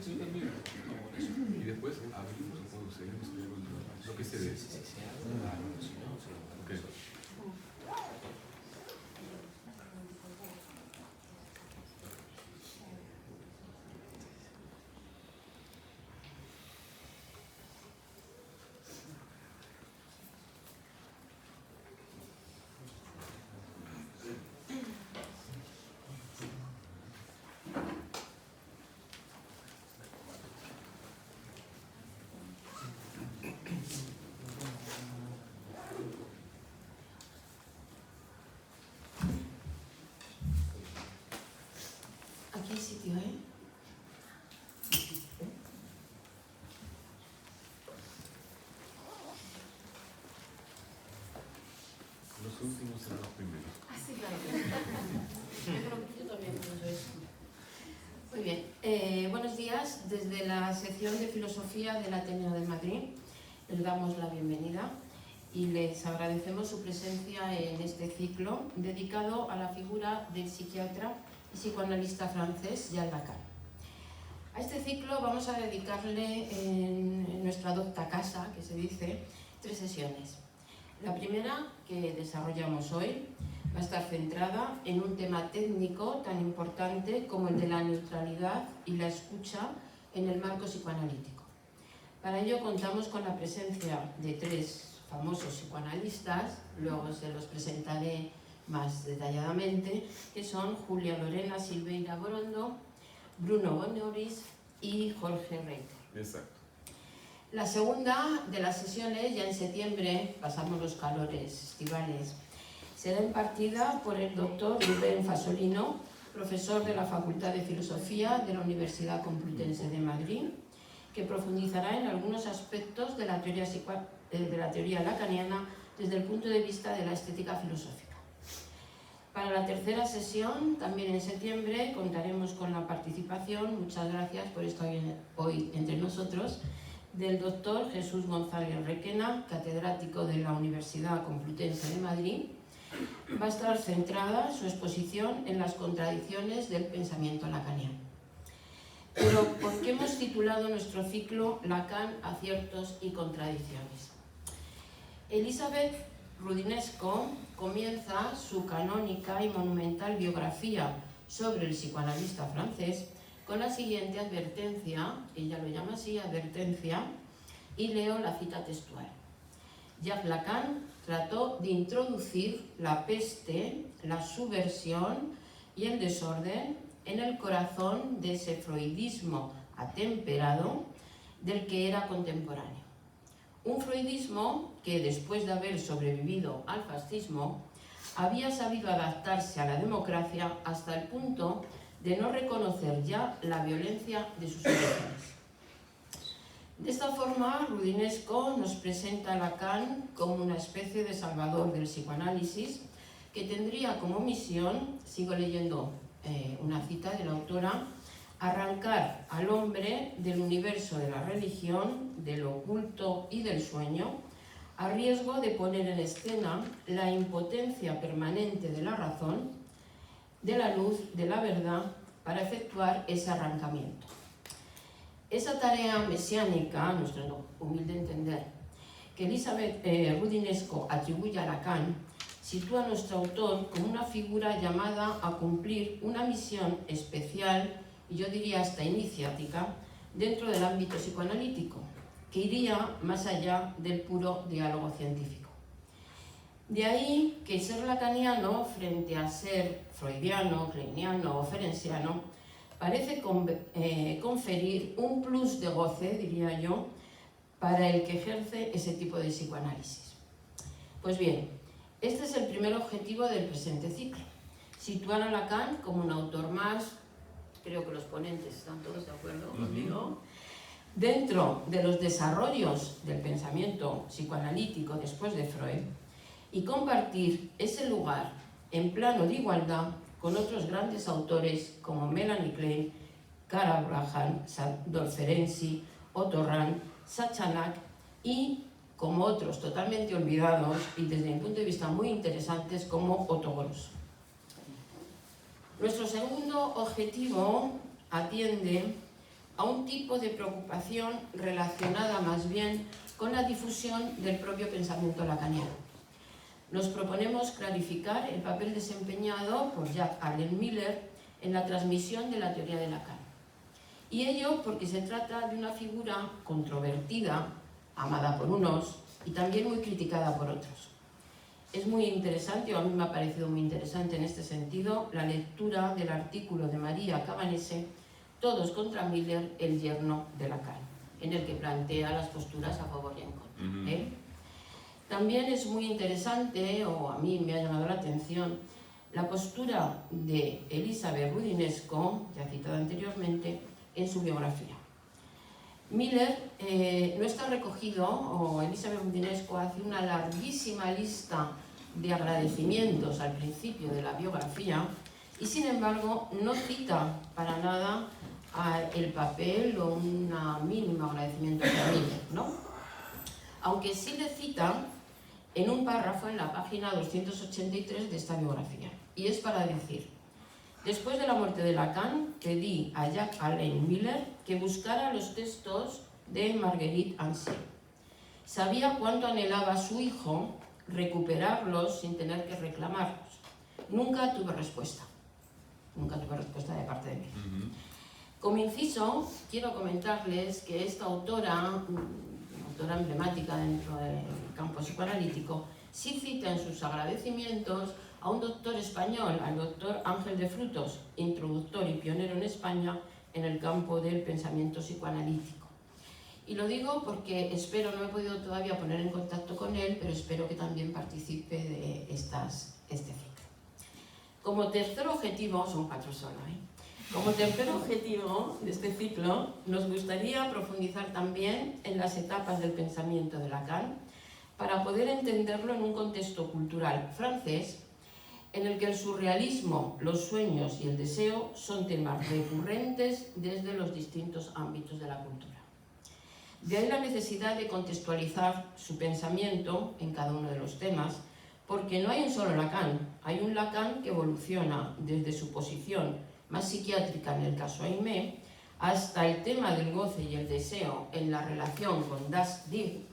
sí, también. Y después abrimos o seguimos lo que se ve. Okay. Aquí hay sitio, ¿eh? Los últimos serán los primeros. Ah, sí, claro. Yo también pienso eso. Muy bien. Buenos días. Desde la sección de Filosofía del Ateneo de Madrid les damos la bienvenida y les agradecemos su presencia en este ciclo dedicado a la figura del psiquiatra y psicoanalista francés Jean Lacan. A este ciclo vamos a dedicarle en nuestra docta casa, que se dice, 3 sesiones. La primera, que desarrollamos hoy, va a estar centrada en un tema técnico tan importante como el de la neutralidad y la escucha en el marco psicoanalítico. Para ello contamos con la presencia de 3 famosos psicoanalistas, luego se los presentaré más detalladamente, que son Julia Lorena Silveira Borondo, Bruno Bonoris y Jorge Reiter. Exacto. La segunda de las sesiones, ya en septiembre, pasamos los calores estivales, será impartida por el doctor Rubén Fasolino, profesor de la Facultad de Filosofía de la Universidad Complutense de Madrid, que profundizará en algunos aspectos de la teoría lacaniana desde el punto de vista de la estética filosófica. Para la tercera sesión, también en septiembre, contaremos con la participación, muchas gracias por estar hoy entre nosotros, del doctor Jesús González Requena, catedrático de la Universidad Complutense de Madrid. Va a estar centrada su exposición en las contradicciones del pensamiento lacaniano. Pero, ¿por qué hemos titulado nuestro ciclo Lacan, aciertos y contradicciones? Elisabeth Roudinesco comienza su canónica y monumental biografía sobre el psicoanalista francés con la siguiente advertencia, ella lo llama así, advertencia, y leo la cita textual. Jacques Lacan trató de introducir la peste, la subversión y el desorden en el corazón de ese freudismo atemperado del que era contemporáneo. Un freudismo que, después de haber sobrevivido al fascismo, había sabido adaptarse a la democracia hasta el punto de no reconocer ya la violencia de sus orígenes. De esta forma, Roudinesco nos presenta a Lacan como una especie de salvador del psicoanálisis que tendría como misión, sigo leyendo una cita de la autora, arrancar al hombre del universo de la religión, del oculto y del sueño, a riesgo de poner en escena la impotencia permanente de la razón, de la luz, de la verdad, para efectuar ese arrancamiento. Esa tarea mesiánica, a nuestro humilde entender, que Elisabeth Roudinesco atribuye a Lacan, sitúa a nuestro autor como una figura llamada a cumplir una misión especial, y yo diría hasta iniciática, dentro del ámbito psicoanalítico, que iría más allá del puro diálogo científico. De ahí que ser lacaniano, frente a ser freudiano, kleiniano o ferenciano, parece conferir un plus de goce, diría yo, para el que ejerce ese tipo de psicoanálisis. Pues bien, este es el primer objetivo del presente ciclo, situar a Lacan como un autor más, creo que los ponentes están todos de acuerdo conmigo, dentro de los desarrollos del pensamiento psicoanalítico después de Freud, y compartir ese lugar en plano de igualdad con otros grandes autores como Melanie Klein, Cara Abraham, Sandor Ferenczi, Otto Rahn, Sachanak y como otros totalmente olvidados y desde mi punto de vista muy interesantes como Otto Gross. Nuestro segundo objetivo atiende a un tipo de preocupación relacionada más bien con la difusión del propio pensamiento lacaniano. Nos proponemos clarificar el papel desempeñado por Jack Allen Miller en la transmisión de la teoría de Lacan. Y ello porque se trata de una figura controvertida, amada por unos y también muy criticada por otros. Es muy interesante, o a mí me ha parecido muy interesante en este sentido, la lectura del artículo de María Cabanese, Todos contra Miller, el yerno de Lacan, en el que plantea las posturas a favor y en contra. También es muy interesante, o a mí me ha llamado la atención, la postura de Elizabeth Roudinesco, ya citada anteriormente, en su biografía. Miller no está recogido, o Elizabeth Roudinesco hace una larguísima lista de agradecimientos al principio de la biografía y sin embargo no cita para nada el papel o un mínimo agradecimiento a Miller, ¿no? Aunque sí le cita en un párrafo en la página 283 de esta biografía, y es para decir: después de la muerte de Lacan, pedí a Jack Allen Miller que buscara los textos de Marguerite Ancet. Sabía cuánto anhelaba a su hijo recuperarlos sin tener que reclamarlos. Nunca tuve respuesta de parte de mí. Como inciso, quiero comentarles que esta autora emblemática dentro del campo psicoanalítico, sí cita en sus agradecimientos a un doctor español, al doctor Ángel de Frutos, introductor y pionero en España en el campo del pensamiento psicoanalítico. Y lo digo porque espero, no he podido todavía poner en contacto con él, pero espero que también participe de este ciclo. Como tercer objetivo, son 4 solo, Como tercer objetivo de este ciclo, nos gustaría profundizar también en las etapas del pensamiento de Lacan para poder entenderlo en un contexto cultural francés en el que el surrealismo, los sueños y el deseo son temas recurrentes desde los distintos ámbitos de la cultura. De ahí la necesidad de contextualizar su pensamiento en cada uno de los temas, porque no hay un solo Lacan, hay un Lacan que evoluciona desde su posición más psiquiátrica en el caso Aimé, hasta el tema del goce y el deseo en la relación con Das Ding,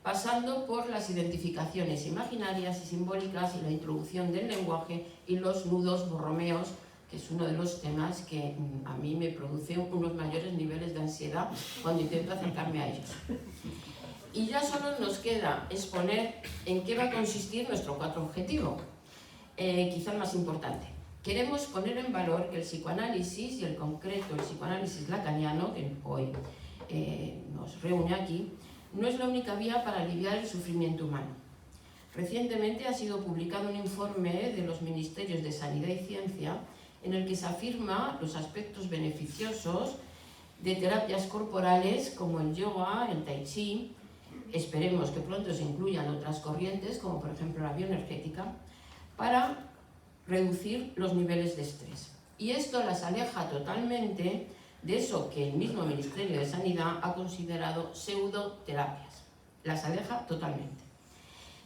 pasando por las identificaciones imaginarias y simbólicas y la introducción del lenguaje y los nudos borromeos, que es uno de los temas que a mí me produce unos mayores niveles de ansiedad cuando intento acercarme a ellos. Y ya solo nos queda exponer en qué va a consistir nuestro cuarto objetivo, quizá el más importante. Queremos poner en valor que el psicoanálisis, y en concreto el psicoanálisis lacaniano, que hoy nos reúne aquí, no es la única vía para aliviar el sufrimiento humano. Recientemente ha sido publicado un informe de los Ministerios de Sanidad y Ciencia en el que se afirma los aspectos beneficiosos de terapias corporales como el yoga, el tai chi. Esperemos que pronto se incluyan otras corrientes, como por ejemplo la bioenergética, para reducir los niveles de estrés. Y esto las aleja totalmente de eso que el mismo Ministerio de Sanidad ha considerado pseudoterapias. Las aleja totalmente.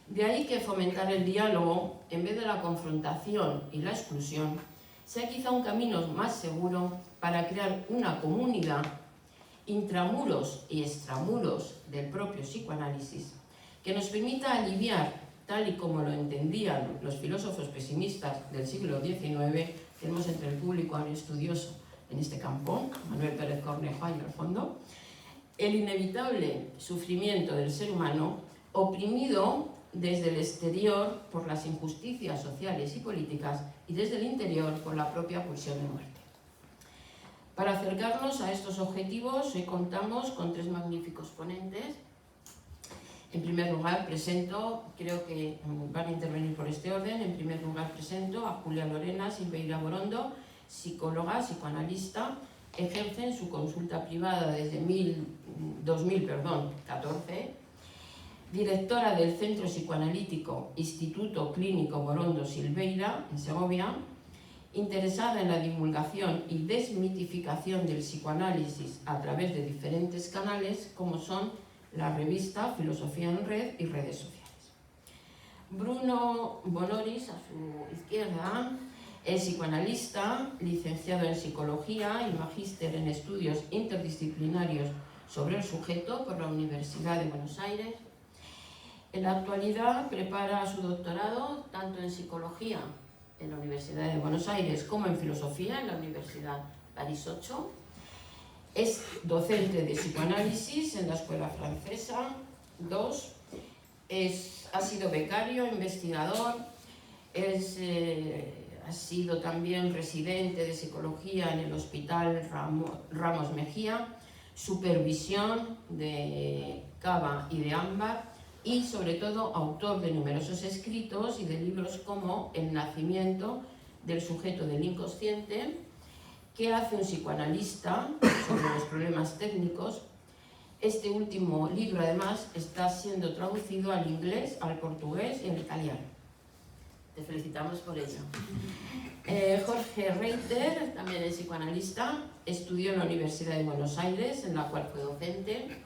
De ahí que fomentar el diálogo, en vez de la confrontación y la exclusión, sea quizá un camino más seguro para crear una comunidad intramuros y extramuros del propio psicoanálisis que nos permita aliviar, tal y como lo entendían los filósofos pesimistas del siglo XIX, tenemos entre el público a un estudioso en este campo, Manuel Pérez Cornejo ahí al fondo, el inevitable sufrimiento del ser humano oprimido desde el exterior por las injusticias sociales y políticas y desde el interior por la propia pulsión de muerte. Para acercarnos a estos objetivos, hoy contamos con 3 magníficos ponentes. En primer lugar presento, creo que van a intervenir por este orden, en primer lugar presento a Julia Lorena Silveira Borondo, psicóloga, psicoanalista, ejerce en su consulta privada desde 2014, directora del Centro Psicoanalítico Instituto Clínico Borondo Silveira, en Segovia, interesada en la divulgación y desmitificación del psicoanálisis a través de diferentes canales, como son la revista Filosofía en Red y redes sociales. Bruno Bonoris, a su izquierda, Es psicoanalista, licenciado en Psicología y magíster en Estudios Interdisciplinarios sobre el Sujeto por la Universidad de Buenos Aires. En la actualidad prepara su doctorado tanto en Psicología en la Universidad de Buenos Aires como en Filosofía en la Universidad París 8. Es docente de psicoanálisis en la Escuela Francesa 2. Ha sido becario, investigador, ha sido también residente de psicología en el Hospital Ramos Mejía, supervisión de Cava y de Ámbar, y sobre todo autor de numerosos escritos y de libros como El nacimiento del sujeto del inconsciente, ¿Qué hace un psicoanalista?, sobre los problemas técnicos. Este último libro además está siendo traducido al inglés, al portugués y al italiano. Te felicitamos por ello. Jorge Reiter también es psicoanalista, estudió en la Universidad de Buenos Aires, en la cual fue docente.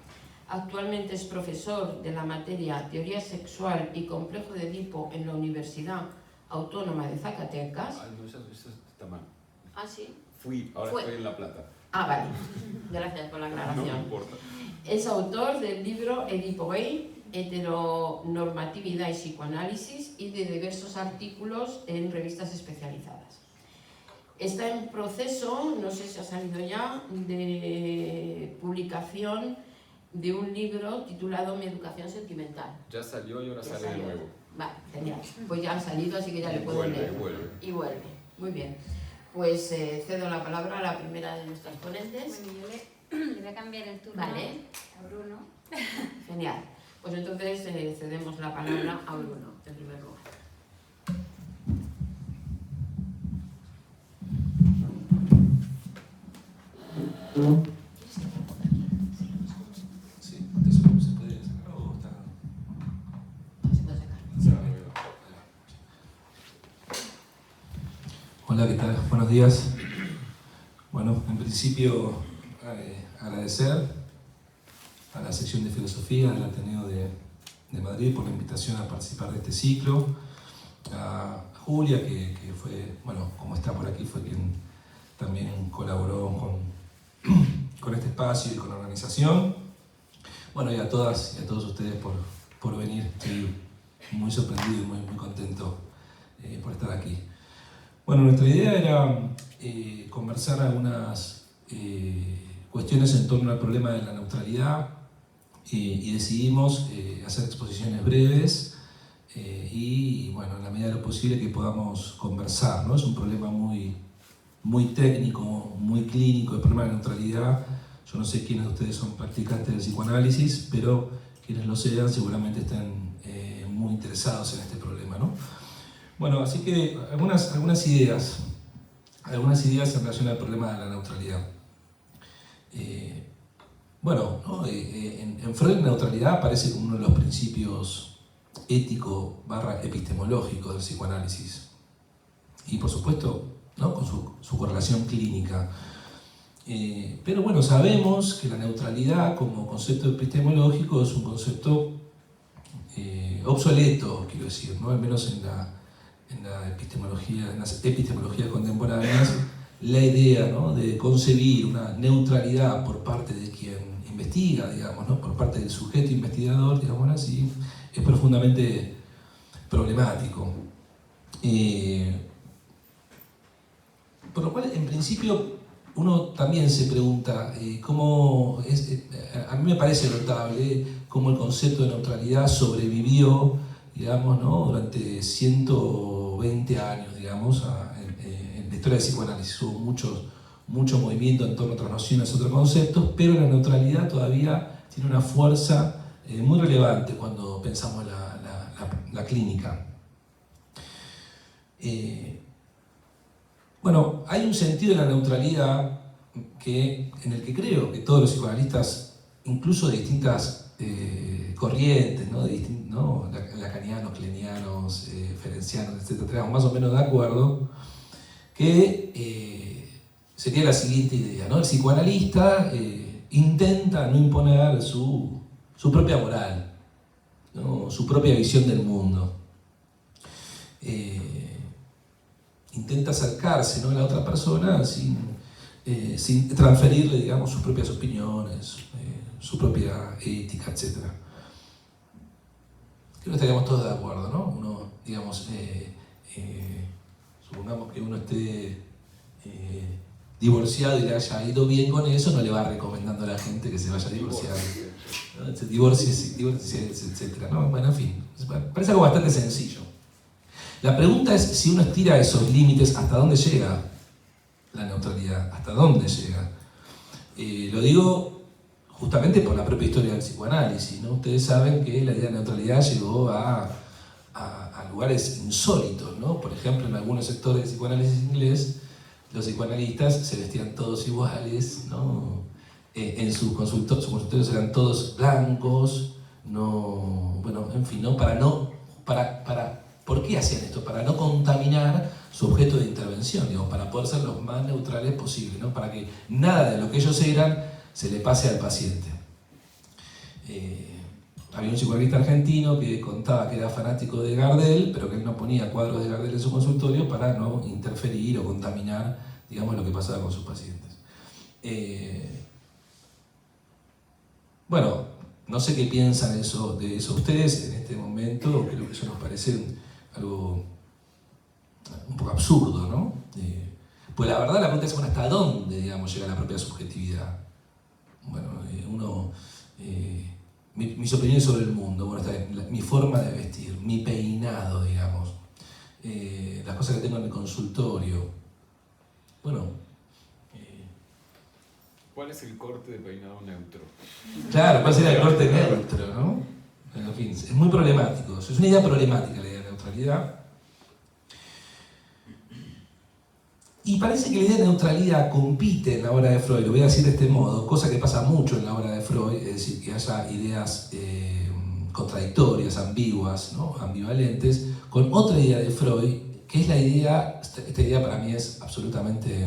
Actualmente es profesor de la materia Teoría Sexual y Complejo de Edipo en la Universidad Autónoma de Zacatecas. Ah, no, esa está mal. Ah, sí. Ahora estoy en La Plata. Ah, vale. Gracias por la aclaración. No me importa. Es autor del libro Edipo Gay, Heteronormatividad y Psicoanálisis, y de diversos artículos en revistas especializadas. Está en proceso, no sé si ha salido ya, de publicación de un libro titulado Mi educación sentimental. Ya salió y ahora sale de nuevo. Vale, genial. Pues ya ha salido, así que ya le puedo leer. Y vuelve. Muy bien. Pues cedo la palabra a la primera de nuestras ponentes. Bueno, yo le voy a cambiar el turno a Bruno. Genial. Pues entonces cedemos la palabra a Bruno, en primer lugar. Sí, ¿se puede sacar o está? Se puede sacar. Hola, ¿qué tal? Buenos días. Bueno, en principio agradecer a la sección de Filosofía del Ateneo de Madrid por la invitación a participar de este ciclo, a Julia, que fue, bueno, como está por aquí, fue quien también colaboró con este espacio y con la organización. Bueno, y a todas y a todos ustedes por venir. Estoy muy sorprendido y muy contento por estar aquí. Bueno, nuestra idea era conversar algunas cuestiones en torno al problema de la neutralidad y decidimos hacer exposiciones breves y, bueno, en la medida de lo posible que podamos conversar, ¿no? Es un problema muy técnico, muy clínico, el problema de la neutralidad. Yo no sé quiénes de ustedes son practicantes del psicoanálisis, pero quienes lo sean seguramente están muy interesados en este problema, ¿no? Bueno, así que algunas ideas en relación al problema de la neutralidad. Bueno, ¿no? En Freud la neutralidad aparece como uno de los principios ético/epistemológicos del psicoanálisis. Y por supuesto, ¿no? Con su correlación clínica. Pero bueno, sabemos que la neutralidad como concepto epistemológico es un concepto obsoleto, quiero decir, ¿no? Al menos en las epistemologías contemporáneas, la idea, ¿no? De concebir una neutralidad por parte de quien investiga, digamos, ¿no? Por parte del sujeto investigador, digamos así, es profundamente problemático. Por lo cual, en principio, uno también se pregunta cómo a mí me parece notable cómo el concepto de neutralidad sobrevivió, digamos, ¿no? Durante 120 años, digamos, en la historia del psicoanálisis. Hubo mucho movimiento en torno a otras nociones, otros conceptos, pero la neutralidad todavía tiene una fuerza muy relevante cuando pensamos la clínica. Bueno, hay un sentido de la neutralidad en el que creo que todos los psicoanalistas, incluso de distintas corrientes, ¿no? Lacanianos, klenianos, ferencianos, etc., estamos más o menos de acuerdo, que sería la siguiente idea, ¿no? El psicoanalista intenta no imponer su propia moral, ¿no? Su propia visión del mundo. intenta acercarse, ¿no?, a la otra persona sin transferirle, digamos, sus propias opiniones, su propia ética, etc. Creo que estaríamos todos de acuerdo, ¿no? Uno, digamos, supongamos que uno esté divorciado y le haya ido bien con eso, no le va recomendando a la gente que se vaya a divorciar, ¿no? Divorcies, etc., ¿no? Bueno, en fin, parece algo bastante sencillo. La pregunta es si uno estira esos límites, ¿hasta dónde llega la neutralidad? ¿Hasta dónde llega? Lo digo justamente por la propia historia del psicoanálisis, ¿no? Ustedes saben que la idea de neutralidad llegó a lugares insólitos, ¿no? Por ejemplo, en algunos sectores del psicoanálisis inglés, los psicoanalistas se vestían todos iguales, ¿no? En sus consultorios eran todos blancos, no, bueno, en fin, ¿no? ¿Por qué hacían esto? Para no contaminar su objeto de intervención, digamos, para poder ser los más neutrales posible, ¿no? Para que nada de lo que ellos eran se le pase al paciente. Había un psicoanalista argentino que contaba que era fanático de Gardel, pero que él no ponía cuadros de Gardel en su consultorio para no interferir o contaminar, digamos, lo que pasaba con sus pacientes. Bueno, no sé qué piensan de eso ustedes en este momento. Creo que eso nos parece algo un poco absurdo, ¿no? Pues la verdad la pregunta es, bueno, ¿hasta dónde, digamos, llega la propia subjetividad? Bueno, mis opiniones sobre el mundo, bueno, mi forma de vestir, mi peinado, digamos, las cosas que tengo en el consultorio. Bueno. ¿Cuál es el corte de peinado neutro? Claro, ¿cuál sería el corte neutro, no? En fin, es muy problemático. Es una idea problemática la idea de neutralidad. Y parece que la idea de neutralidad compite en la obra de Freud, lo voy a decir de este modo, cosa que pasa mucho en la obra de Freud, es decir, que haya ideas contradictorias, ambiguas, ¿no?, ambivalentes, con otra idea de Freud, que es la idea, esta idea para mí es absolutamente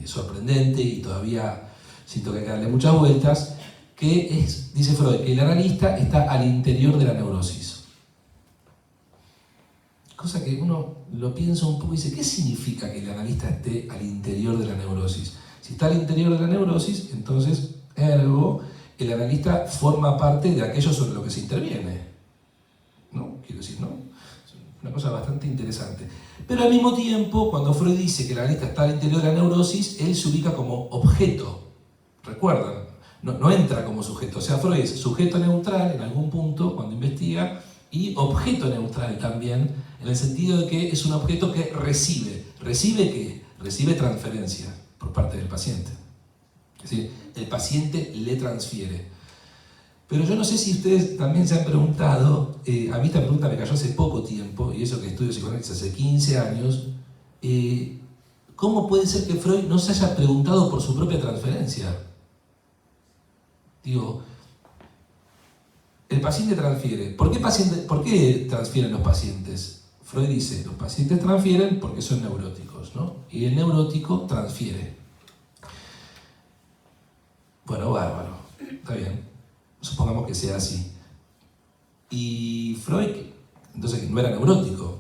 sorprendente y todavía siento que hay que darle muchas vueltas, que es, dice Freud, que el analista está al interior de la neurosis. Cosa que uno lo piensa un poco y dice, ¿qué significa que el analista esté al interior de la neurosis? Si está al interior de la neurosis, entonces, ergo, el analista forma parte de aquello sobre lo que se interviene. ¿No? Quiero decir, ¿no? Es una cosa bastante interesante. Pero al mismo tiempo, cuando Freud dice que el analista está al interior de la neurosis, él se ubica como objeto. ¿Recuerdan? No entra como sujeto. O sea, Freud es sujeto neutral en algún punto cuando investiga y objeto neutral también, en el sentido de que es un objeto que recibe. ¿Recibe qué? Recibe transferencia por parte del paciente. Es decir, el paciente le transfiere. Pero yo no sé si ustedes también se han preguntado, a mí esta pregunta me cayó hace poco tiempo, y eso que estudio psicoanálisis hace 15 años, ¿cómo puede ser que Freud no se haya preguntado por su propia transferencia? Digo, el paciente transfiere. ¿Por qué transfieren los pacientes? Freud dice, los pacientes transfieren porque son neuróticos, ¿no? Y el neurótico transfiere. Bueno, bárbaro, está bien. Supongamos que sea así. Y Freud, entonces, no era neurótico.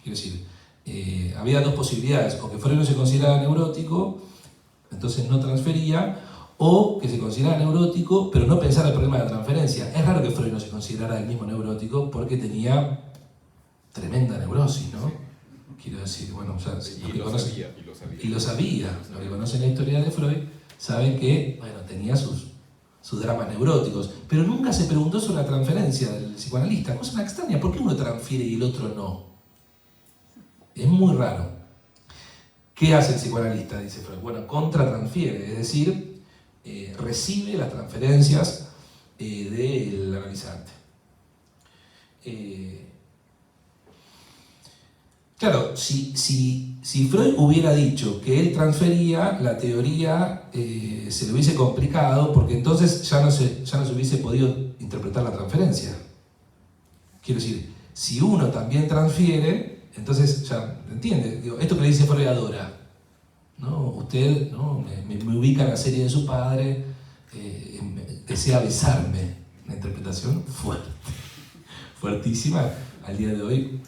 Quiero decir, había dos posibilidades, o que Freud no se consideraba neurótico, entonces no transfería, o que se considerara neurótico, pero no pensara el problema de la transferencia. Es raro que Freud no se considerara el mismo neurótico porque tenía tremenda neurosis, ¿no? Quiero decir, bueno, o sea, y lo sabía. Los que conocen la historia de Freud saben que, bueno, tenía sus dramas neuróticos, pero nunca se preguntó sobre la transferencia del psicoanalista, cosa extraña. ¿Por qué uno transfiere y el otro no? Es muy raro. ¿Qué hace el psicoanalista? Dice Freud. Bueno, contratransfiere, es decir, recibe las transferencias del analizante. Claro, si Freud hubiera dicho que él transfería, la teoría se le hubiese complicado, porque entonces ya no se hubiese podido interpretar la transferencia. Quiero decir, si uno también transfiere, entonces ya, ¿entiende? Digo, esto que le dice Freud adora. ¿No? Usted, ¿no? me ubica en la serie de su padre, desea besarme. Una interpretación fuerte, fuertísima. Al día de hoy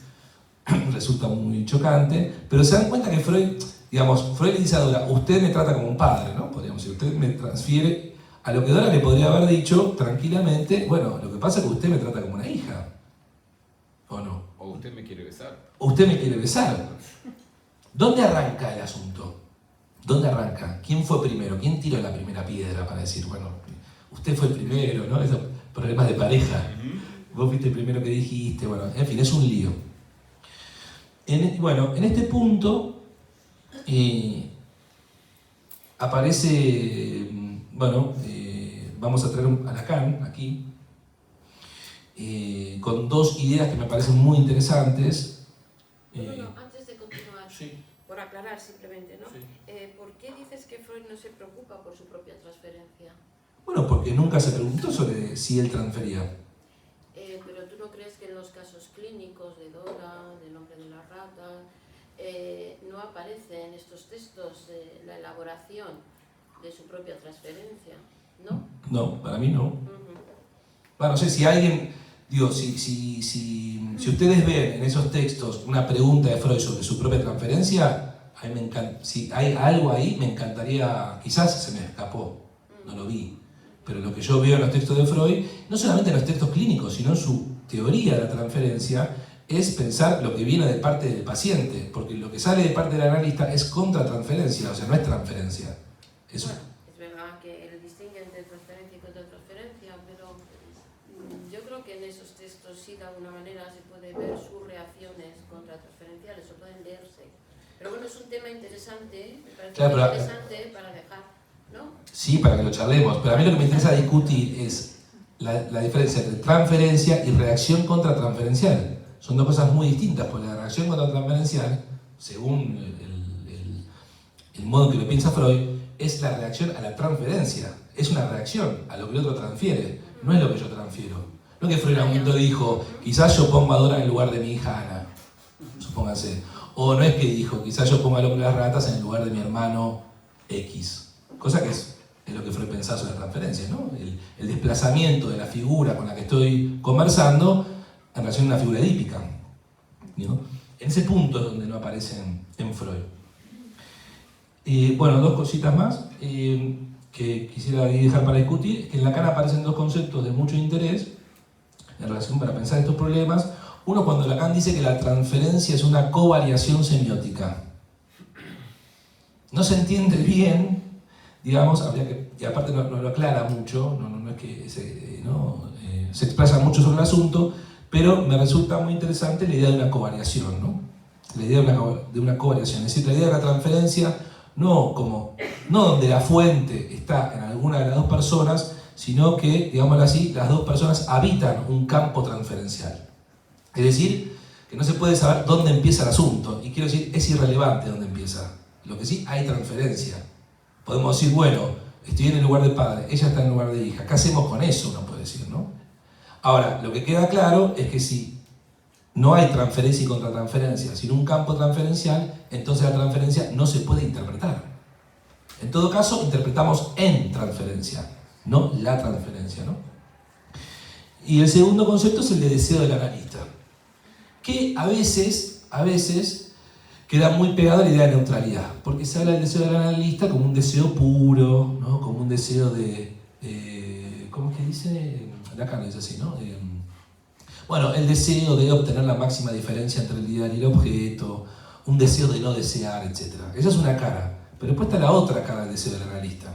resulta muy chocante, pero se dan cuenta que Freud, digamos, Freud le dice a Dora, usted me trata como un padre, ¿no? Podríamos decir, usted me transfiere a lo que Dora le podría haber dicho tranquilamente, bueno, lo que pasa es que usted me trata como una hija, ¿o no? O usted me quiere besar. O usted me quiere besar. ¿Dónde arranca el asunto? ¿Dónde arranca? ¿Quién fue primero? ¿Quién tiró la primera piedra para decir, bueno, usted fue el primero, ¿no? Esos problemas de pareja. Vos fuiste el primero que dijiste, bueno, en fin, es un lío. En este punto aparece, vamos a traer a Lacan aquí, con dos ideas que me parecen muy interesantes. Antes de continuar, Sí. por aclarar simplemente, ¿no? Sí. ¿Por qué dices que Freud no se preocupa por su propia transferencia? Bueno, porque nunca se preguntó sobre si él transfería. Pero tú no crees que en los casos clínicos de Dora, del hombre de la rata, no aparece en estos textos la elaboración de su propia transferencia, ¿no? No, para mí no. Bueno, no sé si alguien, digo, si ustedes ven en esos textos una pregunta de Freud sobre su propia transferencia, a mí me encanta, si hay algo ahí, me encantaría, quizás se me escapó, no lo vi, pero lo que yo veo en los textos de Freud, no solamente en los textos clínicos, sino en su teoría de la transferencia, es pensar lo que viene de parte del paciente, porque lo que sale de parte del analista es contratransferencia, o sea, no es transferencia. Es Bueno, es verdad que él distingue entre transferencia y contratransferencia, pero yo creo que en esos textos sí de alguna manera se puede ver sus reacciones contratransferenciales o pueden leerse. Pero bueno, es un tema interesante, me parece Claro, pero interesante para dejar, ¿no? sí, para que lo charlemos, pero a mí lo que me interesa discutir es la diferencia entre transferencia y reacción contratransferencial. Son dos cosas muy distintas, porque la reacción contratransferencial, según el modo en que lo piensa Freud, es la reacción a la transferencia. Es una reacción a lo que el otro transfiere, no es lo que yo transfiero. No es que Freud en algún momento dijo, quizás yo pongo a Dora en el lugar de mi hija Ana, supóngase. O no es que dijo, quizás yo pongo al hombre de las ratas en el lugar de mi hermano X. Cosa que es lo que Freud pensaba sobre la transferencia, ¿no? El desplazamiento de la figura con la que estoy conversando en relación a una figura edípica, ¿no? En ese punto es donde no aparecen en Freud. Bueno, dos cositas más que quisiera dejar para discutir, es que en Lacan aparecen dos conceptos de mucho interés en relación para pensar estos problemas. Uno, cuando Lacan dice que la transferencia es una covariación semiótica. No se entiende bien, digamos, habría que, y aparte no lo aclara mucho, no es que se expresa mucho sobre el asunto, pero me resulta muy interesante la idea de una covariación, ¿no? La idea de una covariación, es decir, la idea de la transferencia no donde la fuente está en alguna de las dos personas, sino que, digámoslo así, las dos personas habitan un campo transferencial. Es decir, que no se puede saber dónde empieza el asunto, y quiero decir, es irrelevante dónde empieza. Lo que sí, hay transferencia. Podemos decir, bueno, estoy en el lugar de padre, ella está en el lugar de hija, ¿qué hacemos con eso? Uno puede decir, ¿no? Ahora, lo que queda claro es que si no hay transferencia y contratransferencia, sino un campo transferencial, entonces la transferencia no se puede interpretar. En todo caso, interpretamos en transferencia, no la transferencia, ¿no? Y el segundo concepto es el de deseo del analista, que a veces queda muy pegado a la idea de neutralidad, porque se habla del deseo del analista como un deseo puro, ¿no? Como un deseo de ¿cómo es que dice? Lacan lo dice así, ¿no? Bueno, el deseo de obtener la máxima diferencia entre el ideal y el objeto, un deseo de no desear, etc. Esa es una cara, pero después está la otra cara del deseo del analista.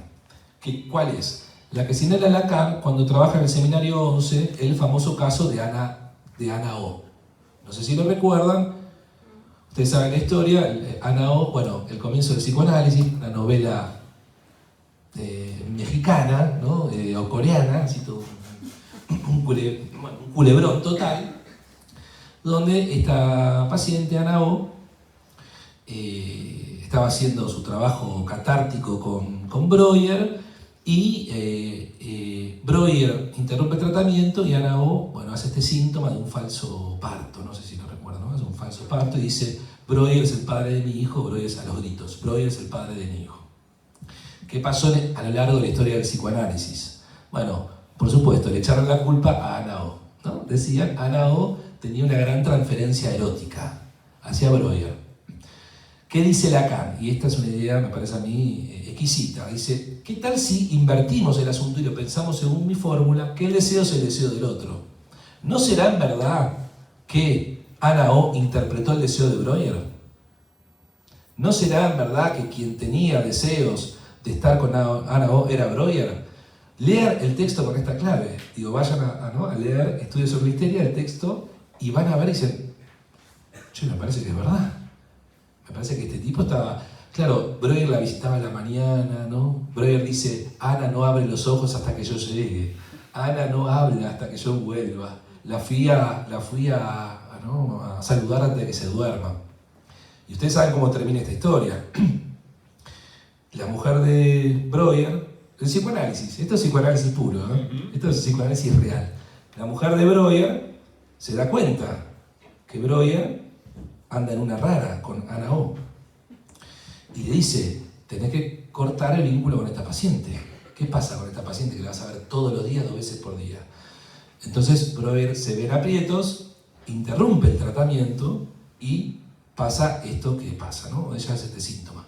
¿Cuál es? La que señala Lacan cuando trabaja en el seminario 11, el famoso caso de Ana O. No sé si lo recuerdan, ustedes saben la historia, Ana O, bueno, el comienzo del psicoanálisis, una novela mexicana, ¿no? O coreana, así todo un culebrón total, donde esta paciente, Ana O, estaba haciendo su trabajo catártico con Breuer, y Breuer interrumpe el tratamiento y Ana O, bueno, hace este síntoma de un falso parto, no sé si lo recuerdan, ¿no? Es un falso parto y dice, Breuer es el padre de mi hijo, Breuer es a los gritos, Breuer es el padre de mi hijo. ¿Qué pasó a lo largo de la historia del psicoanálisis? Bueno, por supuesto, le echaron la culpa a Ana O, ¿no? Decían, Ana O tenía una gran transferencia erótica. hacia Breuer. ¿Qué dice Lacan? Y esta es una idea, me parece a mí, exquisita. Dice, ¿qué tal si invertimos el asunto y lo pensamos según mi fórmula, que el deseo es el deseo del otro? ¿No será en verdad que Ana O interpretó el deseo de Breuer? ¿No será en verdad que quien tenía deseos de estar con Ana O era Breuer? Lean el texto con esta clave. Digo, vayan a leer Estudios sobre la Histeria, el texto, y van a ver y dicen, che, me parece que es verdad. Me parece que este tipo estaba... Claro, Breuer la visitaba a la mañana, ¿no? Breuer dice, Ana no abre los ojos hasta que yo llegue. Ana no habla hasta que yo vuelva. La fui a saludar antes de que se duerma. Y ustedes saben cómo termina esta historia. La mujer de Breuer, el psicoanálisis, esto es psicoanálisis puro, ¿eh? Esto es psicoanálisis real. La mujer de Breuer se da cuenta que Breuer anda en una rara con Ana O. Y le dice, tenés que cortar el vínculo con esta paciente. ¿Qué pasa con esta paciente que la vas a ver todos los días, 2 veces por día? Entonces Breuer se ve en aprietos, interrumpe el tratamiento y pasa esto que pasa, ¿no? Ella hace este síntoma.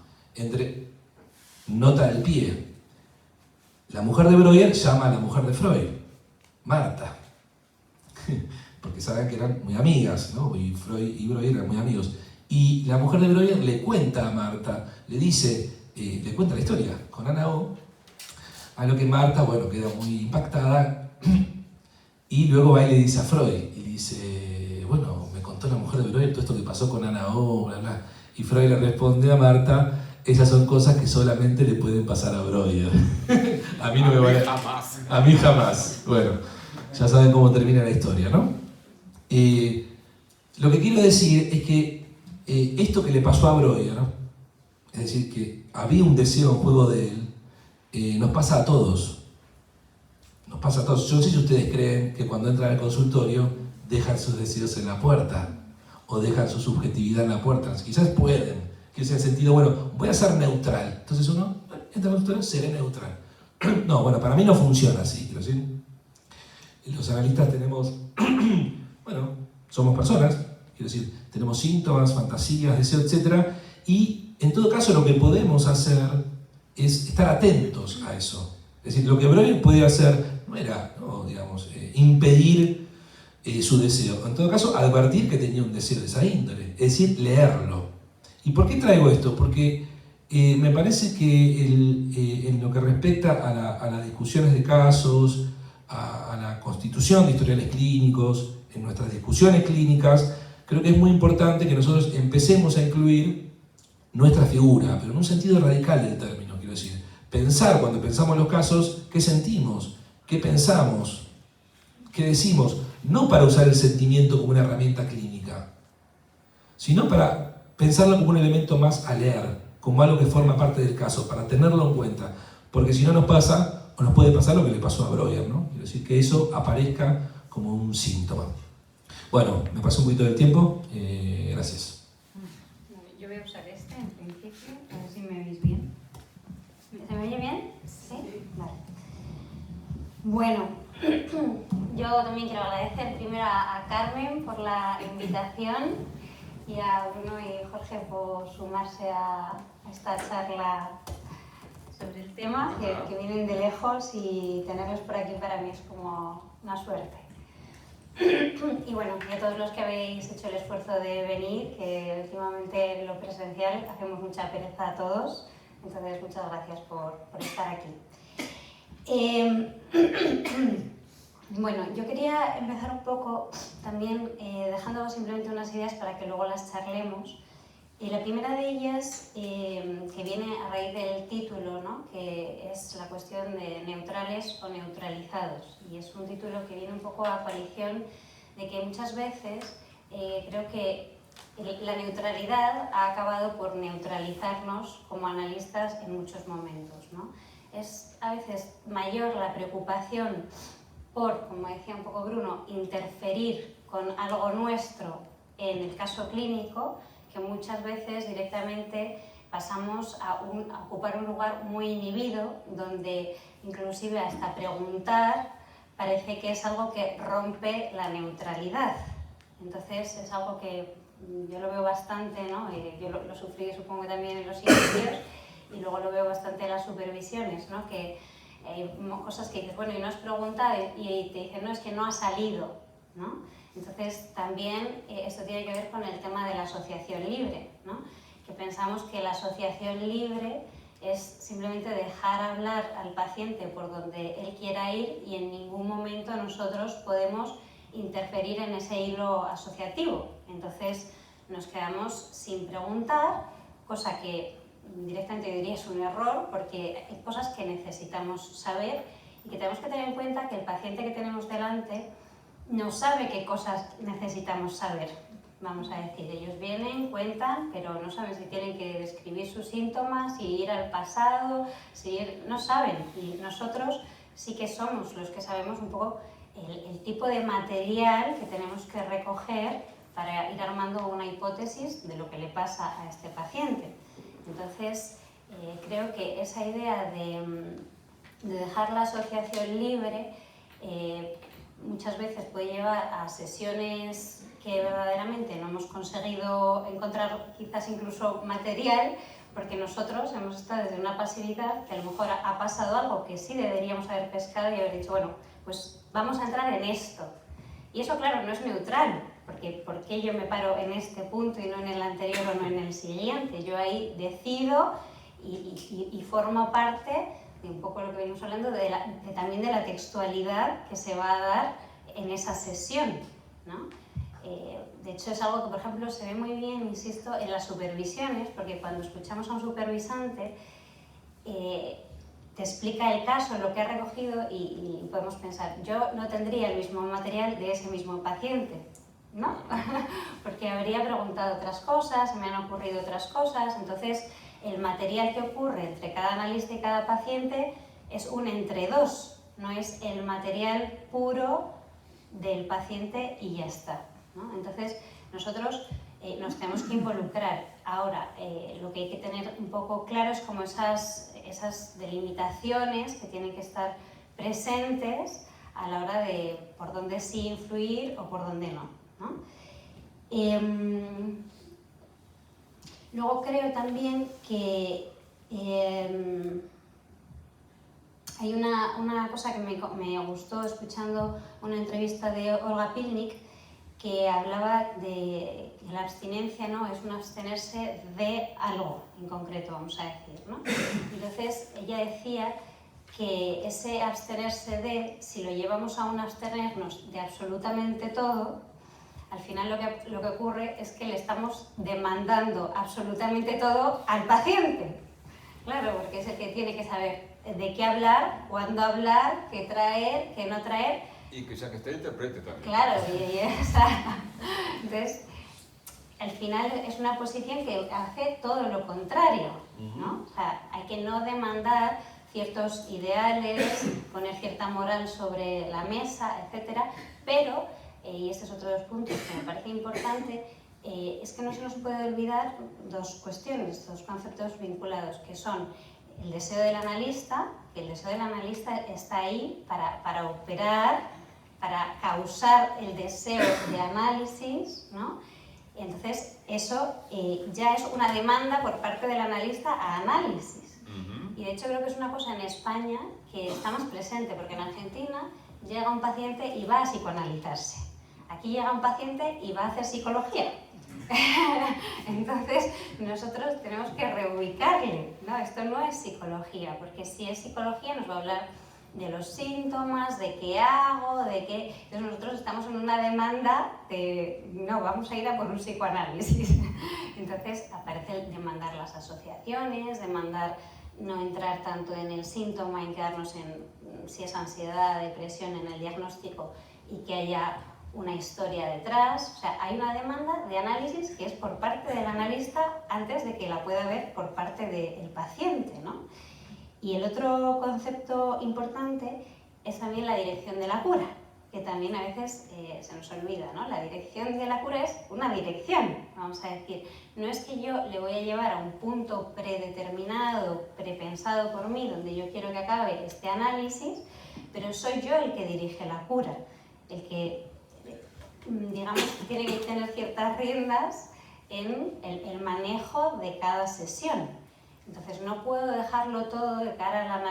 Nota del pie. La mujer de Breuer llama a la mujer de Freud, Marta. Porque saben que eran muy amigas, ¿no? Y Freud y Breuer eran muy amigos. Y la mujer de Breuer le cuenta a Marta, le dice, le cuenta la historia con Ana O, a lo que Marta, bueno, queda muy impactada, y luego va y le dice a Freud, y dice, bueno, me contó la mujer de Breuer todo esto que pasó con Ana O, bla, bla. Y Freud le responde a Marta, esas son cosas que solamente le pueden pasar a Breuer. A mí no me vale. Jamás. A mí jamás. Bueno, ya saben cómo termina la historia, ¿no? Lo que quiero decir es que esto que le pasó a Breuer, ¿no? Es decir, que había un deseo en juego de él, nos pasa a todos. Nos pasa a todos. Yo no sé si ustedes creen que cuando entran al consultorio dejan sus deseos en la puerta o dejan su subjetividad en la puerta. Quizás pueden, que sea el sentido, bueno, voy a ser neutral. Entonces uno entra al consultorio, seré neutral. No, bueno, para mí no funciona así, quiero decir. Los analistas tenemos, bueno, somos personas, quiero decir, tenemos síntomas, fantasías, deseos, etc. Y en todo caso lo que podemos hacer es estar atentos a eso. Es decir, lo que Breuer podía hacer no era, no, digamos, impedir su deseo. En todo caso, advertir que tenía un deseo de esa índole, es decir, leerlo. ¿Y por qué traigo esto? Porque me parece que en lo que respecta a las discusiones de casos, a la constitución de historiales clínicos, en nuestras discusiones clínicas, creo que es muy importante que nosotros empecemos a incluir nuestra figura, pero en un sentido radical del término, quiero decir. Pensar, cuando pensamos los casos, qué sentimos, qué pensamos, qué decimos, no para usar el sentimiento como una herramienta clínica, sino para pensarlo como un elemento más a leer, como algo que forma parte del caso, para tenerlo en cuenta, porque si no nos pasa, o nos puede pasar lo que le pasó a Breuer, ¿no? Quiero decir, que eso aparezca como un síntoma. Bueno, me pasó un poquito del tiempo, gracias. Yo voy a usar este en principio, a ver si me veis bien. ¿Se me oye bien? Sí. Vale. Bueno, yo también quiero agradecer primero a Carmen por la invitación y a Bruno y Jorge por sumarse a esta charla sobre el tema, que vienen de lejos, y tenerlos por aquí para mí es como una suerte. Y bueno, y a todos los que habéis hecho el esfuerzo de venir, que últimamente en lo presencial hacemos mucha pereza a todos, entonces muchas gracias por estar aquí. Bueno, yo quería empezar un poco también dejando simplemente unas ideas para que luego las charlemos. La primera de ellas, que viene a raíz del título, ¿no? Que es la cuestión de neutrales o neutralizados. Y es un título que viene un poco a coalición de que muchas veces creo que la neutralidad ha acabado por neutralizarnos como analistas en muchos momentos, ¿no? Es a veces mayor la preocupación por, como decía un poco Bruno, interferir con algo nuestro en el caso clínico, que muchas veces directamente pasamos a ocupar un lugar muy inhibido, donde inclusive hasta preguntar parece que es algo que rompe la neutralidad. Entonces es algo que yo lo veo bastante, ¿no? Yo lo sufrí supongo también en los inicios y luego lo veo bastante en las supervisiones, ¿no? Que hay cosas que dices, bueno, y no has preguntado y te dicen, no, es que no ha salido, ¿no? Entonces también esto tiene que ver con el tema de la asociación libre, ¿no? Que pensamos que la asociación libre es simplemente dejar hablar al paciente por donde él quiera ir y en ningún momento nosotros podemos interferir en ese hilo asociativo. Entonces nos quedamos sin preguntar, cosa que directamente diría es un error, porque hay cosas que necesitamos saber y que tenemos que tener en cuenta que el paciente que tenemos delante no sabe qué cosas necesitamos saber. Vamos a decir, ellos vienen, cuentan, pero no saben si tienen que describir sus síntomas, si ir al pasado, no saben. Y nosotros sí que somos los que sabemos un poco el tipo de material que tenemos que recoger para ir armando una hipótesis de lo que le pasa a este paciente. Entonces, creo que esa idea de dejar la asociación libre muchas veces puede llevar a sesiones que verdaderamente no hemos conseguido encontrar quizás incluso material, porque nosotros hemos estado desde una pasividad que a lo mejor ha pasado algo que sí deberíamos haber pescado y haber dicho, bueno, pues vamos a entrar en esto. Y eso, claro, no es neutral, porque ¿por qué yo me paro en este punto y no en el anterior o no en el siguiente? Yo ahí decido y formo parte de un poco lo que venimos hablando, también de la textualidad que se va a dar en esa sesión, ¿no? De hecho, es algo que, por ejemplo, se ve muy bien, insisto, en las supervisiones, porque cuando escuchamos a un supervisante, te explica el caso, lo que ha recogido y podemos pensar, yo no tendría el mismo material de ese mismo paciente, ¿no? Porque habría preguntado otras cosas, me han ocurrido otras cosas, entonces el material que ocurre entre cada analista y cada paciente es un entre dos, no es el material puro del paciente y ya está, ¿no? Entonces nosotros nos tenemos que involucrar. Ahora, lo que hay que tener un poco claro es como esas delimitaciones que tienen que estar presentes a la hora de por dónde sí influir o por dónde no, ¿no? Luego creo también que hay una cosa que me gustó escuchando una entrevista de Olga Pilnik, que hablaba de que la abstinencia, ¿no?, es un abstenerse de algo en concreto, vamos a decir, ¿no? Entonces ella decía que ese abstenerse de, si lo llevamos a un abstenernos de absolutamente todo, al final lo que ocurre es que le estamos demandando absolutamente todo al paciente. Claro, porque es el que tiene que saber de qué hablar, cuándo hablar, qué traer, qué no traer. Y que sea que esté interprete también. Claro, entonces, al final es una posición que hace todo lo contrario, ¿no? O sea, hay que no demandar ciertos ideales, poner cierta moral sobre la mesa, etcétera, pero, y este es otro de los puntos que me parece importante, es que no se nos puede olvidar dos cuestiones, dos conceptos vinculados, que son el deseo del analista, que el deseo del analista está ahí para operar, para causar el deseo de análisis, ¿no? Entonces, eso ya es una demanda por parte del analista a análisis. Y de hecho creo que es una cosa en España que está más presente, porque en Argentina llega un paciente y va a psicoanalizarse. Aquí llega un paciente y va a hacer psicología. Entonces, nosotros tenemos que reubicarle, ¿no? Esto no es psicología, porque si es psicología nos va a hablar de los síntomas, de qué hago, de qué... Entonces nosotros estamos en una demanda de, no, vamos a ir a por un psicoanálisis. Entonces aparece el demandar las asociaciones, demandar no entrar tanto en el síntoma, en quedarnos en si es ansiedad, depresión, en el diagnóstico y que haya una historia detrás. O sea, hay una demanda de análisis que es por parte del analista antes de que la pueda ver por parte del paciente, ¿no? Y el otro concepto importante es también la dirección de la cura, que también a veces se nos olvida, ¿no? La dirección de la cura es una dirección, vamos a decir. No es que yo le voy a llevar a un punto predeterminado, prepensado por mí, donde yo quiero que acabe este análisis, pero soy yo el que dirige la cura, el que, digamos, tiene que tener ciertas riendas en el manejo de cada sesión. Entonces no puedo dejarlo todo de cara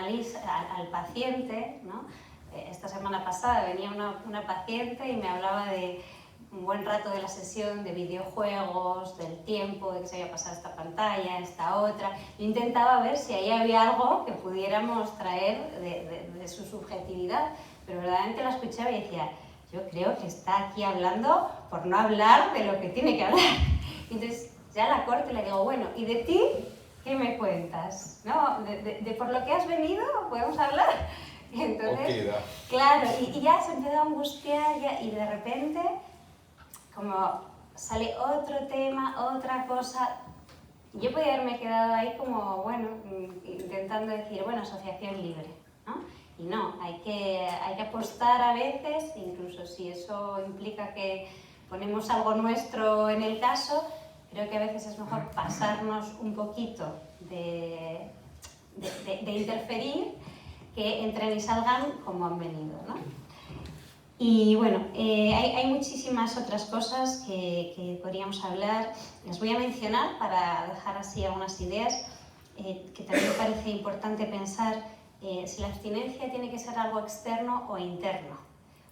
al paciente, ¿no? Esta semana pasada venía una paciente y me hablaba de un buen rato de la sesión, de videojuegos, del tiempo, de que se había pasado esta pantalla, esta otra. Yo intentaba ver si ahí había algo que pudiéramos traer de su subjetividad, pero verdaderamente la escuchaba y decía, yo creo que está aquí hablando por no hablar de lo que tiene que hablar. Entonces ya la corto y le digo, bueno, ¿y de ti qué me cuentas? ¿No? ¿De por lo que has venido podemos hablar? Y entonces, claro, y ya se empezó a angustiar y de repente como sale otro tema, otra cosa. Yo podía haberme quedado ahí como, bueno, intentando decir, bueno, asociación libre, ¿no? Y no, hay que apostar a veces, incluso si eso implica que ponemos algo nuestro en el caso, creo que a veces es mejor pasarnos un poquito de interferir que entren y salgan como han venido, ¿no? Y bueno, hay muchísimas otras cosas que podríamos hablar. Las voy a mencionar para dejar así algunas ideas que también me parece importante pensar si la abstinencia tiene que ser algo externo o interno.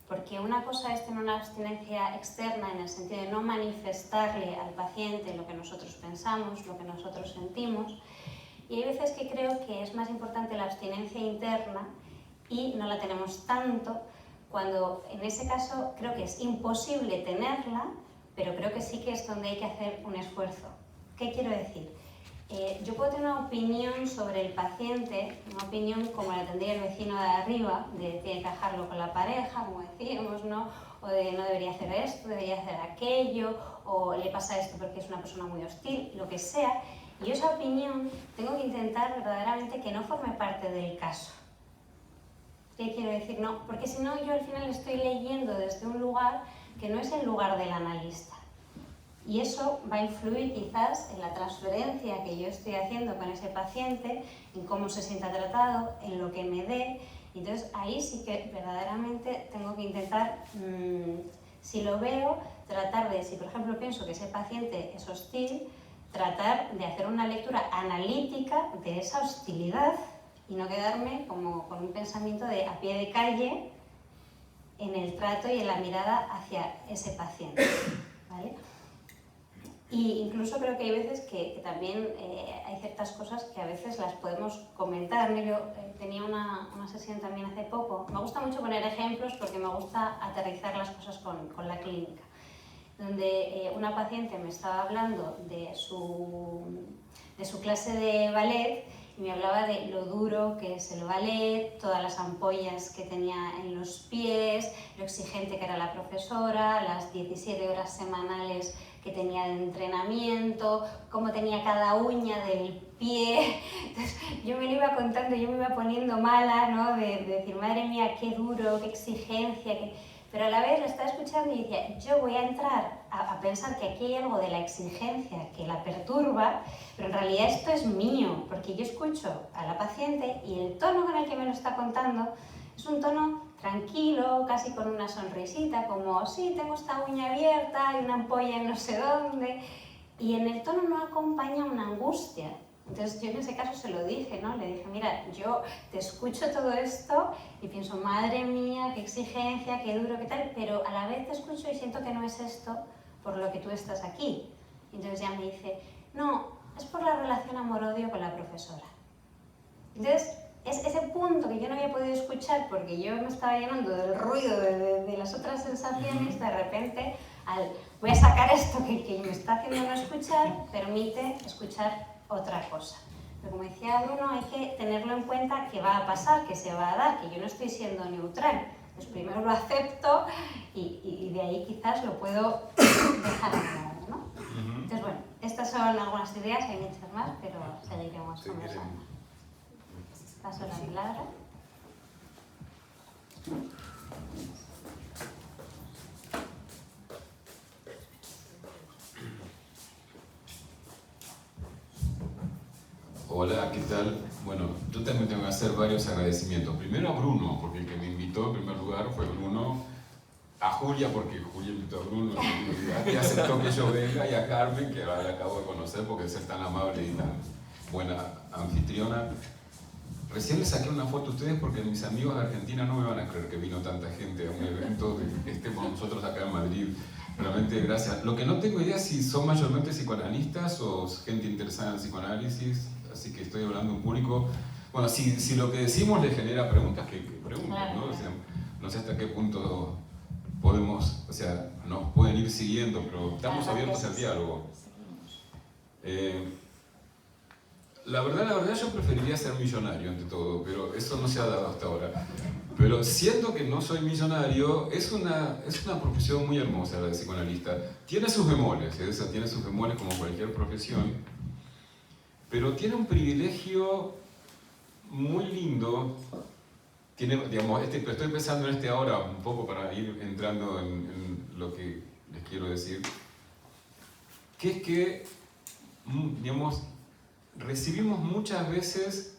Porque una cosa es tener una abstinencia externa en el sentido de no manifestarle al paciente lo que nosotros pensamos, lo que nosotros sentimos. Y hay veces que creo que es más importante la abstinencia interna y no la tenemos tanto, cuando en ese caso creo que es imposible tenerla, pero creo que sí que es donde hay que hacer un esfuerzo. ¿Qué quiero decir? Yo puedo tener una opinión sobre el paciente, una opinión como la tendría el vecino de arriba, de tiene que dejarlo con la pareja, como decíamos, ¿no? O de no debería hacer esto, debería hacer aquello, o le pasa esto porque es una persona muy hostil, lo que sea. Y yo esa opinión tengo que intentar verdaderamente que no forme parte del caso. ¿Qué quiero decir? No, porque si no yo al final estoy leyendo desde un lugar que no es el lugar del analista. Y eso va a influir quizás en la transferencia que yo estoy haciendo con ese paciente, en cómo se sienta tratado, en lo que me dé. Entonces ahí sí que verdaderamente tengo que intentar, si lo veo, tratar de, si por ejemplo pienso que ese paciente es hostil, tratar de hacer una lectura analítica de esa hostilidad y no quedarme como con un pensamiento de a pie de calle en el trato y en la mirada hacia ese paciente, ¿vale? Y incluso creo que hay veces que también hay ciertas cosas que a veces las podemos comentar, ¿no? Yo tenía una sesión también hace poco. Me gusta mucho poner ejemplos porque me gusta aterrizar las cosas con la clínica, donde una paciente me estaba hablando de su clase de ballet y me hablaba de lo duro que es el ballet, todas las ampollas que tenía en los pies, lo exigente que era la profesora, las 17 horas semanales que tenía de entrenamiento, cómo tenía cada uña del pie. Entonces, yo me lo iba contando, yo me iba poniendo mala, ¿no? De decir, madre mía, qué duro, qué exigencia, pero a la vez la estaba escuchando y decía, yo voy a entrar a pensar que aquí hay algo de la exigencia que la perturba, pero en realidad esto es mío, porque yo escucho a la paciente y el tono con el que me lo está contando es un tono tranquilo, casi con una sonrisita, como, sí, tengo esta uña abierta, hay una ampolla en no sé dónde, y en el tono no acompaña una angustia. Entonces yo en ese caso se lo dije, ¿no? Le dije, mira, yo te escucho todo esto y pienso, madre mía, qué exigencia, qué duro, qué tal, pero a la vez te escucho y siento que no es esto por lo que tú estás aquí. Entonces ya me dice, no, es por la relación amor-odio con la profesora. Entonces, es ese punto que yo no había podido escuchar porque yo me estaba llenando del ruido de las otras sensaciones, de repente, voy a sacar esto que me está haciendo no escuchar, permite escuchar otra cosa. Pero como decía Bruno, hay que tenerlo en cuenta que va a pasar, que se va a dar, que yo no estoy siendo neutral. Pues primero lo acepto y de ahí quizás lo puedo dejar a un lado, ¿no? Entonces, bueno, estas son algunas ideas, hay muchas más, pero seguiremos conversando. Paso la palabra. Hola, ¿qué tal? Bueno, yo también tengo que hacer varios agradecimientos. Primero a Bruno, porque el que me invitó en primer lugar fue Bruno, a Julia, porque Julia invitó a Bruno, que aceptó que yo venga, y a Carmen, que la acabo de conocer porque es tan amable y tan buena anfitriona. Recién les saqué una foto a ustedes porque mis amigos de Argentina no me van a creer que vino tanta gente a un evento que esté con nosotros acá en Madrid. Realmente gracias. Lo que no tengo idea es si son mayormente psicoanalistas o gente interesada en psicoanálisis, así que estoy hablando en público. Bueno, si lo que decimos les genera preguntas, que pregunten, ¿no? O sea, no sé hasta qué punto podemos, o sea, nos pueden ir siguiendo, pero estamos abiertos al diálogo. La verdad yo preferiría ser millonario ante todo, pero eso no se ha dado hasta ahora. Pero siendo que no soy millonario, es una profesión muy hermosa la de psicoanalista. Tiene sus bemoles, tiene sus bemoles como cualquier profesión, pero tiene un privilegio muy lindo. Tiene, digamos, estoy pensando en este ahora un poco para ir entrando en lo que les quiero decir, que es que, digamos, recibimos muchas veces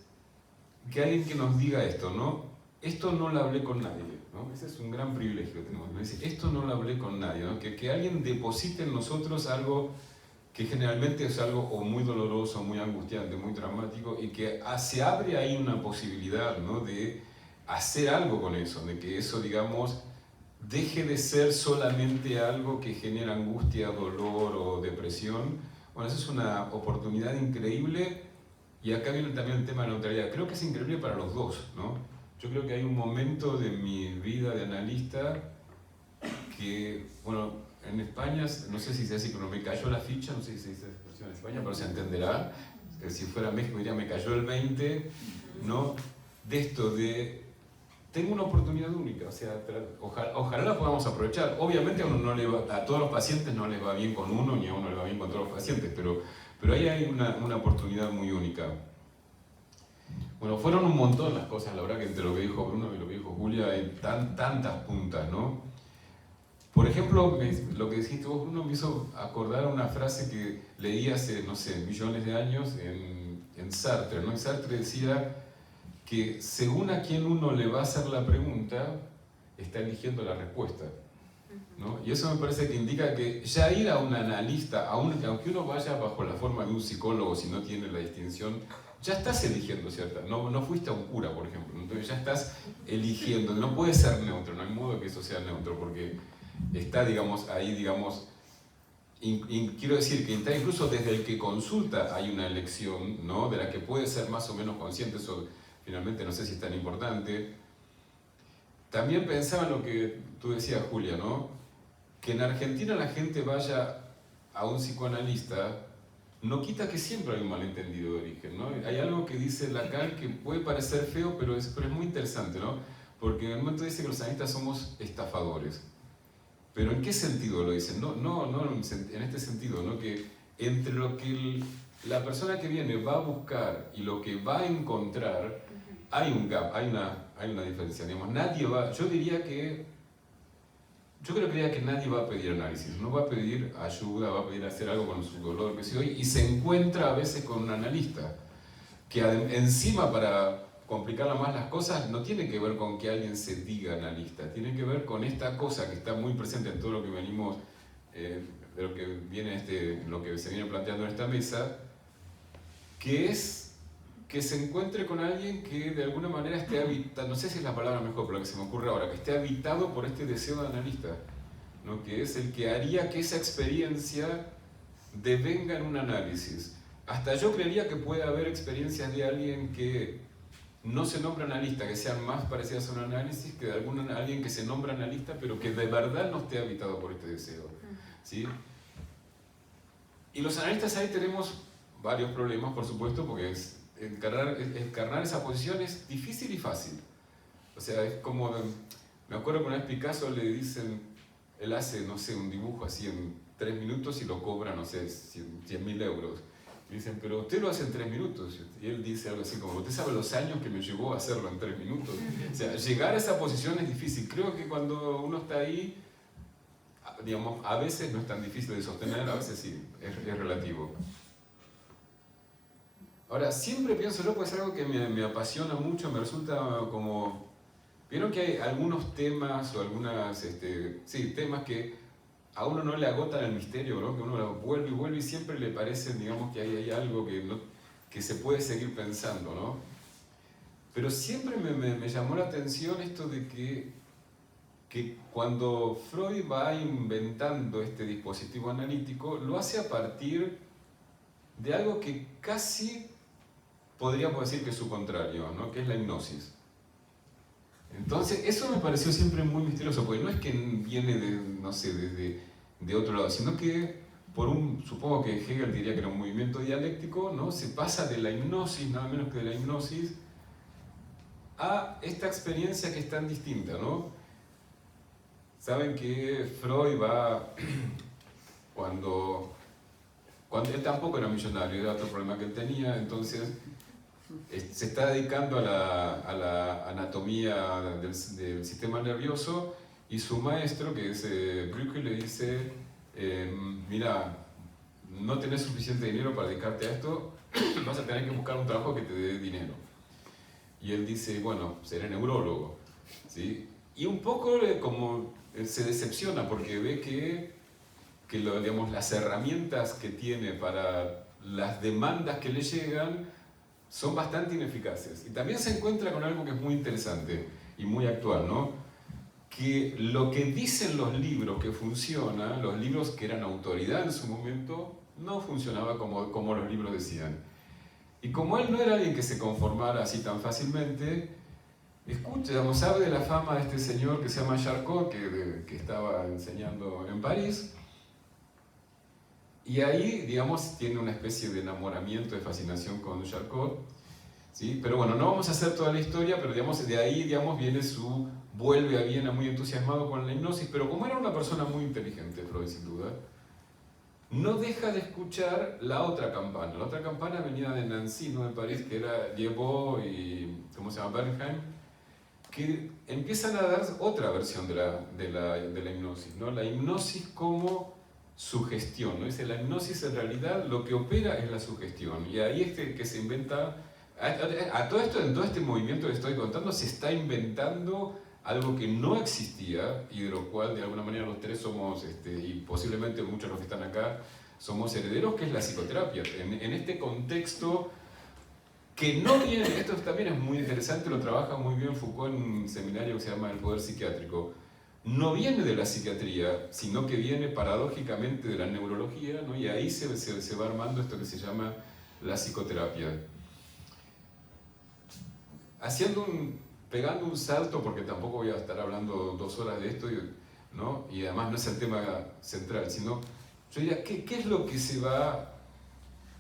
que alguien que nos diga esto, ¿no? Esto no lo hablé con nadie, ¿no? Ese es un gran privilegio que tenemos, ¿no? Dice, esto no lo hablé con nadie, ¿no? Que alguien deposite en nosotros algo que generalmente es algo o muy doloroso, muy angustiante, muy dramático, y que se abre ahí una posibilidad, ¿no? De hacer algo con eso, de que eso, digamos, deje de ser solamente algo que genera angustia, dolor o depresión. Bueno, eso es una oportunidad increíble, y acá viene también el tema de la neutralidad. Creo que es increíble para los dos, ¿no? Yo creo que hay un momento de mi vida de analista que, bueno, en España, no sé si se dice así, pero me cayó la ficha, no sé si se dice expresión en España, pero se entenderá. Si fuera México diría me cayó el 20, ¿no? De esto de... Tengo una oportunidad única, o sea, ojalá la podamos aprovechar. Obviamente a todos los pacientes no les va bien con uno, ni a uno le va bien con todos los pacientes, pero ahí hay una oportunidad muy única. Bueno, fueron un montón las cosas, la verdad que entre lo que dijo Bruno y lo que dijo Julia hay tantas puntas, ¿no? Por ejemplo, lo que dijiste vos, Bruno, me hizo acordar una frase que leí hace, no sé, millones de años en Sartre, ¿no? Y Sartre decía que según a quién uno le va a hacer la pregunta, está eligiendo la respuesta, ¿no? Y eso me parece que indica que ya ir a un analista, aunque uno vaya bajo la forma de un psicólogo, si no tiene la distinción, ya estás eligiendo, ¿cierto? No fuiste a un cura, por ejemplo, entonces ya estás eligiendo, no puede ser neutro, no hay modo que eso sea neutro, porque está, digamos, ahí, digamos, quiero decir que está incluso desde el que consulta hay una elección, ¿no? De la que puede ser más o menos consciente, eso finalmente no sé si es tan importante. También pensaba en lo que tú decías, Julia, ¿no? Que en Argentina la gente vaya a un psicoanalista no quita que siempre hay un malentendido de origen, ¿no? Hay algo que dice Lacan que puede parecer feo, pero es muy interesante, ¿no? Porque en el momento dice que los analistas somos estafadores. ¿Pero en qué sentido lo dicen? No en este sentido, ¿no? Que entre lo que la persona que viene va a buscar y lo que va a encontrar, hay un gap, hay una diferencia. Digamos, yo creo que nadie va a pedir análisis, no va a pedir ayuda, va a pedir hacer algo con su dolor, que sé yo, y se encuentra a veces con un analista, que encima para complicarla más las cosas no tiene que ver con que alguien se diga analista, tiene que ver con esta cosa que está muy presente en todo lo que venimos, de lo que viene lo que se viene planteando en esta mesa, que es que se encuentre con alguien que de alguna manera esté habitado, no sé si es la palabra mejor, pero lo que se me ocurre ahora, que esté habitado por este deseo de analista, ¿no? Que es el que haría que esa experiencia devenga en un análisis. Hasta yo creería que puede haber experiencias de alguien que no se nombra analista, que sean más parecidas a un análisis que de alguien que se nombra analista, pero que de verdad no esté habitado por este deseo, ¿sí? Y los analistas ahí tenemos varios problemas, por supuesto, porque encarnar esa posición es difícil y fácil. O sea, es como, me acuerdo que una vez Picasso le dicen, él hace, no sé, un dibujo así en 3 minutos y lo cobra, no sé, 100.000 euros. Y dicen, pero usted lo hace en 3 minutos. Y él dice algo así como, usted sabe los años que me llevó a hacerlo en 3 minutos. O sea, llegar a esa posición es difícil. Creo que cuando uno está ahí, digamos, a veces no es tan difícil de sostener, a veces sí, es relativo. Ahora, siempre pienso yo, pues es algo que me apasiona mucho, me resulta como Vieron que hay algunos temas o algunas, temas que a uno no le agotan el misterio, ¿no? Que uno lo vuelve y vuelve y siempre le parece, digamos, que hay algo que se puede seguir pensando, ¿no? Pero siempre me llamó la atención esto de que cuando Freud va inventando este dispositivo analítico, lo hace a partir de algo que casi podríamos decir que es su contrario, ¿no? Que es la hipnosis. Entonces, eso me pareció siempre muy misterioso, porque no es que viene de otro lado, sino que supongo que Hegel diría que era un movimiento dialéctico, ¿no? Se pasa de la hipnosis, nada menos que de la hipnosis, a esta experiencia que es tan distinta, ¿no? Saben que Freud va, cuando él tampoco era millonario, era otro problema que él tenía, entonces se está dedicando a la anatomía del sistema nervioso, y su maestro, que es Brücke, le dice, mira, no tenés suficiente dinero para dedicarte a esto, vas a tener que buscar un trabajo que te dé dinero. Y él dice, bueno, seré neurólogo, ¿sí? Y un poco como se decepciona porque ve que digamos, las herramientas que tiene para las demandas que le llegan son bastante ineficaces. Y también se encuentra con algo que es muy interesante y muy actual, ¿no? Que lo que dicen los libros que funciona, los libros que eran autoridad en su momento, no funcionaba como los libros decían. Y como él no era alguien que se conformara así tan fácilmente, sabe de la fama de este señor que se llama Charcot, que estaba enseñando en París, y ahí, digamos, tiene una especie de enamoramiento, de fascinación con Charcot, ¿sí? Pero bueno, no vamos a hacer toda la historia, pero digamos, de ahí, digamos, vuelve a Viena muy entusiasmado con la hipnosis, pero como era una persona muy inteligente, Freud, sin duda, no deja de escuchar la otra campana. La otra campana venía de Nancy, no de París, que era Liébaud y, ¿cómo se llama?, Bernheim, que empiezan a dar otra versión de la hipnosis, ¿no? La hipnosis como sugestión, ¿no? Dice, la hipnosis en realidad lo que opera es la sugestión, y ahí es que se inventa, a todo esto, en todo este movimiento que estoy contando, se está inventando algo que no existía y de lo cual de alguna manera los tres somos, y posiblemente muchos de los que están acá, somos herederos, que es la psicoterapia. En este contexto que no viene, esto también es muy interesante, lo trabaja muy bien Foucault en un seminario que se llama El Poder Psiquiátrico. No viene de la psiquiatría, sino que viene paradójicamente de la neurología, ¿no? Y ahí se va armando esto que se llama la psicoterapia. Pegando un salto, porque tampoco voy a estar hablando 2 horas de esto, ¿no? Y además no es el tema central, sino, yo diría, ¿qué es lo que se va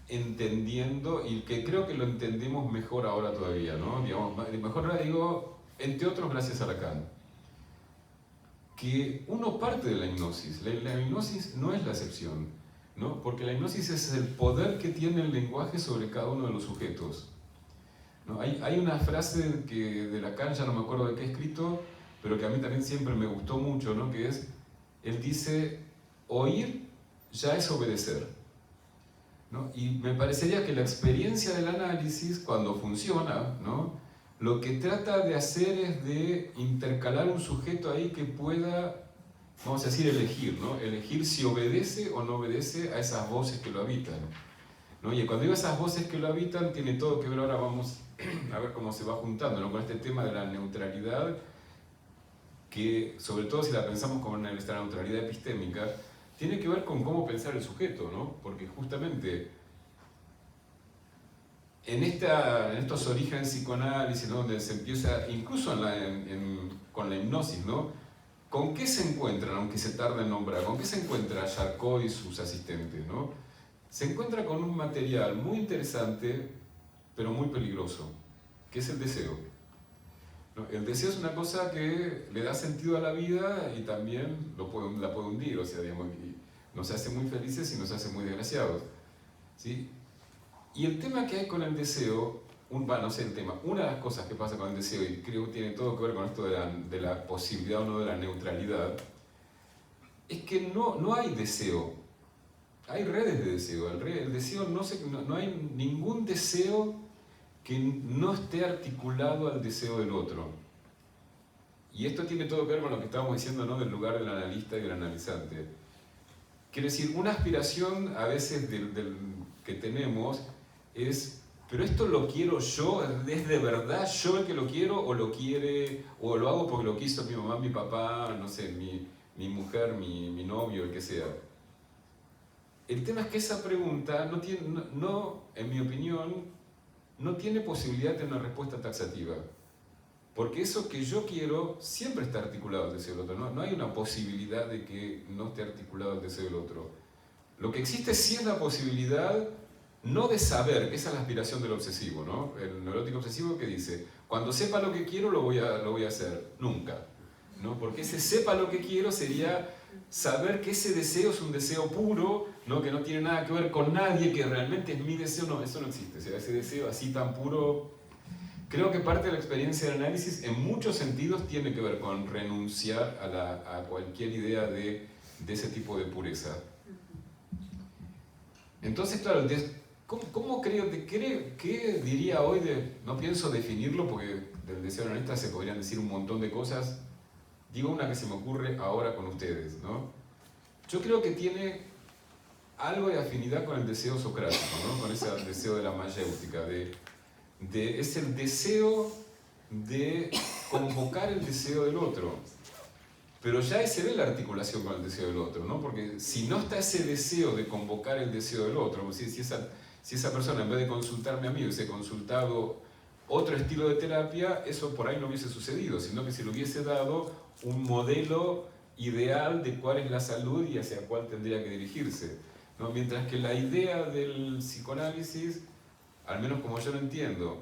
entendiendo y que creo que lo entendemos mejor ahora todavía, ¿no? Digamos, mejor ahora digo, entre otros gracias a Lacan? Que uno parte de la hipnosis. La hipnosis no es la excepción, ¿no? Porque la hipnosis es el poder que tiene el lenguaje sobre cada uno de los sujetos, ¿no? Hay una frase de Lacan, ya no me acuerdo de qué he escrito, pero que a mí también siempre me gustó mucho, ¿no? Que es, él dice, oír ya es obedecer, ¿no? Y me parecería que la experiencia del análisis, cuando funciona, ¿no?, lo que trata de hacer es de intercalar un sujeto ahí que pueda, vamos a decir, elegir, ¿no? Elegir si obedece o no obedece a esas voces que lo habitan, ¿no? Y cuando digo esas voces que lo habitan, tiene todo que ver, ahora vamos a ver cómo se va juntando, ¿no?, con este tema de la neutralidad, que sobre todo si la pensamos como nuestra neutralidad epistémica, tiene que ver con cómo pensar el sujeto, ¿no? Porque justamente en estos orígenes psicoanálisis, ¿no?, donde se empieza, incluso con la hipnosis, ¿no?, ¿con qué se encuentran, aunque se tarde en nombrar, con qué se encuentra Charcot y sus asistentes, ¿no? Se encuentra con un material muy interesante, pero muy peligroso, que es el deseo, ¿no? El deseo es una cosa que le da sentido a la vida y también la puede hundir, o sea, digamos, nos hace muy felices y nos hace muy desgraciados, ¿sí? Y el tema que hay con el deseo, no sé el tema, una de las cosas que pasa con el deseo, y creo que tiene todo que ver con esto de la posibilidad o no de la neutralidad, es que no hay deseo, hay redes de deseo. El deseo no hay ningún deseo que no esté articulado al deseo del otro. y esto tiene todo que ver con lo que estábamos diciendo, ¿no? Del lugar del analista y del analizante. Quiero decir, una aspiración a veces que tenemos es, pero esto lo quiero yo, ¿es de verdad yo el que lo quiero o lo quiere, o lo hago porque lo quiso mi mamá, mi papá, no sé, mi mujer, mi novio, el que sea? El tema es que esa pregunta no tiene, en mi opinión, no tiene posibilidad de una respuesta taxativa. Porque eso que yo quiero siempre está articulado al deseo del otro. No hay una posibilidad de que no esté articulado al deseo del otro. Lo que existe sí es la posibilidad no de saber, que esa es la aspiración del obsesivo, ¿no? El neurótico obsesivo que dice, cuando sepa lo que quiero lo voy a hacer. Nunca, ¿no? Porque ese sepa lo que quiero sería saber que ese deseo es un deseo puro, ¿no? Que no tiene nada que ver con nadie, que realmente es mi deseo. No, eso no existe. O sea, ese deseo así tan puro, creo que parte de la experiencia del análisis en muchos sentidos tiene que ver con renunciar a cualquier idea de ese tipo de pureza. Entonces, claro, ¿cómo creo? ¿Qué diría hoy no pienso definirlo porque del deseo analista se podrían decir un montón de cosas? Digo una que se me ocurre ahora con ustedes, ¿no? Yo creo que tiene algo de afinidad con el deseo socrático, ¿no? Con ese deseo de la mayéutica, es el deseo de convocar el deseo del otro. Pero ya se ve la articulación con el deseo del otro, ¿no? Porque si no está ese deseo de convocar el deseo del otro, si esa persona en vez de consultarme a mí hubiese consultado otro estilo de terapia, eso por ahí no hubiese sucedido, sino que se le hubiese dado un modelo ideal de cuál es la salud y hacia cuál tendría que dirigirse, ¿no? Mientras que la idea del psicoanálisis, al menos como yo lo entiendo,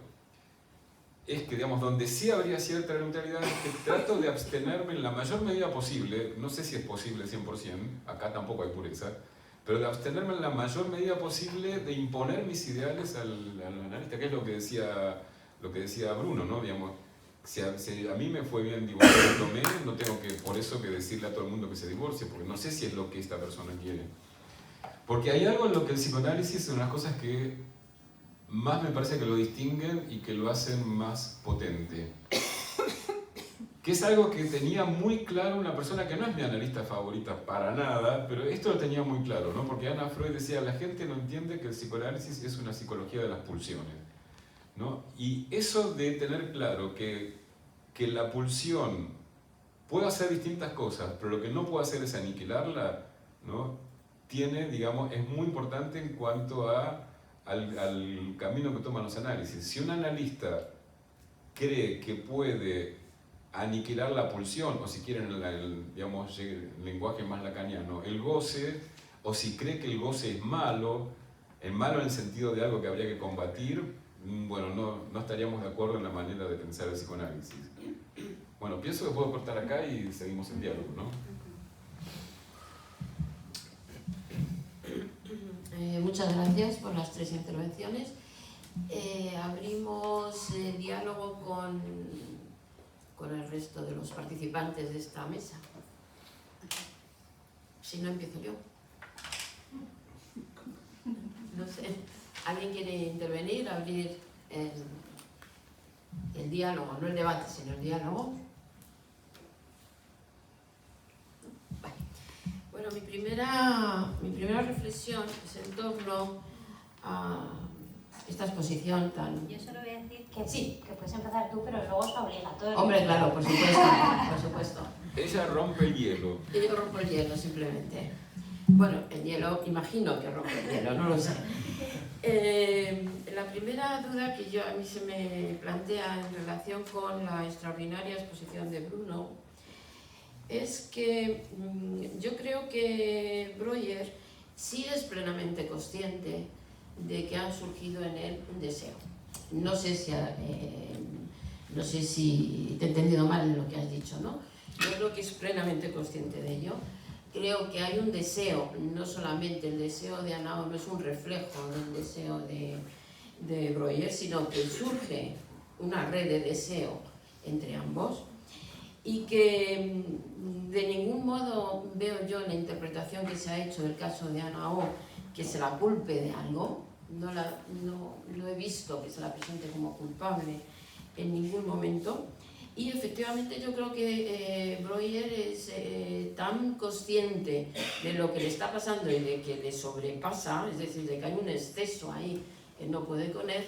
es que, digamos, donde sí habría cierta neutralidad, es que trato de abstenerme en la mayor medida posible, no sé si es posible 100%, acá tampoco hay pureza, pero de abstenerme en la mayor medida posible de imponer mis ideales al analista, que es lo que decía Bruno, ¿no? Digamos, si a mí me fue bien divorciándome, no tengo que por eso que decirle a todo el mundo que se divorcie, porque no sé si es lo que esta persona quiere. Porque hay algo en lo que el psicoanálisis es unas cosas que más me parece que lo distinguen y que lo hacen más potente. Que es algo que tenía muy claro una persona que no es mi analista favorita para nada, pero esto lo tenía muy claro, ¿no? Porque Anna Freud decía, la gente no entiende que el psicoanálisis es una psicología de las pulsiones, ¿no? Y eso de tener claro que la pulsión puede hacer distintas cosas, pero lo que no puede hacer es aniquilarla, ¿no? Es muy importante en cuanto al camino que toman los análisis. Si un analista cree que puede aniquilar la pulsión, o si quieren el lenguaje más lacaniano, el goce, o si cree que el goce es malo en el sentido de algo que habría que combatir, bueno, no estaríamos de acuerdo en la manera de pensar el psicoanálisis. Bueno, pienso que puedo cortar acá y seguimos en diálogo, ¿no? Muchas gracias por las 3 intervenciones. Abrimos diálogo con el resto de los participantes de esta mesa. Si no, empiezo yo. No sé, ¿alguien quiere intervenir, abrir el diálogo? No el debate, sino el diálogo. Vale. Bueno, mi primera reflexión es en torno a esta exposición tan... Yo solo voy a decir que, sí, que puedes empezar tú, pero luego es obligatorio. Hombre, claro, por supuesto. Ella rompe el hielo. Y yo rompo el hielo, simplemente. Bueno, el hielo, imagino que rompe el hielo, no lo sé. La primera duda que a mí se me plantea en relación con la extraordinaria exposición de Bruno es que yo creo que Breuer sí es plenamente consciente de que ha surgido en él un deseo. No sé si te he entendido mal en lo que has dicho, ¿no? Yo creo que es plenamente consciente de ello. Creo que hay un deseo, no solamente el deseo de Anao, no es un reflejo del deseo de Breuer, sino que surge una red de deseo entre ambos y que de ningún modo veo yo en la interpretación que se ha hecho del caso de Anao que se la culpe de algo. No he visto que se la presente como culpable en ningún momento. Y efectivamente yo creo que Breuer es tan consciente de lo que le está pasando y de que le sobrepasa, es decir, de que hay un exceso ahí que no puede con él,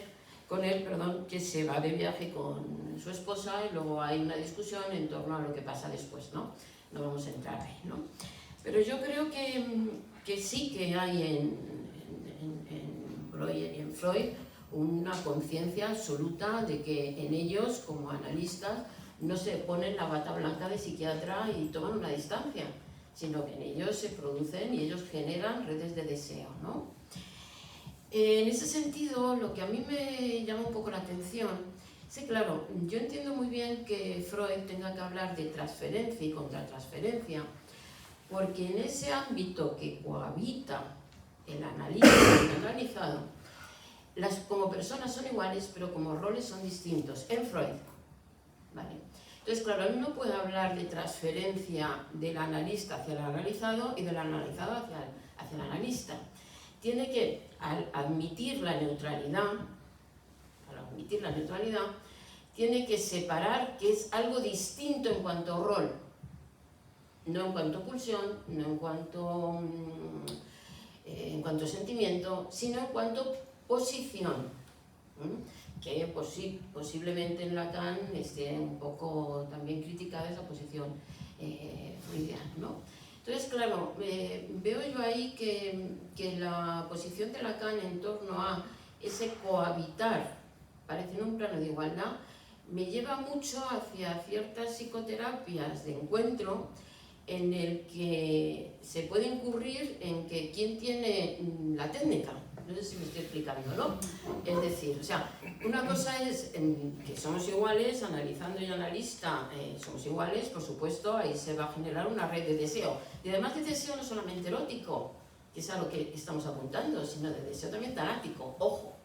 que se va de viaje con su esposa y luego hay una discusión en torno a lo que pasa después, ¿no? No vamos a entrar ahí, ¿no? Pero yo creo que sí que hay en Breuer y en Freud una conciencia absoluta de que en ellos, como analistas, no se ponen la bata blanca de psiquiatra y toman una distancia, sino que en ellos se producen y ellos generan redes de deseo, ¿no? En ese sentido, lo que a mí me llama un poco la atención es que, claro, yo entiendo muy bien que Freud tenga que hablar de transferencia y contratransferencia, porque en ese ámbito que cohabita el analista y el analizado, como personas son iguales, pero como roles son distintos, en Freud, ¿vale? Entonces, claro, él no puede hablar de transferencia del analista hacia el analizado y del analizado hacia el analista. Tiene que, al admitir la neutralidad, tiene que separar que es algo distinto en cuanto a rol, no en cuanto a pulsión, no en cuanto a sentimiento, sino en cuanto a posición, que posiblemente en Lacan esté un poco también criticada esa posición freudiana, ¿no? Entonces, claro, veo yo ahí que la posición de Lacan en torno a ese cohabitar, parece en un plano de igualdad, me lleva mucho hacia ciertas psicoterapias de encuentro en el que se puede incurrir en que quién tiene la técnica. No sé si me estoy explicando, ¿no? Es decir, o sea, una cosa es que somos iguales, analizando y analista, somos iguales, por supuesto, ahí se va a generar una red de deseo. Y además de deseo no solamente erótico, que es a lo que estamos apuntando, sino de deseo también tanático, ojo,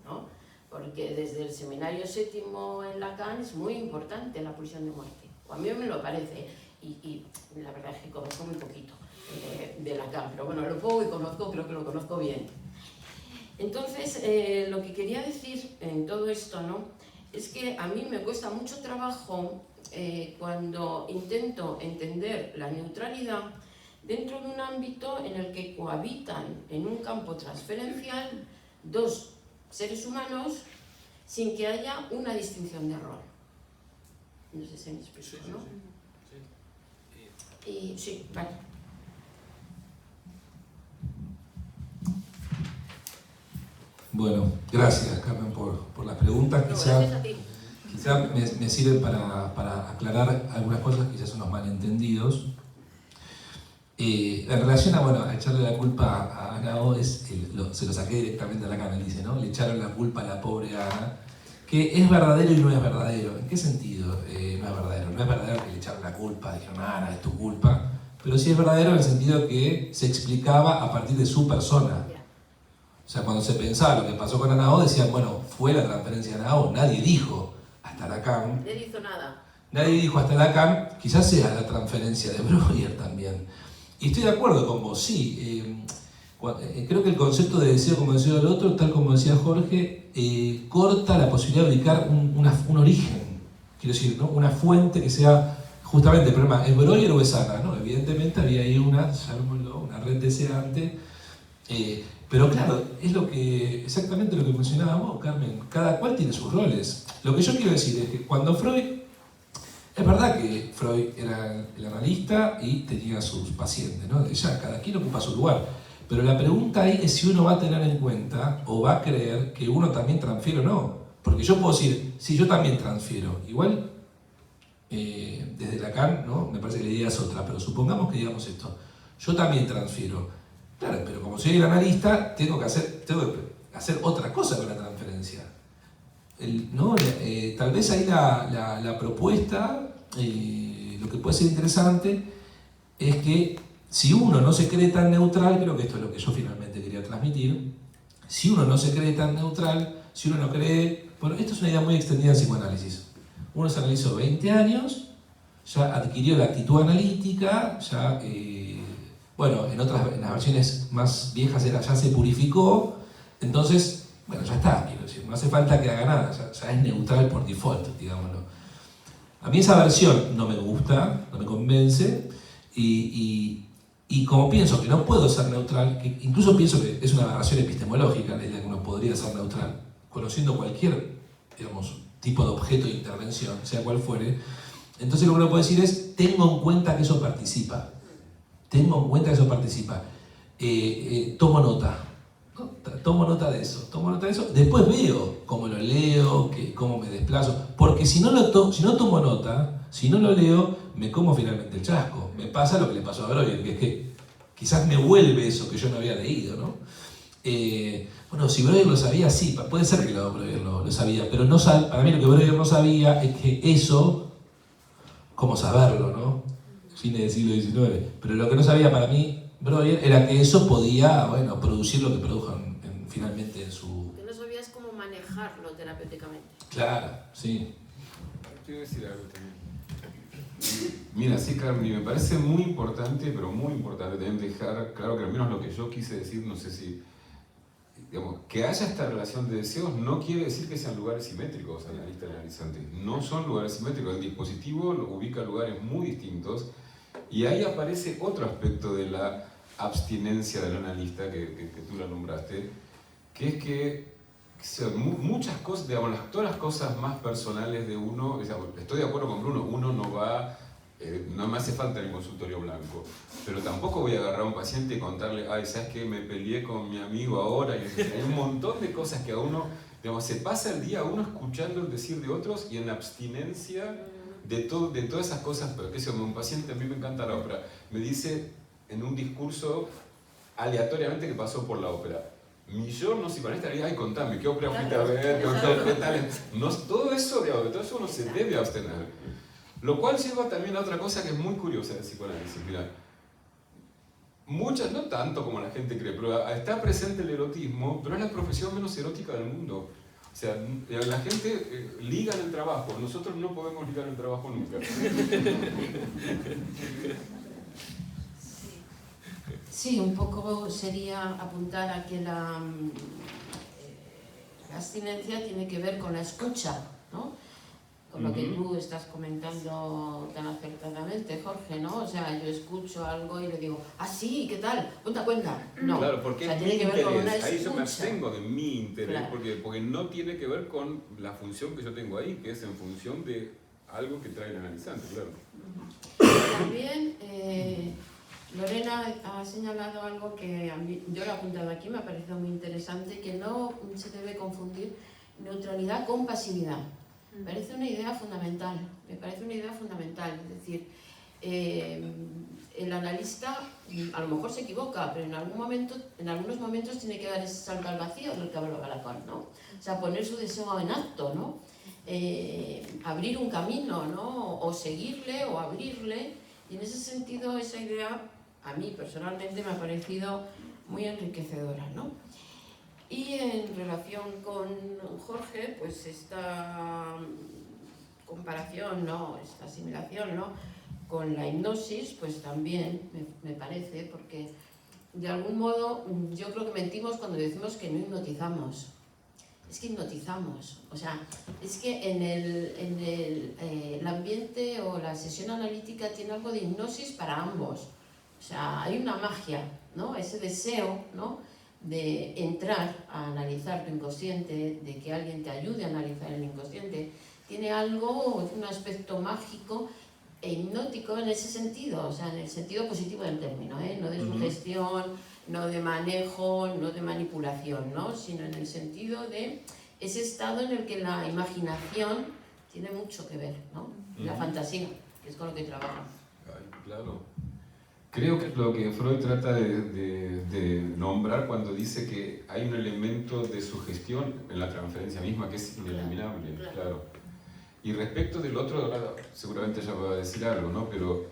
¿no? Porque desde el seminario séptimo en Lacan es muy importante la pulsión de muerte, o a mí me lo parece, y la verdad es que conozco muy poquito de Lacan, pero bueno, lo poco que conozco creo que lo conozco bien. Entonces, lo que quería decir en todo esto, ¿no?, es que a mí me cuesta mucho trabajo cuando intento entender la neutralidad dentro de un ámbito en el que cohabitan en un campo transferencial dos seres humanos sin que haya una distinción de rol. No sé si me explico, ¿no? Y sí, vale. Bueno, gracias Carmen por las preguntas. Quizá me sirven para aclarar algunas cosas, quizás son unos malentendidos. En relación a echarle la culpa a Ana O, se lo saqué directamente a la cara, dice, ¿no? Le echaron la culpa a la pobre Ana, que es verdadero y no es verdadero. ¿En qué sentido no es verdadero? No es verdadero que le echaron la culpa, dijeron, Ana, es tu culpa, pero sí es verdadero en el sentido que se explicaba a partir de su persona. O sea, cuando se pensaba lo que pasó con Ana O, decían, bueno, fue la transferencia de Ana O, nadie dijo hasta Lacan. Nadie hizo nada. Nadie dijo hasta Lacan, quizás sea la transferencia de Breuer también. Y estoy de acuerdo con vos, sí. Creo que el concepto de deseo como deseo del otro, tal como decía Jorge, corta la posibilidad de ubicar un origen, quiero decir, ¿no?, una fuente que sea justamente el problema, ¿es Breuer o es Ana? ¿No? Evidentemente había ahí una red deseante, pero claro, es exactamente lo que mencionábamos, Carmen, cada cual tiene sus roles. Lo que yo quiero decir es que cuando Freud, es verdad que Freud era el analista y tenía a sus pacientes, ¿no? Ya, cada quien ocupa su lugar. Pero la pregunta ahí es si uno va a tener en cuenta o va a creer que uno también transfiere o no. Porque yo puedo decir, sí, yo también transfiero. Igual, desde Lacan, ¿no?, me parece que la idea es otra, pero supongamos que digamos esto. Yo también transfiero. Claro, pero como soy el analista, tengo que hacer otra cosa con la transferencia. Tal vez ahí la propuesta, lo que puede ser interesante, es que si uno no se cree tan neutral, creo que esto es lo que yo finalmente quería transmitir, si uno no se cree tan neutral, si uno no cree... Bueno, esto es una idea muy extendida en psicoanálisis. Uno se analizó 20 años, ya adquirió la actitud analítica, ya... en las versiones más viejas ya se purificó, entonces, bueno, ya está, quiero decir, no hace falta que haga nada, ya es neutral por default, digámoslo. A mí esa versión no me gusta, no me convence, y como pienso que no puedo ser neutral, que incluso pienso que es una aberración epistemológica la idea de que uno podría ser neutral, conociendo cualquier, digamos, tipo de objeto de intervención, sea cual fuere, entonces lo que uno puede decir es, tengo en cuenta que eso participa. Tengo en cuenta que eso participa. Tomo nota de eso, después veo cómo lo leo, cómo me desplazo, porque si no tomo nota, si no lo leo, me como finalmente el chasco. Me pasa lo que le pasó a Breuer, que es que quizás me vuelve eso que yo no había leído, ¿no? Bueno, si Breuer lo sabía, sí, puede ser que Breuer lo sabía, pero no para mí lo que Breuer no sabía es que eso, ¿cómo saberlo, no? Fines del siglo XIX. Pero lo que no sabía para mí Breuer era que eso podía, bueno, producir lo que produjo finalmente en su... Que no sabías cómo manejarlo terapéuticamente. Claro, sí. Quiero decir algo también. Mira, sí, Carmen, me parece muy importante, pero muy importante también dejar claro que al menos lo que yo quise decir, no sé si, digamos, que haya esta relación de deseos no quiere decir que sean lugares simétricos, analistas y analizantes. No son lugares simétricos. El dispositivo lo ubica lugares muy distintos y ahí aparece otro aspecto de la abstinencia del analista que tú la nombraste, que es que muchas cosas, digamos, todas las cosas más personales de uno, estoy de acuerdo con Bruno, uno no va, no me hace falta el consultorio blanco, pero tampoco voy a agarrar a un paciente y contarle, ay, ¿sabes qué? Me peleé con mi amigo ahora, y hay un montón de cosas que a uno, digamos, se pasa el día uno escuchando el decir de otros y en abstinencia de todas esas cosas, pero qué sé yo, un paciente, a mí me encanta la ópera, me dice en un discurso aleatoriamente que pasó por la ópera. Yo no psicoanalista diría, ay, contame, ¿qué ópera fuiste a ver? ¿Qué tal? No, todo eso uno se debe abstener. Lo cual lleva también a otra cosa que es muy curiosa del psicoanálisis. Mira, muchas, no tanto como la gente cree, pero está presente el erotismo, pero es la profesión menos erótica del mundo. O sea, la gente liga en el trabajo, nosotros no podemos ligar en el trabajo nunca. Sí, un poco sería apuntar a que la abstinencia tiene que ver con la escucha, ¿no? Con lo que tú estás comentando tan acertadamente, Jorge, ¿no? O sea, yo escucho algo y le digo, ah, sí, ¿qué tal? Cuenta. No, claro, porque o sea, es tiene mi que ver con una interés. Ahí yo me escucha. abstengo de mi interés, Claro. porque no tiene que ver con la función que yo tengo ahí, que es en función de algo que trae el analizante, claro. También Lorena ha señalado algo que a mí, yo lo he apuntado aquí, me ha parecido muy interesante, que no se debe confundir neutralidad con pasividad. Me parece una idea fundamental, es decir, el analista a lo mejor se equivoca, pero en algunos momentos tiene que dar ese salto al vacío del que hablaba Lacan, ¿no? O sea, poner su deseo en acto, ¿no? Abrir un camino, ¿no? O seguirle o abrirle, y en ese sentido esa idea a mí personalmente me ha parecido muy enriquecedora, ¿no? Y en relación con Jorge, pues esta comparación, ¿no? Esta asimilación, ¿no? Con la hipnosis, pues también me parece, porque de algún modo yo creo que mentimos cuando decimos que no hipnotizamos. Es que hipnotizamos, o sea, es que en el ambiente o la sesión analítica tiene algo de hipnosis para ambos. O sea, hay una magia, ¿no? Ese deseo, ¿no? De entrar a analizar tu inconsciente, de que alguien te ayude a analizar el inconsciente, tiene algo, un aspecto mágico e hipnótico en ese sentido, o sea, en el sentido positivo del término, ¿eh? No de sugestión, no de manejo, no de manipulación, ¿no? Sino en el sentido de ese estado en el que la imaginación tiene mucho que ver, ¿no? La fantasía, que es con lo que trabaja. Claro. Creo que es lo que Freud trata de nombrar cuando dice que hay un elemento de sugestión en la transferencia misma que es ineliminable, claro. Y respecto del otro, ahora seguramente ya va a decir algo, ¿no? Pero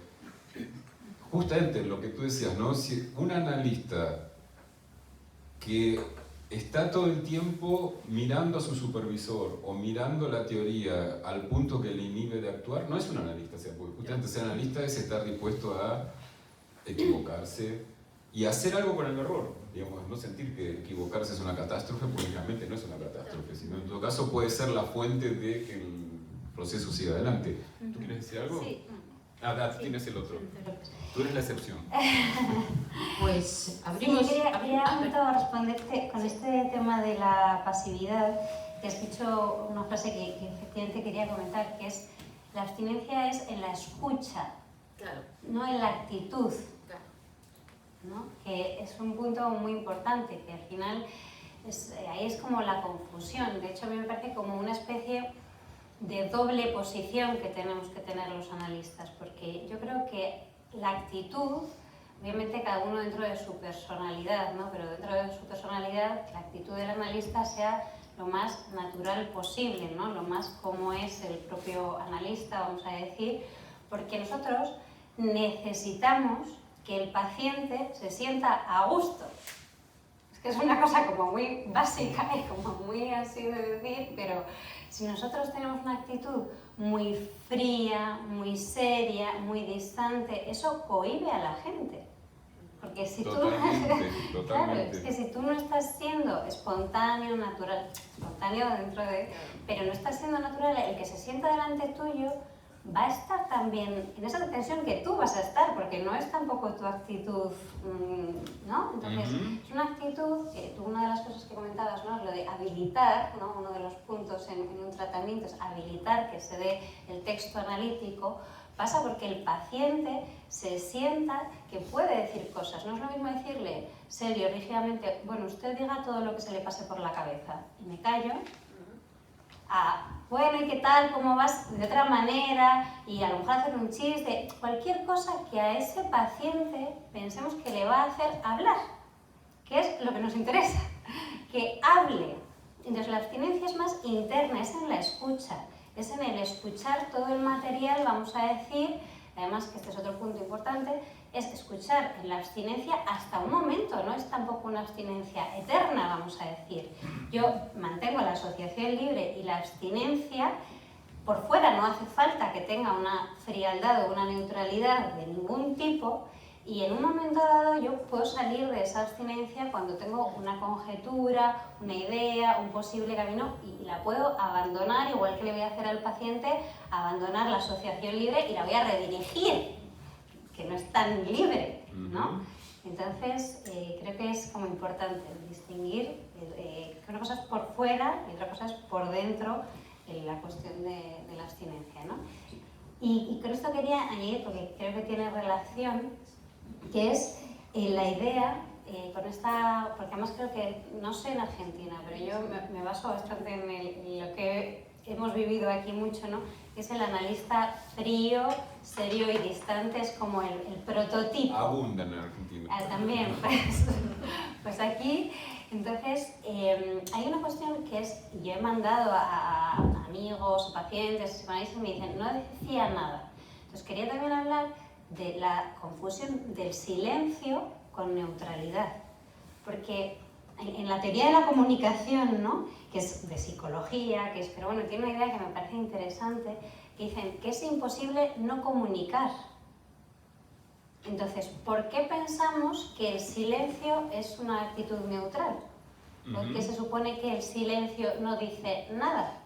justamente lo que tú decías, ¿no? Si un analista que está todo el tiempo mirando a su supervisor o mirando la teoría al punto que le inhibe de actuar, no es un analista, o sea, porque justamente ser analista es estar dispuesto a equivocarse y hacer algo con el error, digamos, no sentir que equivocarse es una catástrofe, porque realmente no es una catástrofe, sino en todo caso puede ser la fuente de que el proceso siga adelante. ¿Tú quieres decir algo? Sí. Sí. Tienes el otro. Tú eres la excepción. Pues abrimos... Sí, quería un momento responderte con este tema de la pasividad, que has dicho una frase que efectivamente quería comentar, que es la abstinencia es en la escucha, Claro. no en la actitud, Claro. ¿no? Que es un punto muy importante, que al final ahí es como la confusión. De hecho, a mí me parece como una especie de doble posición que tenemos que tener los analistas, porque yo creo que la actitud, obviamente cada uno dentro de su personalidad, ¿no? Pero dentro de su personalidad, la actitud del analista sea lo más natural posible, ¿no? Lo más como es el propio analista, vamos a decir, porque nosotros necesitamos que el paciente se sienta a gusto. Es que es una cosa como muy básica y como muy así de decir, pero si nosotros tenemos una actitud muy fría, muy seria, muy distante, eso cohíbe a la gente. Porque si Totalmente. Claro, es que si tú no estás siendo espontáneo, natural, espontáneo dentro de... pero no estás siendo natural, el que se sienta delante tuyo va a estar también en esa tensión que tú vas a estar, porque no es tampoco tu actitud, ¿no? Entonces, es una actitud que tú, una de las cosas que comentabas, ¿no? Lo de habilitar, ¿no? Uno de los puntos en un tratamiento es habilitar que se dé el texto analítico, pasa porque el paciente se sienta que puede decir cosas. No es lo mismo decirle serio, rígidamente, bueno, usted diga todo lo que se le pase por la cabeza y me callo, bueno, ¿y qué tal? ¿Cómo vas? De otra manera, y a lo mejor hacer un chiste, cualquier cosa que a ese paciente pensemos que le va a hacer hablar, que es lo que nos interesa, que hable. Entonces la abstinencia es más interna, es en la escucha, es en el escuchar todo el material, vamos a decir, además que este es otro punto importante, es escuchar en la abstinencia hasta un momento, no es tampoco una abstinencia eterna, vamos a decir. Yo mantengo la asociación libre y la abstinencia, por fuera no hace falta que tenga una frialdad o una neutralidad de ningún tipo, y en un momento dado yo puedo salir de esa abstinencia cuando tengo una conjetura, una idea, un posible camino, y la puedo abandonar, igual que le voy a hacer al paciente, abandonar la asociación libre y la voy a redirigir, que no es tan libre, ¿no? Entonces, creo que es como importante distinguir que una cosa es por fuera y otra cosa es por dentro la cuestión de la abstinencia, ¿no? Y con esto quería añadir, porque creo que tiene relación, que es la idea, con esta, porque además creo que, no sé en Argentina, pero yo me baso bastante en lo que hemos vivido aquí mucho, ¿no? Que es el analista frío, serio y distante, es como el prototipo. Abunda en Argentina. También, pues aquí, entonces, hay una cuestión que es, yo he mandado a amigos, pacientes, psicoanalistas, y me dicen, no decía nada. Entonces quería también hablar de la confusión del silencio con neutralidad, porque en la teoría de la comunicación, ¿no? Que es de psicología, que es, pero bueno, tiene una idea que me parece interesante, que dicen que es imposible no comunicar. Entonces, ¿por qué pensamos que el silencio es una actitud neutral? ¿Por qué se supone que el silencio no dice nada?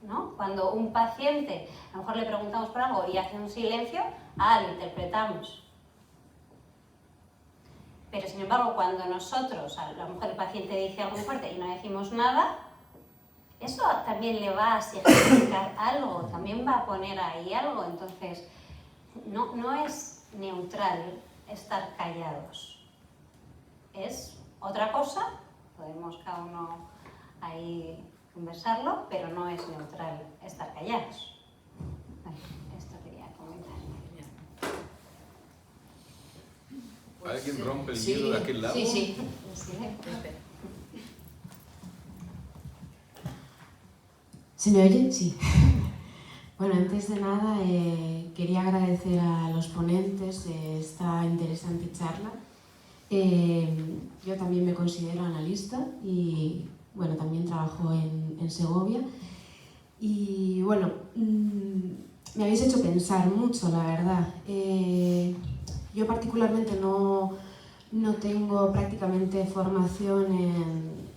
¿No? Cuando un paciente, a lo mejor le preguntamos por algo y hace un silencio, lo interpretamos. Pero sin embargo, cuando nosotros, a lo mejor el paciente dice algo muy fuerte y no decimos nada, eso también le va a significar algo, también va a poner ahí algo. Entonces, no es neutral estar callados. Es otra cosa, podemos cada uno ahí conversarlo, pero no es neutral estar callados. Bueno, esto quería comentar. ¿Alguien rompe el hielo de aquel lado? Sí, sí. ¿Se me oye? Sí. Bueno, antes de nada quería agradecer a los ponentes de esta interesante charla. Yo también me considero analista y bueno, también trabajo en Segovia. Y bueno, me habéis hecho pensar mucho, la verdad. Yo particularmente no tengo prácticamente formación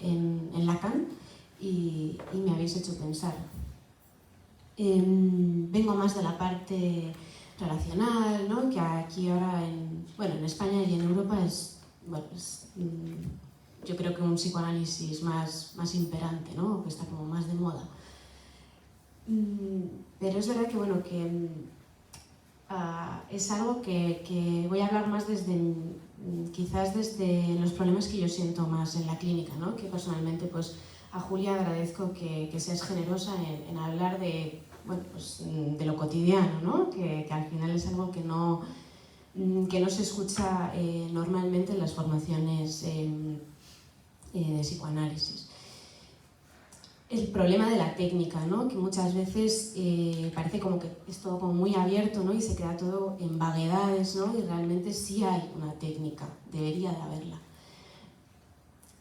en Lacan y me habéis hecho pensar. Vengo más de la parte relacional, ¿no? Que aquí ahora en España y en Europa yo creo que un psicoanálisis más imperante, ¿no? Que está como más de moda. Pero es verdad que es algo que voy a hablar más quizás desde los problemas que yo siento más en la clínica, ¿no? Que personalmente pues a Julia agradezco que seas generosa en hablar de lo cotidiano, ¿no? Que al final es algo que no se escucha normalmente en las formaciones de psicoanálisis. El problema de la técnica, ¿no? Que muchas veces parece como que es todo como muy abierto, ¿no? Y se queda todo en vaguedades, ¿no? Y realmente sí hay una técnica, debería de haberla.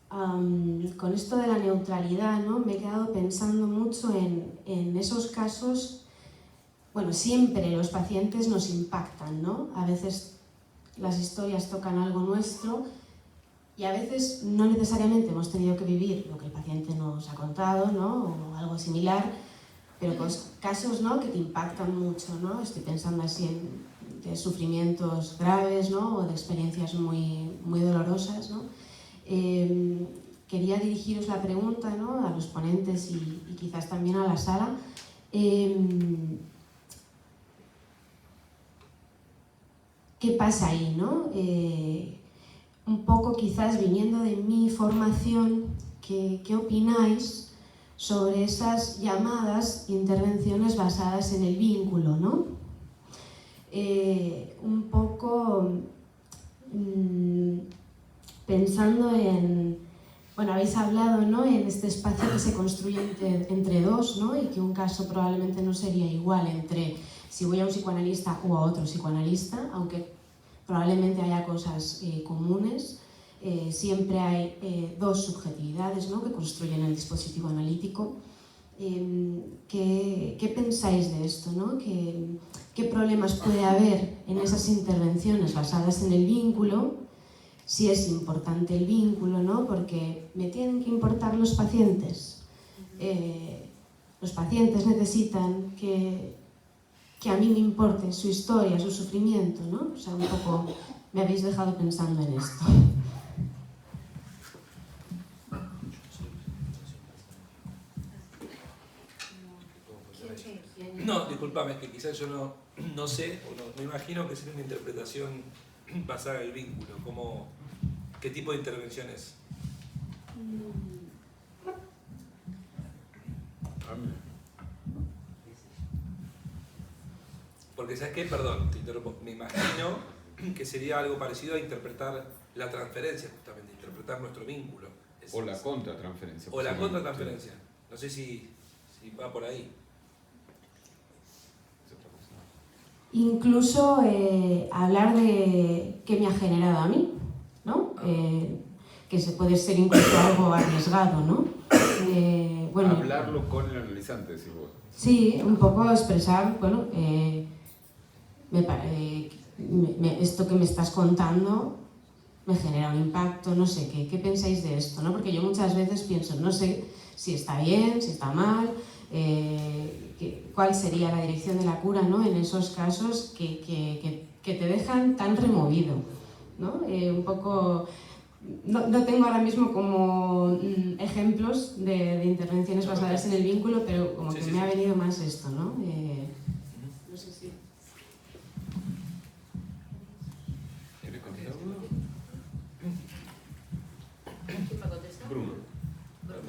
Con esto de la neutralidad, ¿no? Me he quedado pensando mucho en esos casos. Bueno, siempre los pacientes nos impactan, ¿no? A veces las historias tocan algo nuestro y a veces no necesariamente hemos tenido que vivir lo que el paciente nos ha contado, ¿no? O algo similar, pero pues casos, ¿no? Que te impactan mucho, ¿no? Estoy pensando así de sufrimientos graves, ¿no? O de experiencias muy dolorosas, ¿no? Quería dirigiros la pregunta, ¿no? A los ponentes y quizás también a la sala. ¿Qué pasa ahí, no? Un poco quizás viniendo de mi formación, ¿qué opináis sobre esas llamadas intervenciones basadas en el vínculo, ¿no? Un poco pensando bueno, habéis hablado, ¿no? En este espacio que se construye entre dos, ¿no? Y que un caso probablemente no sería igual entre si voy a un psicoanalista o a otro psicoanalista, aunque probablemente haya cosas comunes. Siempre hay dos subjetividades, ¿no? Que construyen el dispositivo analítico. ¿Qué pensáis de esto, ¿no? ¿Qué problemas puede haber en esas intervenciones basadas en el vínculo? Si es importante el vínculo, ¿no? Porque me tienen que importar los pacientes. Los pacientes necesitan que a mí me importe su historia, su sufrimiento, ¿no? O sea, un poco me habéis dejado pensando en esto. No, discúlpame, que quizás yo no sé, o no, me imagino que sería una interpretación basada en el vínculo. ¿Qué tipo de intervenciones? Porque, ¿sabes qué? Perdón, te interrumpo. Me imagino que sería algo parecido a interpretar la transferencia, justamente, interpretar nuestro vínculo. O la contratransferencia. O la contratransferencia. No sé si va por ahí. Incluso hablar de qué me ha generado a mí, ¿no? Que se puede ser incluso algo arriesgado, ¿no? Bueno, hablarlo con el analizante, decís vos. Sí, un poco expresar, bueno, esto que me estás contando me genera un impacto, no sé, ¿qué pensáis de esto, ¿no? Porque yo muchas veces pienso, no sé si está bien, si está mal, cuál sería la dirección de la cura, ¿no? En esos casos que te dejan tan removido, ¿no? Un poco... No tengo ahora mismo como ejemplos de intervenciones basadas en el vínculo, pero como que me ha venido más esto, ¿no? No sé si... ¿Quieres contestar, Bruno? ¿Quién me contesta? Bruno.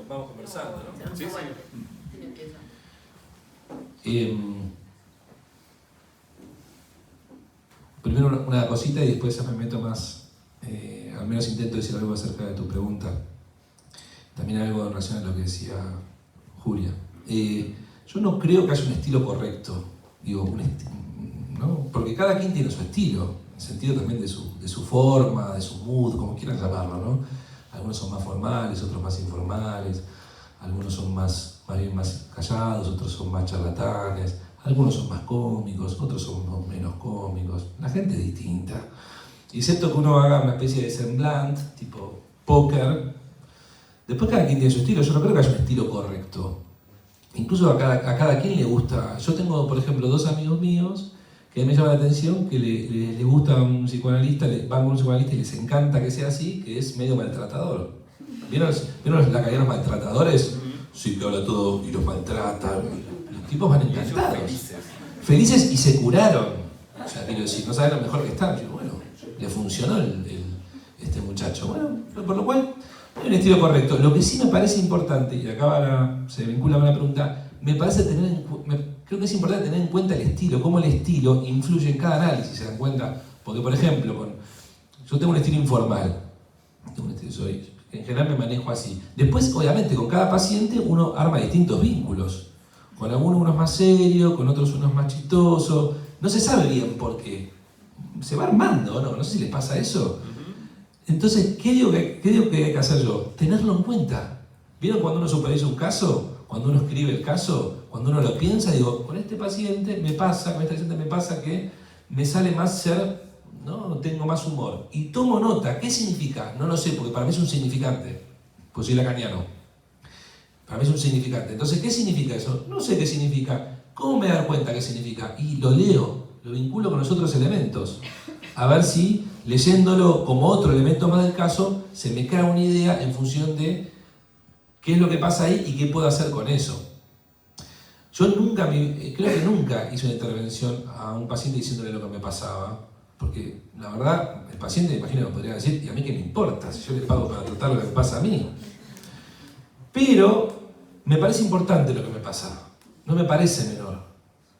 Vamos conversando, ¿no? Sí, sí. ¿Quién empieza? Primero una cosita y después ya me meto más, al menos intento decir algo acerca de tu pregunta. También algo en relación a lo que decía Julia. Yo no creo que haya un estilo correcto, digo, ¿no? Porque cada quien tiene su estilo, en el sentido también de su forma, de su mood, como quieran llamarlo, ¿no? Algunos son más formales, otros más informales, algunos son más bien más callados, otros son más charlatanes, algunos son más cómicos, otros son menos cómicos. La gente es distinta. Y excepto que uno haga una especie de semblant, tipo póker, después cada quien tiene su estilo. Yo no creo que haya un estilo correcto. incluso a cada quien le gusta. Yo tengo, por ejemplo, 2 amigos míos que me llama la atención que les gusta un psicoanalista, van con un psicoanalista y les encanta que sea así, que es medio maltratador. ¿Vieron la calidad de los maltratadores? Sí, que habla todo y los maltratan. Los tipos van encantados. Felices y se curaron. O sea, quiero decir, no saben lo mejor que están. Yo, bueno, le funcionó este muchacho. Bueno, por lo cual, hay un estilo correcto. Lo que sí me parece importante, y acá se vincula con la pregunta, me parece creo que es importante tener en cuenta el estilo, cómo el estilo influye en cada análisis, ¿se dan cuenta? Porque, por ejemplo, yo tengo un estilo informal. En general me manejo así. Después, obviamente, con cada paciente uno arma distintos vínculos. Con algunos uno es más serio, con otros uno es más chistoso. No se sabe bien por qué. Se va armando, ¿no? No sé si les pasa eso. Entonces, ¿qué digo que hay que hacer yo? Tenerlo en cuenta. ¿Vieron cuando uno supervisa un caso? Cuando uno escribe el caso, cuando uno lo piensa, digo, con este paciente me pasa, que me sale más ser, ¿no? Tengo más humor. Y tomo nota. ¿Qué significa? No lo sé, porque para mí es un significante. Pues soy lacaniano. Para mí es un significante. Entonces, ¿qué significa eso? No sé qué significa. ¿Cómo me dar cuenta qué significa? Y lo leo, lo vinculo con los otros elementos. A ver si, leyéndolo como otro elemento más del caso, se me cae una idea en función de qué es lo que pasa ahí y qué puedo hacer con eso. Yo creo que nunca hice una intervención a un paciente diciéndole lo que me pasaba, porque la verdad, el paciente, me imagino, me podría decir, ¿y a mí qué me importa? Si yo le pago para tratar lo que me pasa a mí. Pero me parece importante lo que me pasa, no me parece menor,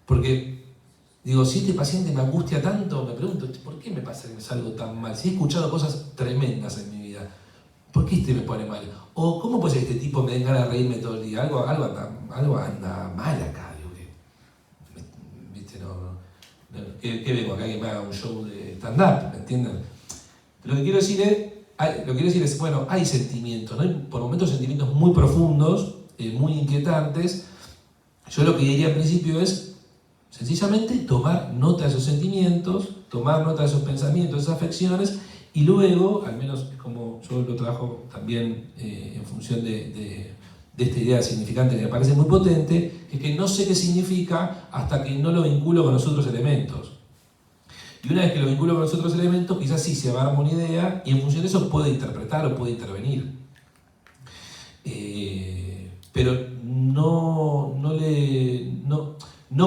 porque digo, si este paciente me angustia tanto, me pregunto, ¿por qué me pasa que me salgo tan mal? Si he escuchado cosas tremendas en mi vida, ¿por qué me pone mal? O ¿cómo puede ser que este tipo me den ganas de reírme todo el día? Algo anda mal acá, digo que, ¿viste? ¿Qué vengo acá que me haga un show de stand-up? ¿Me entienden? Lo que quiero decir es, bueno, hay sentimientos, ¿no? Hay por momentos sentimientos muy profundos, muy inquietantes. Yo lo que diría al principio es, sencillamente, tomar nota de esos sentimientos, tomar nota de esos pensamientos, de esas afecciones, y luego, al menos como yo lo trabajo también en función de esta idea significante que me parece muy potente, es que no sé qué significa hasta que no lo vinculo con los otros elementos. Y una vez que lo vinculo con los otros elementos, quizás sí se va a dar una idea y en función de eso puede interpretar o puede intervenir. Pero no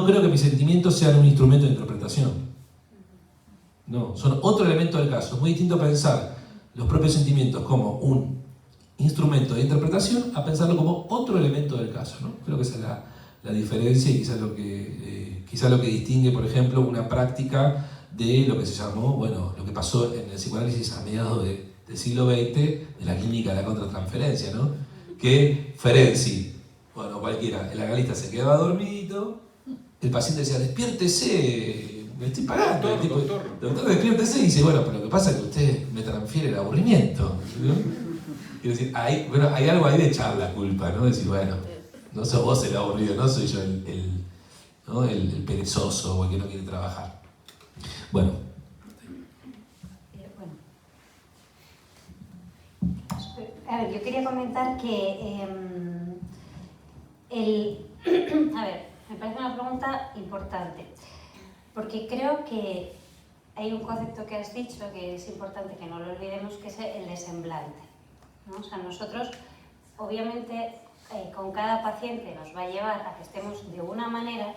creo que mis sentimientos sean un instrumento de interpretación. No, son otro elemento del caso. Es muy distinto pensar los propios sentimientos como un instrumento de interpretación a pensarlo como otro elemento del caso, ¿no? Creo que esa es la diferencia y quizás lo que distingue, por ejemplo, una práctica de lo que se llamó, bueno, lo que pasó en el psicoanálisis a mediados del siglo XX, de la clínica de la contratransferencia, ¿no? Que Ferenczi, bueno, cualquiera, el analista se quedaba dormido, el paciente decía, despiértese, me estoy pagando. Doctor, despiértese y dice, bueno, pero lo que pasa es que usted me transfiere el aburrimiento, ¿no? Quiero decir, hay algo ahí de echar la culpa, ¿no? Decir, bueno, no sos vos el aburrido, no soy yo el perezoso o el que no quiere trabajar. Bueno. A ver, yo quería comentar que a ver, me parece una pregunta importante, porque creo que hay un concepto que has dicho que es importante que no lo olvidemos, que es el de semblante, ¿no? O sea, nosotros, obviamente, con cada paciente nos va a llevar a que estemos de una manera,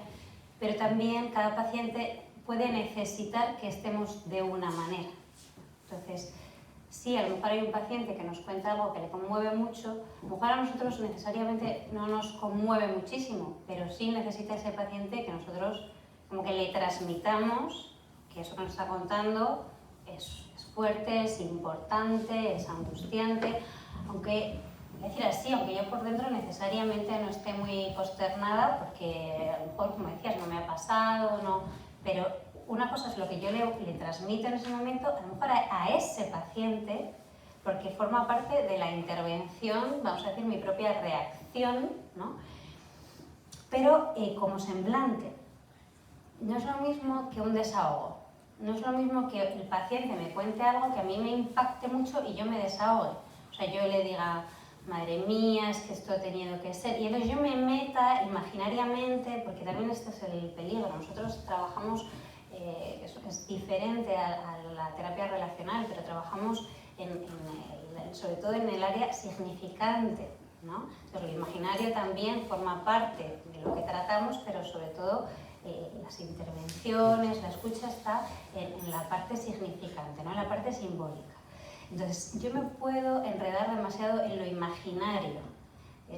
pero también cada paciente puede necesitar que estemos de una manera. Entonces, si a lo mejor hay un paciente que nos cuenta algo que le conmueve mucho, a lo mejor a nosotros necesariamente no nos conmueve muchísimo, pero sí necesita ese paciente que nosotros como que le transmitamos que eso que nos está contando es fuerte, es importante, es angustiante, aunque yo por dentro necesariamente no esté muy consternada, porque a lo mejor, como decías, no me ha pasado, no, pero una cosa es lo que yo le transmito en ese momento, a lo mejor a ese paciente, porque forma parte de la intervención, vamos a decir, mi propia reacción, ¿no? Pero como semblante. No es lo mismo que un desahogo. No es lo mismo que el paciente me cuente algo que a mí me impacte mucho y yo me desahogue. O sea, yo le diga, madre mía, es que esto ha tenido que ser. Y entonces yo me meta imaginariamente, porque también este es el peligro. Nosotros trabajamos, es diferente a la terapia relacional, pero trabajamos sobre todo en el área significante, ¿no? Entonces, lo imaginario también forma parte de lo que tratamos, pero sobre todo las intervenciones, la escucha está en la parte significante, ¿no? En la parte simbólica. Entonces, yo me puedo enredar demasiado en lo imaginario,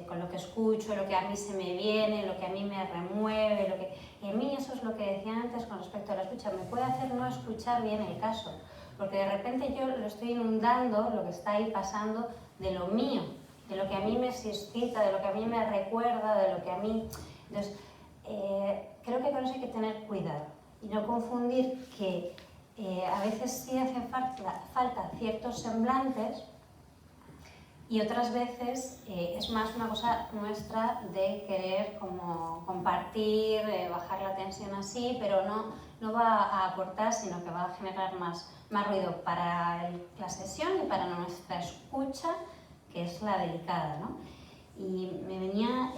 con lo que escucho, lo que a mí se me viene, lo que a mí me remueve, y a mí eso es lo que decía antes con respecto a la escucha, me puede hacer no escuchar bien el caso, porque de repente yo lo estoy inundando, lo que está ahí pasando, de lo mío, de lo que a mí me suscita, de lo que a mí me recuerda, de lo que a mí... Entonces, creo que con eso hay que tener cuidado y no confundir que a veces sí hace falta ciertos semblantes y otras veces es más una cosa nuestra de querer como compartir, bajar la tensión así, pero no va a aportar, sino que va a generar más ruido para la sesión y para nuestra escucha, que es la delicada, ¿no? Y me venía,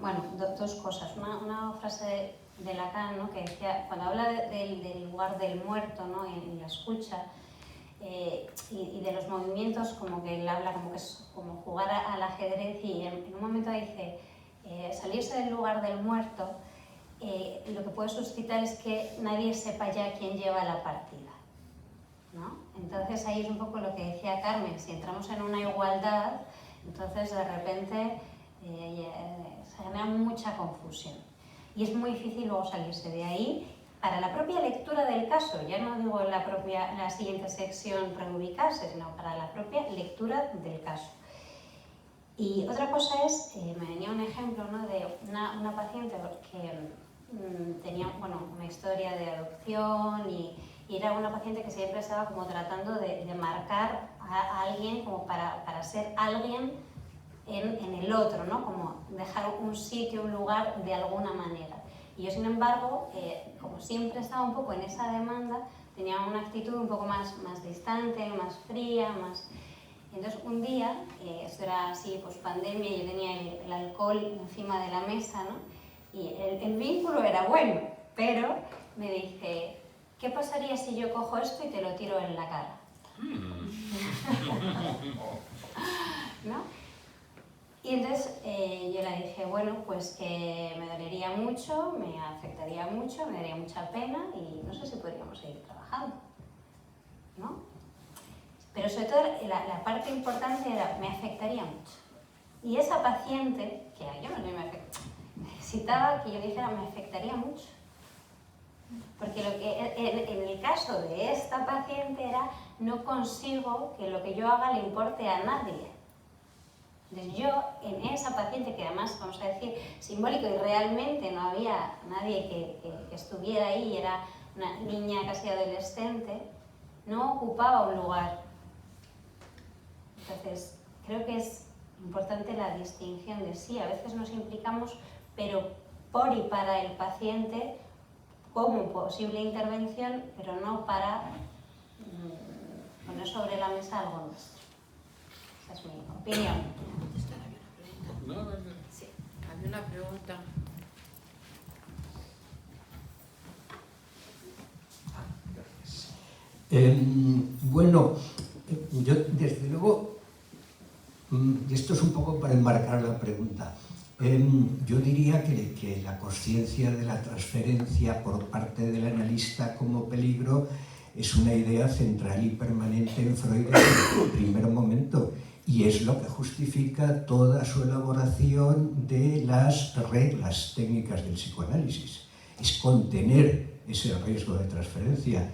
bueno, dos cosas. Una frase de Lacan, ¿no? Que decía, cuando habla del lugar del muerto, ¿no? En la escucha, y de los movimientos, como que él habla como que es como jugar al ajedrez, y en un momento dice, salirse del lugar del muerto, lo que puede suscitar es que nadie sepa ya quién lleva la partida, ¿no? Entonces ahí es un poco lo que decía Carmen, si entramos en una igualdad, entonces de repente se genera mucha confusión y es muy difícil luego salirse de ahí. Para la propia lectura del caso, ya no digo la siguiente sección reubicarse, sino para la propia lectura del caso. Y otra cosa es, me venía un ejemplo, ¿no? De una paciente que tenía, bueno, una historia de adopción y era una paciente que siempre estaba como tratando de marcar a alguien como para ser alguien en el otro, ¿no? Como dejar un sitio, un lugar de alguna manera. Y yo, sin embargo, como siempre estaba un poco en esa demanda, tenía una actitud un poco más distante, más fría, más... Entonces, un día, esto era así, pues pandemia, yo tenía el alcohol encima de la mesa, ¿no? Y el vínculo era bueno, pero me dice, ¿qué pasaría si yo cojo esto y te lo tiro en la cara? ¿No? Y entonces yo le dije, bueno, pues que me dolería mucho, me afectaría mucho, me daría mucha pena y no sé si podríamos seguir trabajando, ¿no? Pero sobre todo la parte importante era, me afectaría mucho. Y esa paciente, que yo no me afectaba, necesitaba que yo le dijera, me afectaría mucho. Porque lo que, en el caso de esta paciente era, no consigo que lo que yo haga le importe a nadie. Entonces yo, en esa paciente, que además, vamos a decir, simbólico y realmente no había nadie que estuviera ahí, era una niña casi adolescente, no ocupaba un lugar. Entonces, creo que es importante la distinción de sí, a veces nos implicamos, pero por y para el paciente, como posible intervención, pero no para poner sobre la mesa algo nuestro. Esa es mi opinión. Sí, había una pregunta. Bueno, yo desde luego, y esto es un poco para enmarcar la pregunta, yo diría que la consciencia de la transferencia por parte del analista como peligro es una idea central y permanente en Freud desde el primer momento, y es lo que justifica toda su elaboración de las reglas técnicas del psicoanálisis. Es contener ese riesgo de transferencia.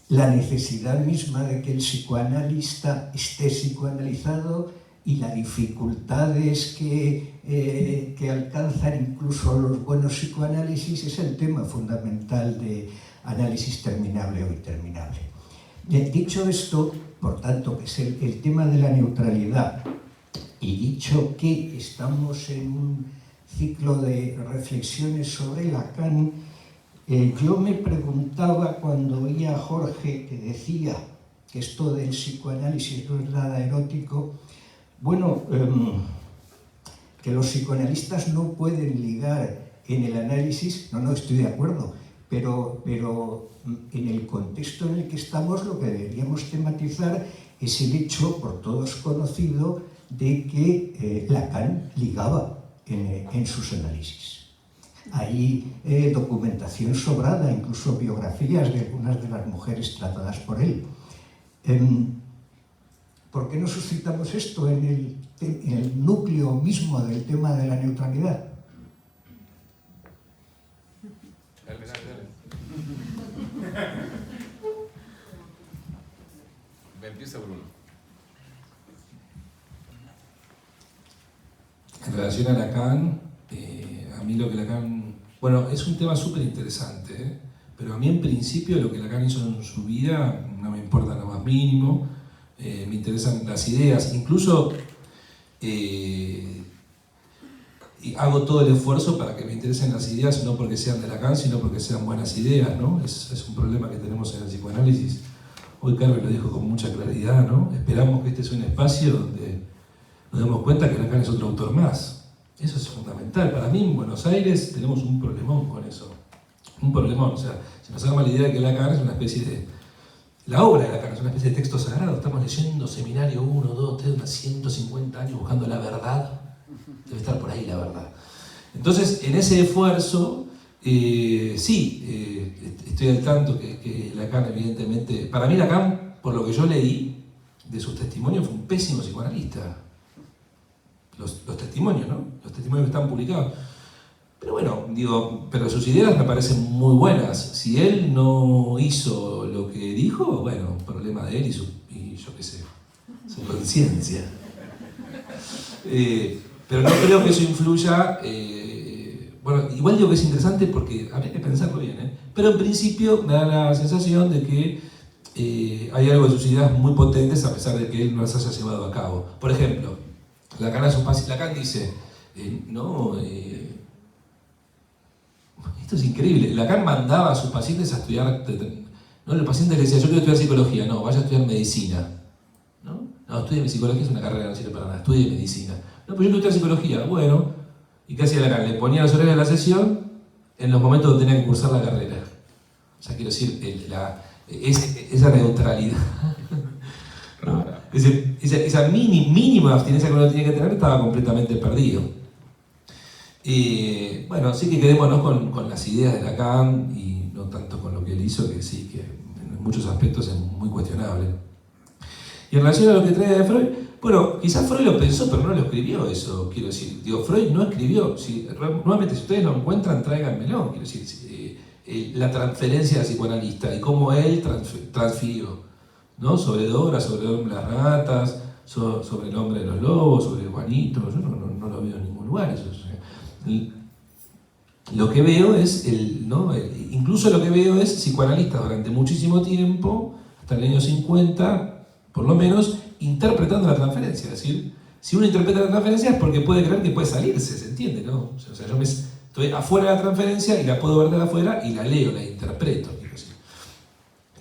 La necesidad misma de que el psicoanalista esté psicoanalizado y las dificultades que alcanzan incluso los buenos psicoanálisis es el tema fundamental de análisis terminable o interminable. Dicho esto, por tanto, que es el tema de la neutralidad, y dicho que estamos en un ciclo de reflexiones sobre Lacan, yo me preguntaba cuando oía a Jorge que decía que esto del psicoanálisis no es nada erótico, Bueno, que los psicoanalistas no pueden ligar en el análisis, no estoy de acuerdo, pero en el contexto en el que estamos lo que deberíamos tematizar es el hecho, por todos conocido, de que Lacan ligaba en sus análisis. Hay documentación sobrada, incluso biografías de algunas de las mujeres tratadas por él. ¿Por qué no suscitamos esto en el núcleo mismo del tema de la neutralidad? Empieza Bruno. En relación a Lacan, a mí lo que Lacan... Bueno, es un tema súper interesante, pero a mí en principio lo que Lacan hizo en su vida no me importa lo más mínimo, me interesan las ideas, incluso y hago todo el esfuerzo para que me interesen las ideas, no porque sean de Lacan, sino porque sean buenas ideas, ¿no? Es un problema que tenemos en el psicoanálisis. Hoy Carmen lo dijo con mucha claridad, ¿no? Esperamos que este sea un espacio donde nos demos cuenta que Lacan es otro autor más. Eso es fundamental. Para mí en Buenos Aires tenemos un problemón con eso. Un problemón. O sea, se nos arma la idea de que Lacan es una especie de... La obra de Lacan es una especie de texto sagrado. Estamos leyendo Seminario 1, 2, 3, unos 150 años buscando la verdad. Debe estar por ahí la verdad. Entonces, en ese esfuerzo, estoy al tanto que Lacan, evidentemente... Para mí Lacan, por lo que yo leí de sus testimonios, fue un pésimo psicoanalista. Los testimonios, ¿no? Los testimonios que están publicados. Pero bueno, digo, pero sus ideas me parecen muy buenas. Si él no hizo lo que dijo, bueno, problema de él y yo qué sé, su conciencia. Pero no creo que eso influya. Bueno, igual digo que es interesante porque habría que pensarlo bien, ¿eh? Pero en principio me da la sensación de que hay algo de sus ideas muy potentes a pesar de que él no las haya llevado a cabo. Por ejemplo, Lacan dice, esto es increíble, Lacan mandaba a sus pacientes a estudiar, no, el paciente le decía, yo quiero estudiar psicología, no, vaya a estudiar medicina. No, estudie psicología, es una carrera que no sirve para nada, estudie medicina. No, pero yo quiero estudiar psicología, bueno, ¿y qué hacía Lacan? Le ponía los horarios de la sesión en los momentos donde tenía que cursar la carrera. O sea, quiero decir, esa neutralidad. ¿No? Esa mínima abstinencia que uno tenía que tener estaba completamente perdido. Bueno, así que quedémonos con las ideas de Lacan y no tanto con lo que él hizo, que sí, que en muchos aspectos es muy cuestionable. Y en relación a lo que trae de Freud, bueno, quizás Freud lo pensó, pero no lo escribió eso, quiero decir. Digo, Freud no escribió, nuevamente, si ustedes lo encuentran, tráiganmelo, quiero decir, la transferencia del psicoanalista y cómo él transfirió, ¿no? Sobre Dora, sobre el hombre de las ratas, sobre el hombre de los lobos, sobre Juanito, yo no lo veo en ningún lugar. Eso, lo que veo es, incluso lo que veo es psicoanalistas durante muchísimo tiempo, hasta el año 50, por lo menos, interpretando la transferencia. Es decir, si uno interpreta la transferencia es porque puede creer que puede salirse, ¿se entiende? ¿No? O sea, yo estoy afuera de la transferencia y la puedo ver de afuera y la leo, la interpreto.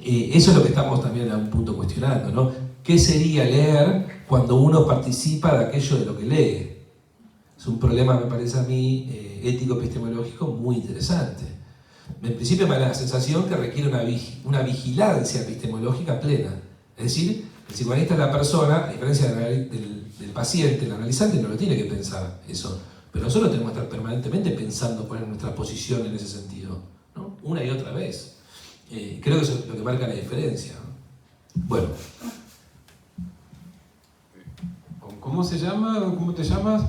Eso es lo que estamos también a un punto cuestionando, ¿no? ¿Qué sería leer cuando uno participa de aquello de lo que lee? Es un problema, me parece a mí, ético-epistemológico muy interesante. En principio me da la sensación que requiere una vigilancia epistemológica plena. Es decir, el psicoanalista es la persona, a diferencia del paciente, el analizante no lo tiene que pensar eso. Pero nosotros tenemos que estar permanentemente pensando cuál es nuestra posición en ese sentido, ¿no? Una y otra vez. Creo que eso es lo que marca la diferencia, ¿no? Bueno. ¿Cómo se llama? ¿Cómo te llamas?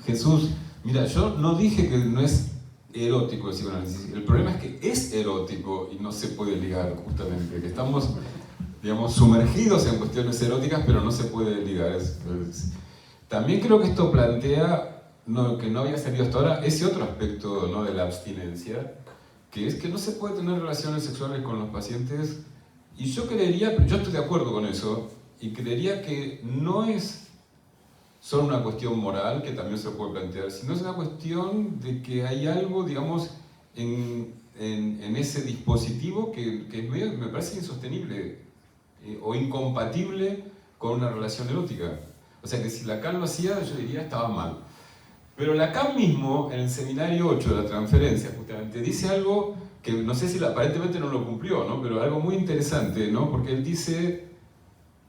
Jesús. Mira, yo no dije que no es erótico el psicoanálisis. El problema es que es erótico y no se puede ligar, justamente. Que estamos, digamos, sumergidos en cuestiones eróticas, pero no se puede ligar. También creo que esto plantea, que no había salido hasta ahora, ese otro aspecto, ¿no?, de la abstinencia, que es que no se puede tener relaciones sexuales con los pacientes. Y yo estoy de acuerdo con eso, y creería que no es solo una cuestión moral, que también se puede plantear, sino es una cuestión de que hay algo, digamos, en ese dispositivo que me parece insostenible o incompatible con una relación erótica. O sea que si Lacan lo hacía, yo diría estaba mal. Pero Lacan mismo, en el seminario 8 de la transferencia, justamente, dice algo que no sé si aparentemente no lo cumplió, ¿no? Pero algo muy interesante, ¿no? Porque él dice,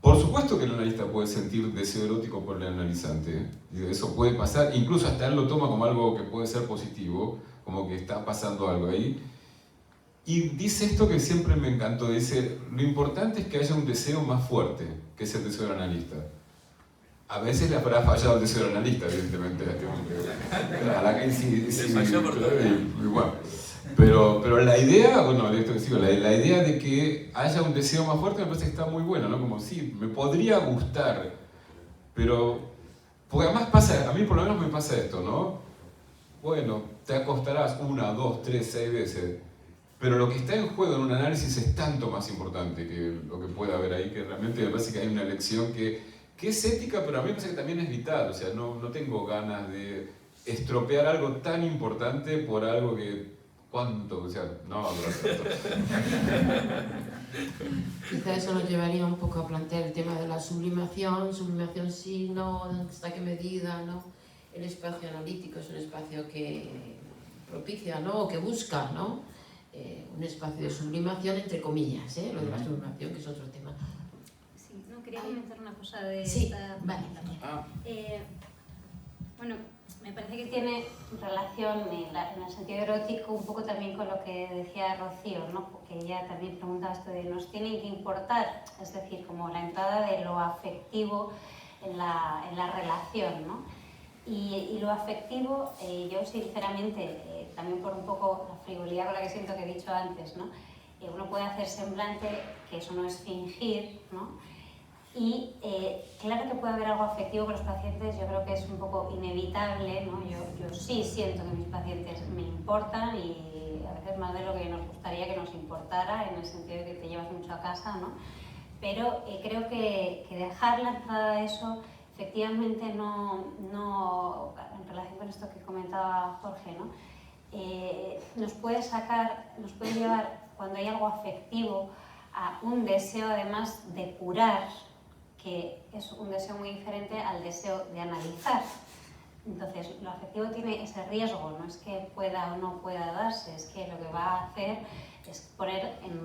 por supuesto que el analista puede sentir deseo erótico por el analizante, y eso puede pasar, incluso hasta él lo toma como algo que puede ser positivo, como que está pasando algo ahí. Y dice esto que siempre me encantó, dice, lo importante es que haya un deseo más fuerte, que es el deseo del analista. A veces le habrá fallado el deseo del analista, evidentemente, a este hombre. A Lacan sí, igual. Pero la idea, bueno, de esto que sigo, la idea de que haya un deseo más fuerte me parece que está muy buena, ¿no? Como sí, me podría gustar, pero... Porque además pasa, a mí por lo menos me pasa esto, ¿no? Bueno, te acostarás 1, 2, 3, 6 veces, pero lo que está en juego en un análisis es tanto más importante que lo que pueda haber ahí, que realmente me parece que hay una elección que es ética, pero a mí me parece que también es vital. O sea, no tengo ganas de estropear algo tan importante por algo que... ¿Cuánto? O sea, no, Quizá eso nos llevaría un poco a plantear el tema de la sublimación sí, no, hasta qué medida, ¿no? El espacio analítico es un espacio que propicia, ¿no? O que busca, ¿no? Un espacio de sublimación, entre comillas, lo de la sublimación, que es otro tema. Sí, no, quería comentar una cosa de sí, esta... Vale. Bueno, me parece que tiene relación en el sentido erótico un poco también con lo que decía Rocío, ¿no? Porque ella también preguntaba esto de nos tienen que importar, es decir, como la entrada de lo afectivo en la relación, ¿no? Y lo afectivo, yo sinceramente, también por un poco la frivolidad con la que siento que he dicho antes, ¿no? Uno puede hacer semblante, que eso no es fingir, ¿no? Y claro que puede haber algo afectivo con los pacientes, yo creo que es un poco inevitable, ¿no? Yo sí siento que mis pacientes me importan y a veces más de lo que nos gustaría que nos importara, en el sentido de que te llevas mucho a casa, ¿no? Pero creo que dejar la entrada de eso, efectivamente no, en relación con esto que comentaba Jorge, ¿no? Nos puede llevar, cuando hay algo afectivo, a un deseo además de curar, que es un deseo muy diferente al deseo de analizar. Entonces, lo afectivo tiene ese riesgo, no es que pueda o no pueda darse, es que lo que va a hacer es poner en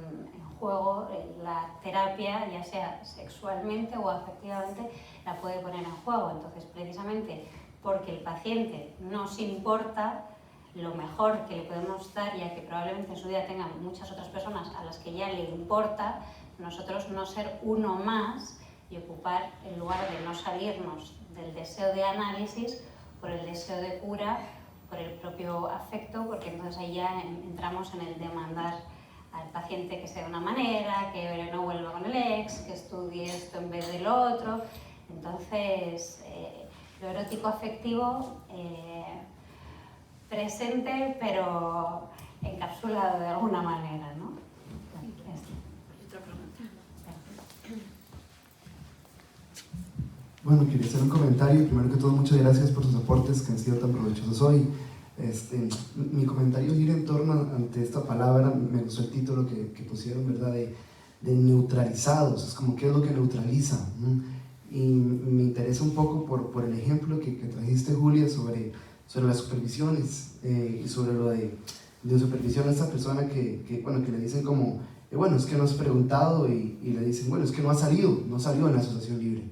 juego la terapia, ya sea sexualmente o afectivamente, la puede poner en juego. Entonces, precisamente porque el paciente nos importa, lo mejor que le podemos dar, ya que probablemente en su vida tengan muchas otras personas a las que ya le importa, nosotros no ser uno más y ocupar el lugar de no salirnos del deseo de análisis por el deseo de cura, por el propio afecto, porque entonces ahí ya entramos en el demandar al paciente que sea de una manera, que no vuelva con el ex, que estudie esto en vez de lo otro. Entonces, lo erótico afectivo presente, pero encapsulado de alguna manera, ¿no? Bueno, quería hacer un comentario. Primero que todo, muchas gracias por sus aportes que han sido tan provechosos hoy. Mi comentario gira en torno ante esta palabra, me gustó el título que pusieron, ¿verdad? De neutralizados, es como qué es lo que neutraliza. Y me interesa un poco por el ejemplo que trajiste, Julia, sobre las supervisiones y sobre lo de supervisión a esta persona que le dicen como, bueno, es que no has preguntado y le dicen, bueno, es que no salió en la asociación libre.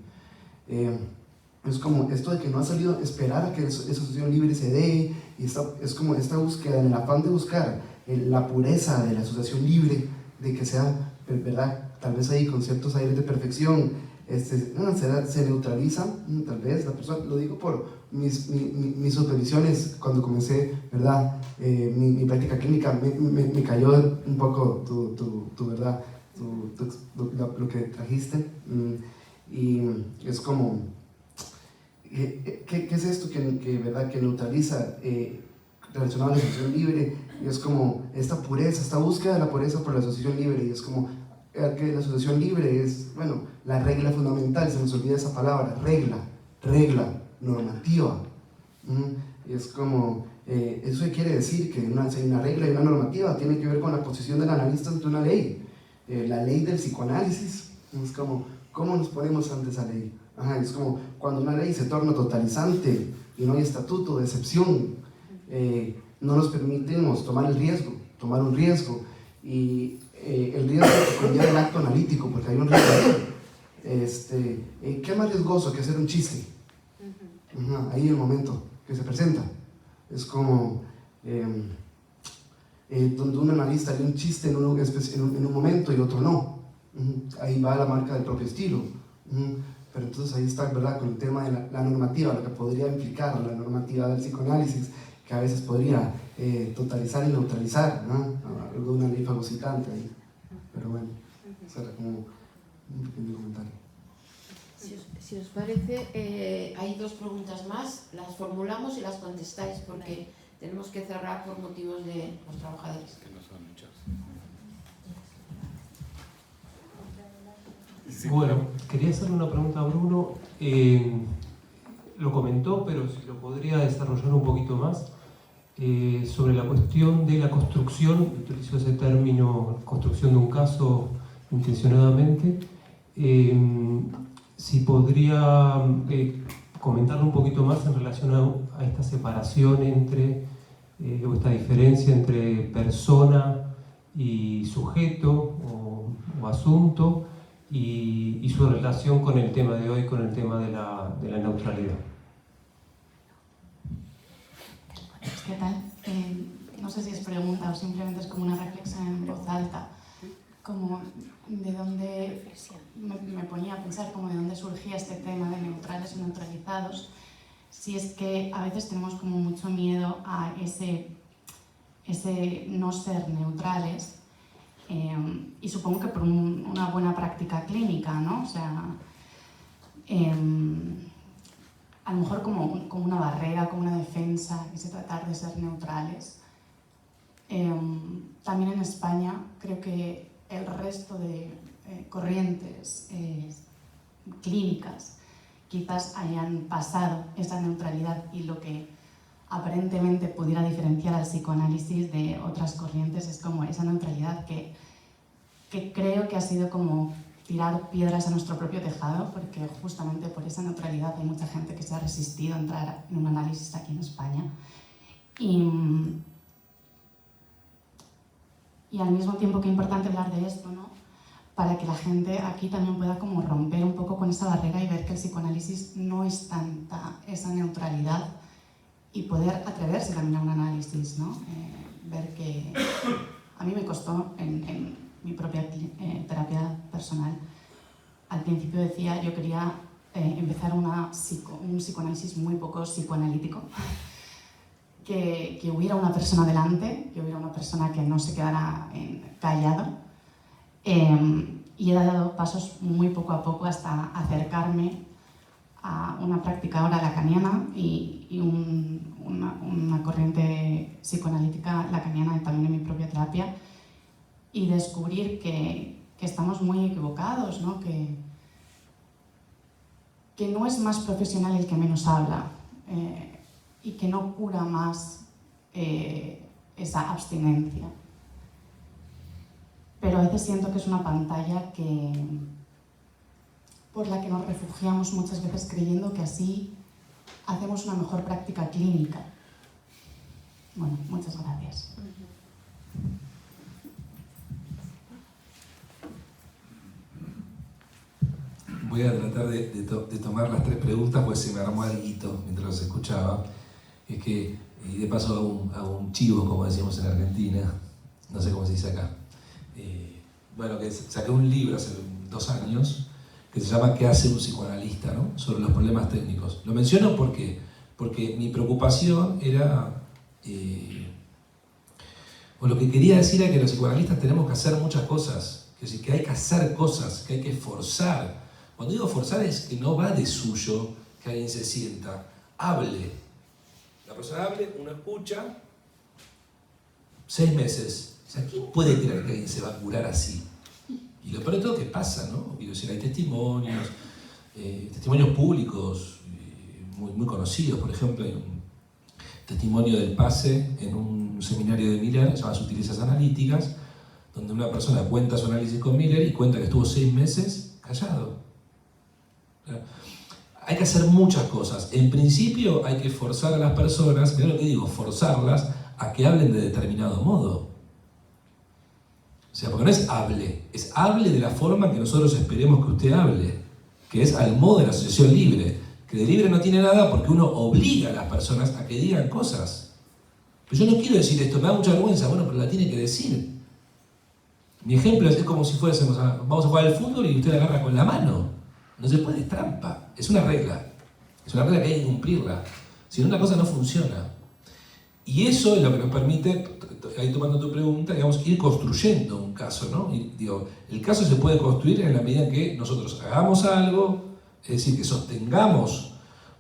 Es como esto de que no ha salido, esperar a que esa asociación libre se dé, y es como esta búsqueda, en el afán de buscar la pureza de la asociación libre, de que sea, ¿verdad? Tal vez hay conceptos aires de perfección, se neutraliza, tal vez la persona, lo digo por mis supervisiones cuando comencé, ¿verdad? Mi práctica clínica, me cayó un poco tu ¿verdad? Lo que trajiste. Y es como, ¿qué es esto ¿verdad? Que neutraliza relacionado a la asociación libre? Y es como esta pureza, esta búsqueda de la pureza por la asociación libre, y es como que la asociación libre es, bueno, la regla fundamental, se nos olvida esa palabra, regla normativa. Y es como, eso quiere decir que si hay una regla y una normativa, tiene que ver con la posición del analista ante una ley, la ley del psicoanálisis. Es como, ¿cómo nos ponemos ante esa ley? Ajá, es como cuando una ley se torna totalizante y no hay estatuto de excepción, no nos permitimos tomar un riesgo, y el riesgo que conlleva el acto analítico, porque hay un riesgo. ¿Qué es más riesgoso que hacer un chiste? Ajá, ahí en el momento que se presenta. Es como donde un analista lee un chiste en un momento y otro no. Ahí va la marca del propio estilo. Pero entonces ahí está, ¿verdad?, con el tema de la normativa, lo que podría implicar la normativa del psicoanálisis, que a veces podría totalizar y neutralizar, ¿no?, algo de una ley fagocitante ahí. Pero bueno, eso era como un pequeño comentario. Si os parece, hay 2 preguntas más, las formulamos y las contestáis porque tenemos que cerrar por motivos de los trabajadores. Que no son muchos. Bueno, quería hacerle una pregunta a Bruno. Lo comentó, pero si lo podría desarrollar un poquito más, sobre la cuestión de la construcción, utilizó ese término, construcción de un caso intencionadamente. Si podría comentarlo un poquito más en relación a esta separación entre, o esta diferencia entre persona y sujeto o asunto, y su relación con el tema de hoy, con el tema de la neutralidad. ¿Qué tal? No sé si es pregunta o simplemente es como una reflexión en voz alta, como de dónde me ponía a pensar como de dónde surgía este tema de neutrales o neutralizados, si es que a veces tenemos como mucho miedo a ese no ser neutrales, y supongo que por una buena práctica clínica, ¿no? O sea, a lo mejor como una barrera, como una defensa, ese tratar de ser neutrales. También en España creo que el resto de corrientes clínicas quizás hayan pasado esa neutralidad, y lo que aparentemente pudiera diferenciar al psicoanálisis de otras corrientes es como esa neutralidad que creo que ha sido como tirar piedras a nuestro propio tejado, porque justamente por esa neutralidad hay mucha gente que se ha resistido a entrar en un análisis aquí en España. Y al mismo tiempo que es importante hablar de esto, ¿no?, para que la gente aquí también pueda como romper un poco con esa barrera y ver que el psicoanálisis no es tanta esa neutralidad, y poder atreverse también a un análisis, ¿no? Ver que a mí me costó en mi propia terapia personal. Al principio decía, yo quería empezar un psicoanálisis muy poco psicoanalítico, que hubiera una persona delante, que hubiera una persona que no se quedara callado, y he dado pasos muy poco a poco hasta acercarme a una práctica ahora lacaniana y una corriente psicoanalítica lacaniana también en mi propia terapia, y descubrir que estamos muy equivocados, ¿no? Que no es más profesional el que menos habla, y que no cura más esa abstinencia. Pero a veces siento que es una pantalla por la que nos refugiamos muchas veces creyendo que así hacemos una mejor práctica clínica. Bueno, muchas gracias. Voy a tratar de tomar las 3 preguntas, pues se me armó alguito mientras los escuchaba. Es que, y de paso hago un chivo, como decimos en Argentina, no sé cómo se dice acá. Bueno, que saqué un libro hace 2 años que se llama ¿Qué hace un psicoanalista?, ¿no?, sobre los problemas técnicos. Lo menciono porque mi preocupación era, o lo que quería decir era que los psicoanalistas tenemos que hacer muchas cosas, que hay que hacer cosas, que hay que forzar. Cuando digo forzar es que no va de suyo que alguien se sienta, hable. La persona hable, uno escucha, 6 meses. O sea, ¿quién puede creer que alguien se va a curar así? Y lo peor de todo que pasa, ¿no? Quiero decir, hay testimonios públicos muy, muy conocidos. Por ejemplo, hay un testimonio del PASE en un seminario de Miller, llamado Sutilezas Analíticas, donde una persona cuenta su análisis con Miller y cuenta que estuvo 6 meses callado. hay que hacer muchas cosas. En principio hay que forzar a las personas, mirá lo que digo, forzarlas a que hablen de determinado modo. O sea, porque no es hable de la forma que nosotros esperemos que usted hable, que es al modo de la asociación libre, que de libre no tiene nada porque uno obliga a las personas a que digan cosas. Pero yo no quiero decir esto, me da mucha vergüenza, bueno, pero la tiene que decir. Mi ejemplo es como si fuésemos vamos a jugar al fútbol y usted la agarra con la mano. No se puede, es trampa, es una regla que hay que cumplirla, si no una cosa no funciona. Y eso es lo que nos permite, ahí tomando tu pregunta, digamos, ir construyendo un caso, ¿no? Y, digo, el caso se puede construir en la medida en que nosotros hagamos algo, es decir, que sostengamos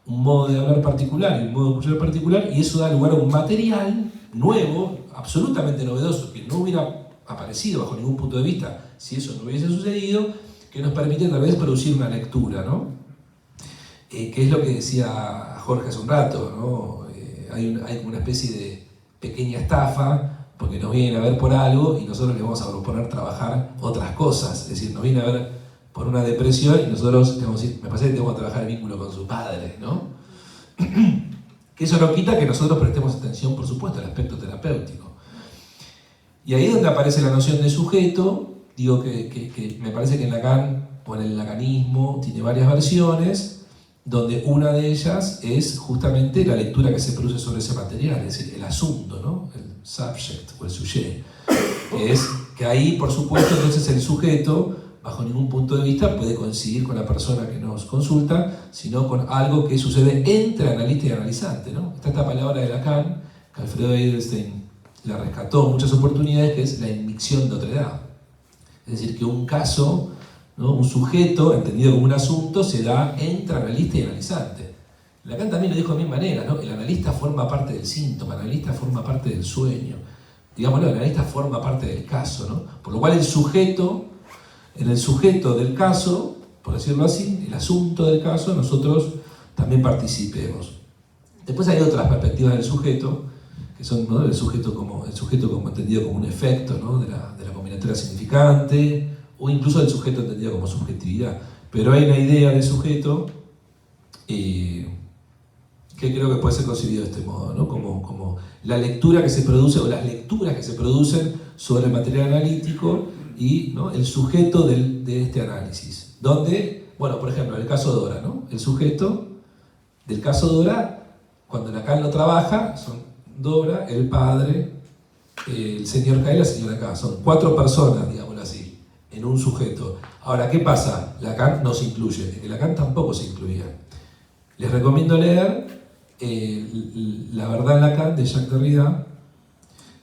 un modo de hablar particular y un modo de escuchar particular, y eso da lugar a un material nuevo, absolutamente novedoso, que no hubiera aparecido bajo ningún punto de vista si eso no hubiese sucedido, que nos permite tal vez producir una lectura, ¿no? Que es lo que decía Jorge hace un rato, ¿no? Hay como una especie de pequeña estafa, porque nos vienen a ver por algo y nosotros les vamos a proponer trabajar otras cosas, es decir, nos vienen a ver por una depresión y nosotros tenemos que decir, me parece que tenemos que trabajar el vínculo con su padre, ¿no? Que eso no quita que nosotros prestemos atención, por supuesto, al aspecto terapéutico. Y ahí es donde aparece la noción de sujeto. Digo que me parece que en Lacan, o en el lacanismo, tiene varias versiones, donde una de ellas es justamente la lectura que se produce sobre ese material, es decir, el asunto, ¿no? El subject o el sujet. Que ahí, por supuesto, entonces el sujeto, bajo ningún punto de vista, puede coincidir con la persona que nos consulta, sino con algo que sucede entre analista y analizante, ¿no? Está esta palabra de Lacan, que Alfredo Edelstein la rescató en muchas oportunidades, que es la inmixción de otredad. Es decir, que un caso, ¿no? Un sujeto, entendido como un asunto, se da entre analista y analizante. Lacan también lo dijo de mi manera, ¿no? El analista forma parte del síntoma, el analista forma parte del sueño. Digámoslo, el analista forma parte del caso, ¿no? Por lo cual el sujeto, en el sujeto del caso, por decirlo así, el asunto del caso, nosotros también participemos. Después hay otras perspectivas del sujeto, que son, ¿no? el sujeto como entendido como un efecto, ¿no? de la combinatoria significante, o incluso el sujeto entendido como subjetividad. Pero hay una idea de sujeto que creo que puede ser concebido de este modo, ¿no? Como la lectura que se produce, o las lecturas que se producen sobre el material analítico y, ¿no? el sujeto de este análisis. Donde, bueno, por ejemplo, en el caso Dora, ¿no? El sujeto del caso Dora, cuando Lacan lo trabaja, son Dora, el padre, el señor K y la señora K. Son 4 personas, digámoslo así, en un sujeto. Ahora, ¿qué pasa? Lacan no se incluye, Lacan tampoco se incluía. Les recomiendo leer La verdad en Lacan, de Jacques Derrida,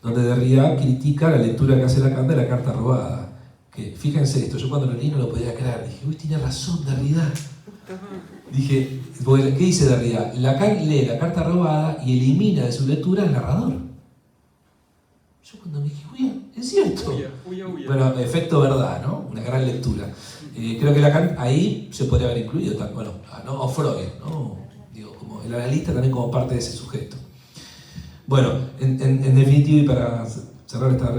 donde Derrida critica la lectura que hace Lacan de la carta robada. Que, fíjense esto, yo cuando lo leí no lo podía creer. Dije, uy, tiene razón Derrida. Dije, ¿qué dice Derrida? Lacan lee la carta robada y elimina de su lectura el narrador. Yo cuando me dije, uy, es cierto. Bueno, efecto verdad, ¿no? Una gran lectura. Creo que Lacan ahí se podría haber incluido, bueno, ¿no? O Freud, ¿no? Digo, como el analista también como parte de ese sujeto. Bueno, en definitiva, y para cerrar esta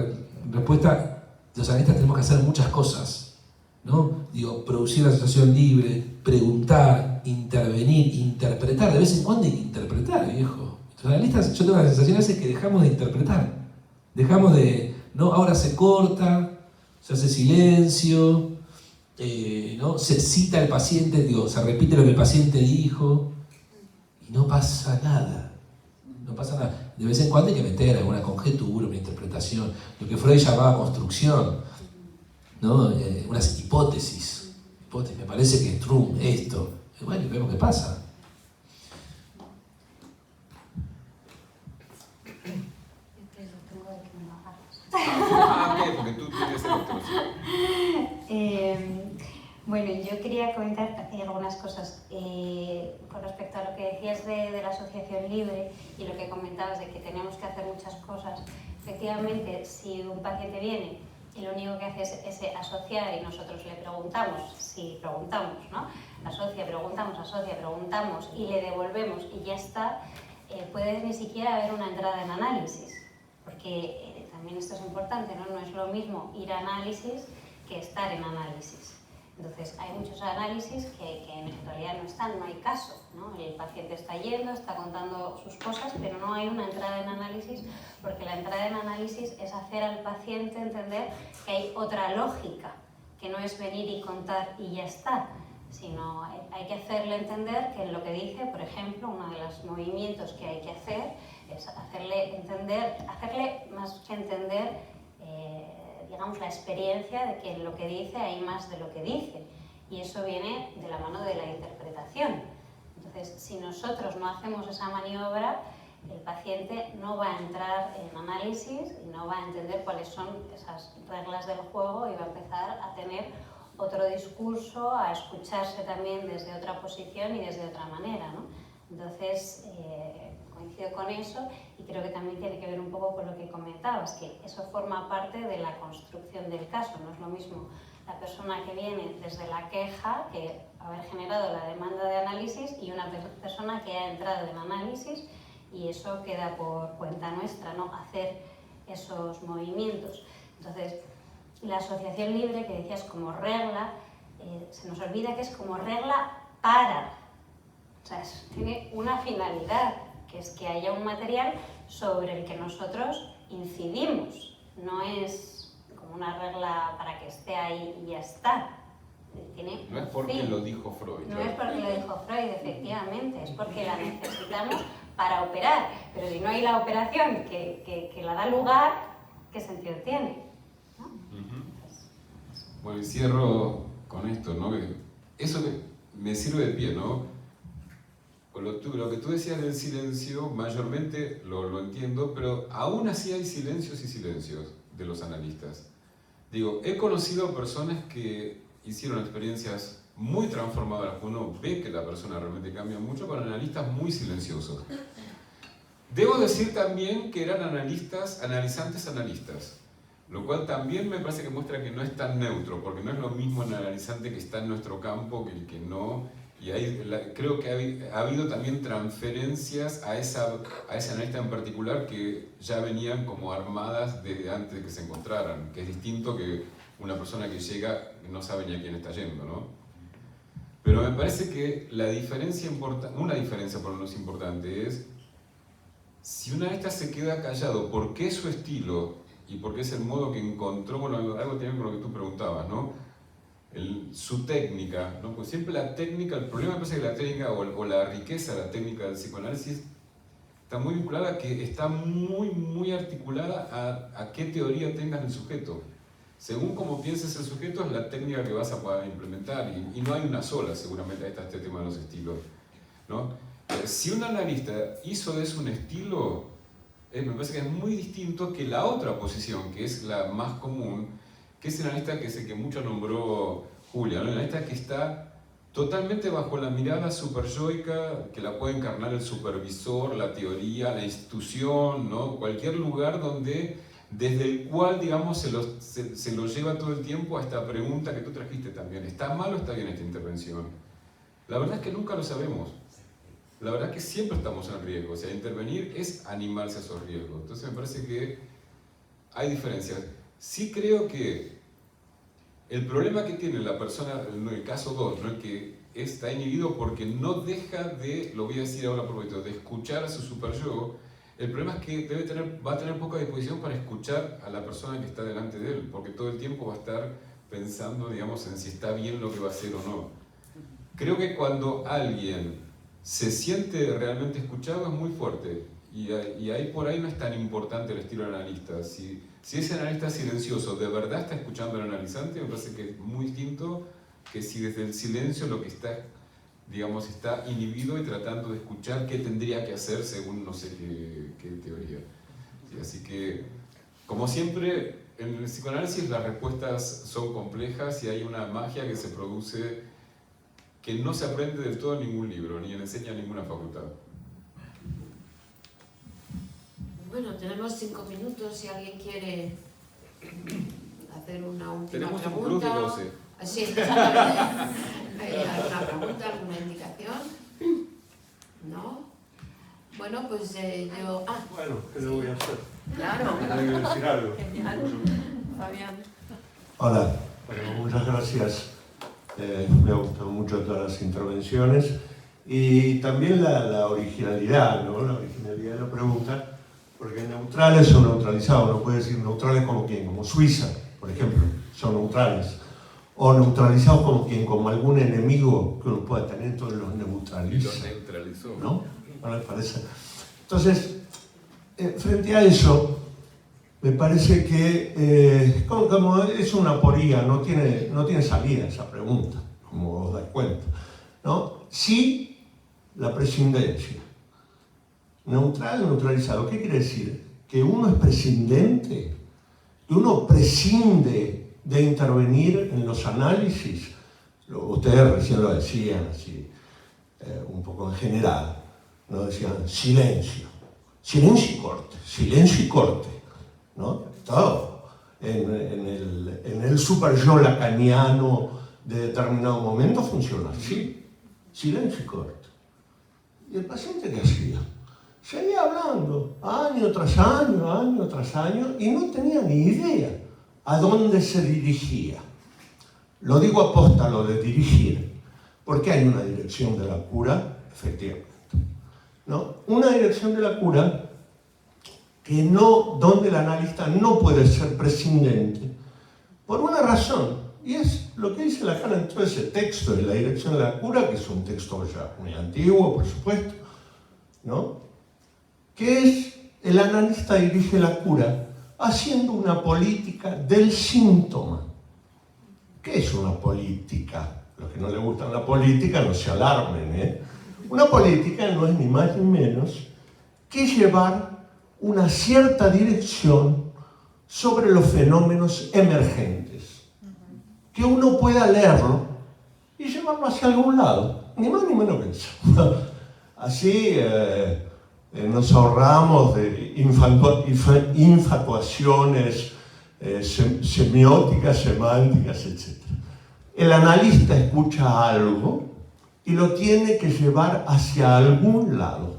respuesta, los analistas tenemos que hacer muchas cosas, ¿no? Digo, producir la asociación libre, preguntar, intervenir, interpretar. De vez en cuando hay que interpretar, viejo. Los analistas, yo tengo la sensación de que dejamos de interpretar. Dejamos de, ¿no? Ahora se corta, se hace silencio, ¿no? Se cita al paciente, digo, se repite lo que el paciente dijo y no pasa nada. No pasa nada. De vez en cuando hay que meter alguna conjetura, una interpretación, lo que Freud llamaba construcción, ¿no? Unas hipótesis. Me parece que Strum, esto. Bueno, y vemos qué pasa. Porque tú tienes el otro. Bueno, yo quería comentar algunas cosas con respecto a lo que decías de la asociación libre y lo que comentabas de que tenemos que hacer muchas cosas. Efectivamente, si un paciente viene y lo único que hace es asociar y nosotros le preguntamos, si preguntamos, ¿no? Preguntamos y le devolvemos y ya está, puede ni siquiera haber una entrada en análisis, porque también esto es importante, ¿no? No es lo mismo ir a análisis que estar en análisis. Entonces, hay muchos análisis que en realidad no están, no hay caso, ¿no? El paciente está yendo, está contando sus cosas, pero no hay una entrada en análisis, porque la entrada en análisis es hacer al paciente entender que hay otra lógica, que no es venir y contar y ya está, sino hay que hacerle entender que en lo que dice, por ejemplo, uno de los movimientos que hay que hacer es hacerle más que entender digamos, la experiencia de que en lo que dice hay más de lo que dice, y eso viene de la mano de la interpretación. Entonces, si nosotros no hacemos esa maniobra, el paciente no va a entrar en análisis y no va a entender cuáles son esas reglas del juego, y va a empezar a tener otro discurso, a escucharse también desde otra posición y desde otra manera, ¿no? Entonces, coincido con eso, y creo que también tiene que ver un poco con lo que comentabas, que eso forma parte de la construcción del caso. No es lo mismo la persona que viene desde la queja, que haber generado la demanda de análisis, y una persona que ha entrado en análisis, y eso queda por cuenta nuestra, ¿no? Hacer esos movimientos. Entonces, la asociación libre, que decías como regla, se nos olvida que es como regla para. O sea, tiene una finalidad, que es que haya un material sobre el que nosotros incidimos. No es como una regla para que esté ahí y ya está. No es porque lo dijo Freud. No es porque lo dijo Freud, efectivamente, es porque la necesitamos para operar. Pero si no hay la operación que la da lugar, ¿qué sentido tiene? ¿No? Bueno, y cierro con esto, ¿no? Eso me sirve de pie, ¿no? Lo que tú decías del silencio, mayormente lo entiendo, pero aún así hay silencios y silencios de los analistas. Digo, he conocido personas que hicieron experiencias muy transformadoras. Uno ve que la persona realmente cambia mucho, con analistas muy silenciosos. Debo decir también que eran analizantes analistas, lo cual también me parece que muestra que no es tan neutro, porque no es lo mismo el analizante que está en nuestro campo que el que no. Y creo que ha habido también transferencias a ese analista en particular que ya venían como armadas desde antes de que se encontraran, que es distinto que una persona que llega y no sabe ni a quién está yendo, ¿no? Pero me parece que una diferencia por lo menos importante es, si un analista se queda callado porque es su estilo y porque es el modo que encontró, bueno, algo tiene que ver con lo que tú preguntabas, ¿no? Su técnica, ¿no? Pues siempre la técnica, el problema me parece que la técnica o la riqueza de la técnica del psicoanálisis está muy vinculada a que está muy articulada a qué teoría tengas del sujeto. Según cómo pienses el sujeto es la técnica que vas a poder implementar, y no hay una sola, seguramente. Ahí está este tema de los estilos, ¿no? Si un analista hizo de eso un estilo, me parece que es muy distinto que la otra posición, que es la más común, que es el analista que es el que mucho nombró Julia, ¿no? El analista que está totalmente bajo la mirada superyoica, que la puede encarnar el supervisor, la teoría, la institución, ¿no? Cualquier lugar desde el cual, digamos, se lo lleva todo el tiempo a esta pregunta que tú trajiste también. ¿Está mal o está bien esta intervención? La verdad es que nunca lo sabemos. La verdad es que siempre estamos en riesgo. O sea, intervenir es animarse a esos riesgos. Entonces me parece que hay diferencias. Sí creo que el problema que tiene la persona, en el caso 2, ¿no? El que está inhibido porque no deja de, lo voy a decir ahora a propósito, de escuchar a su superyo. El problema es que va a tener poca disposición para escuchar a la persona que está delante de él, porque todo el tiempo va a estar pensando, digamos, en si está bien lo que va a hacer o no. Creo que cuando alguien se siente realmente escuchado es muy fuerte, y ahí por ahí no es tan importante el estilo del analista. Si ese analista silencioso de verdad está escuchando al analizante, me parece que es muy distinto que si desde el silencio lo que está, digamos, está inhibido y tratando de escuchar qué tendría que hacer según no sé qué teoría. Sí, así que, como siempre, en el psicoanálisis las respuestas son complejas y hay una magia que se produce que no se aprende del todo en ningún libro, ni enseña en ninguna facultad. Bueno, tenemos 5 minutos si alguien quiere hacer una última Tenemos pregunta. un club de 12. Sí, exactamente. ¿Hay alguna pregunta, alguna indicación? ¿No? Bueno, pues yo... Bueno, ¿qué le voy a hacer? Claro. Le voy a decir algo. Genial. Fabián. Hola, bueno, muchas gracias Me ha gustado mucho todas las intervenciones y también la originalidad, ¿no? La originalidad de la pregunta, porque neutrales o neutralizados, uno puede decir neutrales como quién, como Suiza, por ejemplo, son neutrales, o neutralizados como quién, como algún enemigo que uno pueda tener, todos los neutraliza. Y lo neutralizó. ¿No? ¿No les parece? Entonces, frente a eso, me parece que como es una aporía, no tiene salida esa pregunta, como os dais cuenta, ¿no? Sí, la prescindencia. Neutral, neutralizado. ¿Qué quiere decir? Que uno es prescindente, que uno prescinde de intervenir en los análisis. Ustedes recién lo decían así, un poco en general, ¿no? Decían silencio, silencio y corte, ¿no? Todo. En el super yo lacaniano de determinado momento funciona así, silencio y corte. ¿Y el paciente qué hacía? Seguía hablando año tras año, y no tenía ni idea a dónde se dirigía. Lo digo aposta, lo de dirigir, porque hay una dirección de la cura, efectivamente, ¿no? Una dirección de la cura donde el analista no puede ser prescindente, por una razón, y es lo que dice Lacan en todo ese texto de la dirección de la cura, que es un texto ya muy antiguo, por supuesto, ¿no? Que es el analista dirige la cura haciendo una política del síntoma. ¿Qué es una política? Los que no les gustan la política no se alarmen, ¿eh? Una política no es ni más ni menos que llevar una cierta dirección sobre los fenómenos emergentes. Que uno pueda leerlo y llevarlo hacia algún lado, ni más ni menos que eso. Así nos ahorramos de infatuaciones semióticas, semánticas, etc. El analista escucha algo y lo tiene que llevar hacia algún lado.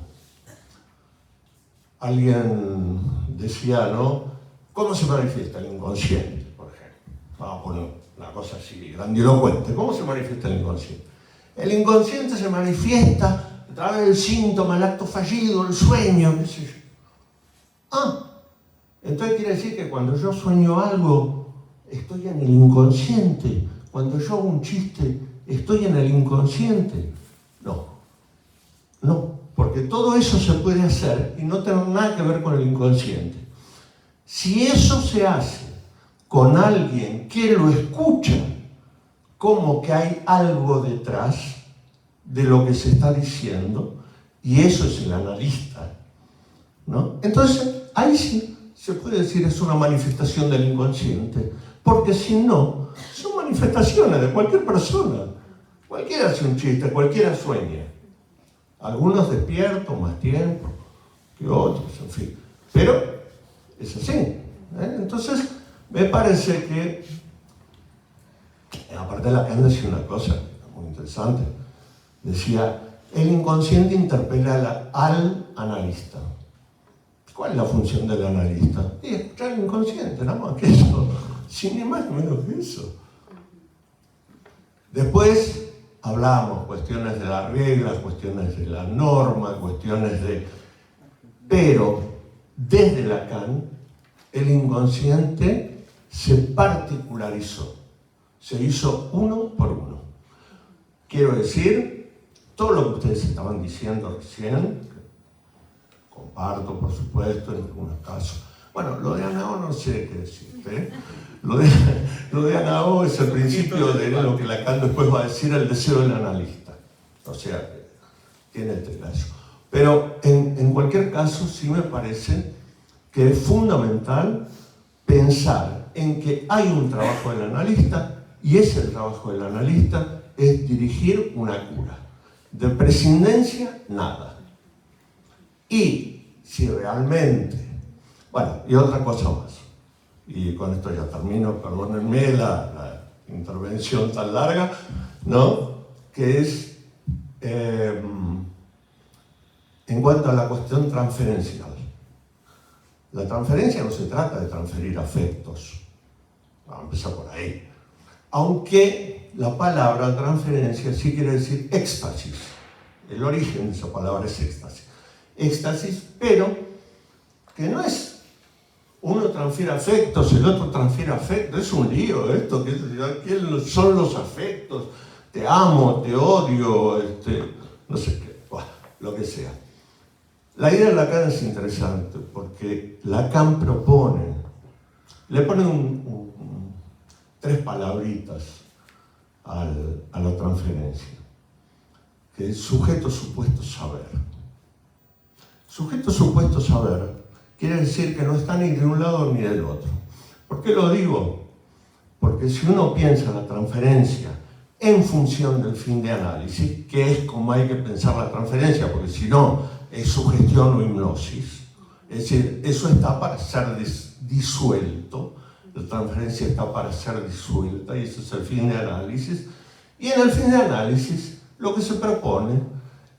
Alguien decía, ¿no? ¿Cómo se manifiesta el inconsciente, por ejemplo? Vamos a poner una cosa así grandilocuente. ¿Cómo se manifiesta el inconsciente? El inconsciente se manifiesta a través del síntoma, el acto fallido, el sueño, qué sé yo. Entonces quiere decir que cuando yo sueño algo, estoy en el inconsciente. Cuando yo hago un chiste, estoy en el inconsciente. No, porque todo eso se puede hacer y no tener nada que ver con el inconsciente. Si eso se hace con alguien que lo escucha, como que hay algo detrás de lo que se está diciendo, y eso es el analista, ¿no? Entonces, ahí sí se puede decir es una manifestación del inconsciente, porque si no, son manifestaciones de cualquier persona. Cualquiera hace un chiste, cualquiera sueña. Algunos despiertos más tiempo que otros, en fin. Pero es así, ¿eh? Entonces, me parece que, aparte de Lacan decía una cosa muy interesante, decía, el inconsciente interpela al analista. ¿Cuál es la función del analista? Y escuchar el inconsciente, nada más que eso, sin ni más ni menos que eso. Después hablamos cuestiones de las reglas, cuestiones de la norma, cuestiones de... Pero desde Lacan, el inconsciente se particularizó, se hizo uno por uno. Quiero decir, todo lo que ustedes estaban diciendo recién, comparto por supuesto en algunos casos. Bueno, lo de Anao no sé qué decirte, ¿eh? Lo de Anao es el principio de lo que Lacan después va a decir el deseo del analista. O sea, tiene tela eso. Pero en cualquier caso sí me parece que es fundamental pensar en que hay un trabajo del analista y ese trabajo del analista es dirigir una cura. De prescindencia, nada. Y si realmente... Bueno, y otra cosa más. Y con esto ya termino, perdónenme la intervención tan larga, ¿no? Que es en cuanto a la cuestión transferencial. La transferencia no se trata de transferir afectos, vamos a empezar por ahí. Aunque la palabra transferencia sí quiere decir éxtasis. El origen de esa palabra es éxtasis. Éxtasis, pero que no es uno transfiere afectos, el otro transfiere afectos. Es un lío esto, ¿qué son los afectos? Te amo, te odio, no sé qué, lo que sea. La idea de Lacan es interesante porque Lacan le pone tres palabritas a la transferencia, que es sujeto, supuesto, saber. Sujeto, supuesto, saber quiere decir que no está ni de un lado ni del otro. ¿Por qué lo digo? Porque si uno piensa la transferencia en función del fin de análisis, que es como hay que pensar la transferencia, porque si no es sugestión o hipnosis, es decir, eso está para ser disuelto, la transferencia está para ser disuelta y ese es el fin de análisis. Y en el fin de análisis lo que se propone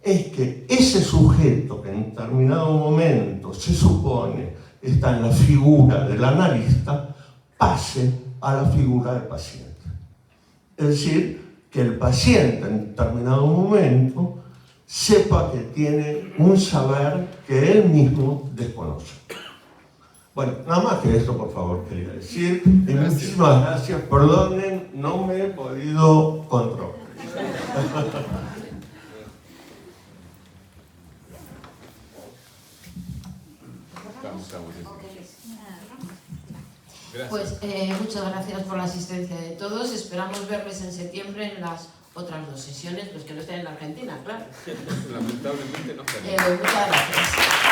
es que ese sujeto que en determinado momento se supone está en la figura del analista pase a la figura del paciente. Es decir, que el paciente en determinado momento sepa que tiene un saber que él mismo desconoce. Bueno, nada más que esto, por favor, quería decir. Y muchísimas gracias. Perdonen, no me he podido controlar. Pues muchas gracias por la asistencia de todos. Esperamos verles en septiembre en las otras dos sesiones, pues que no estén en Argentina, claro. Lamentablemente no están. Muchas gracias.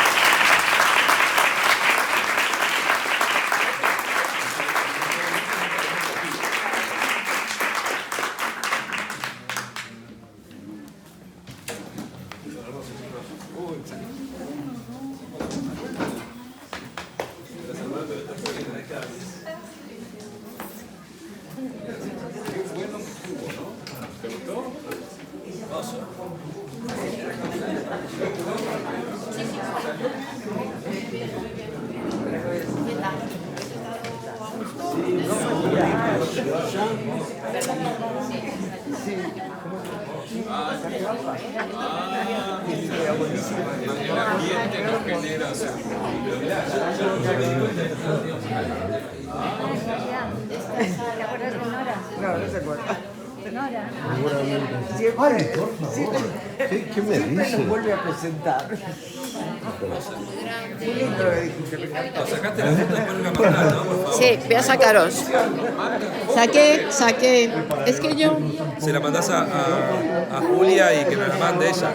El ambiente nos genera ¿Te acuerdas de Nora? No, no se acuerda. Nora. Siempre. ¿Qué me dice? Se vuelve a presentar. Muy lindo lo dijiste. Sacaste la foto después la mandás, ¿no? Por favor. Sí, voy a sacaros. Saqué. Es que yo... Se la mandás a Julia y que me la mande ella.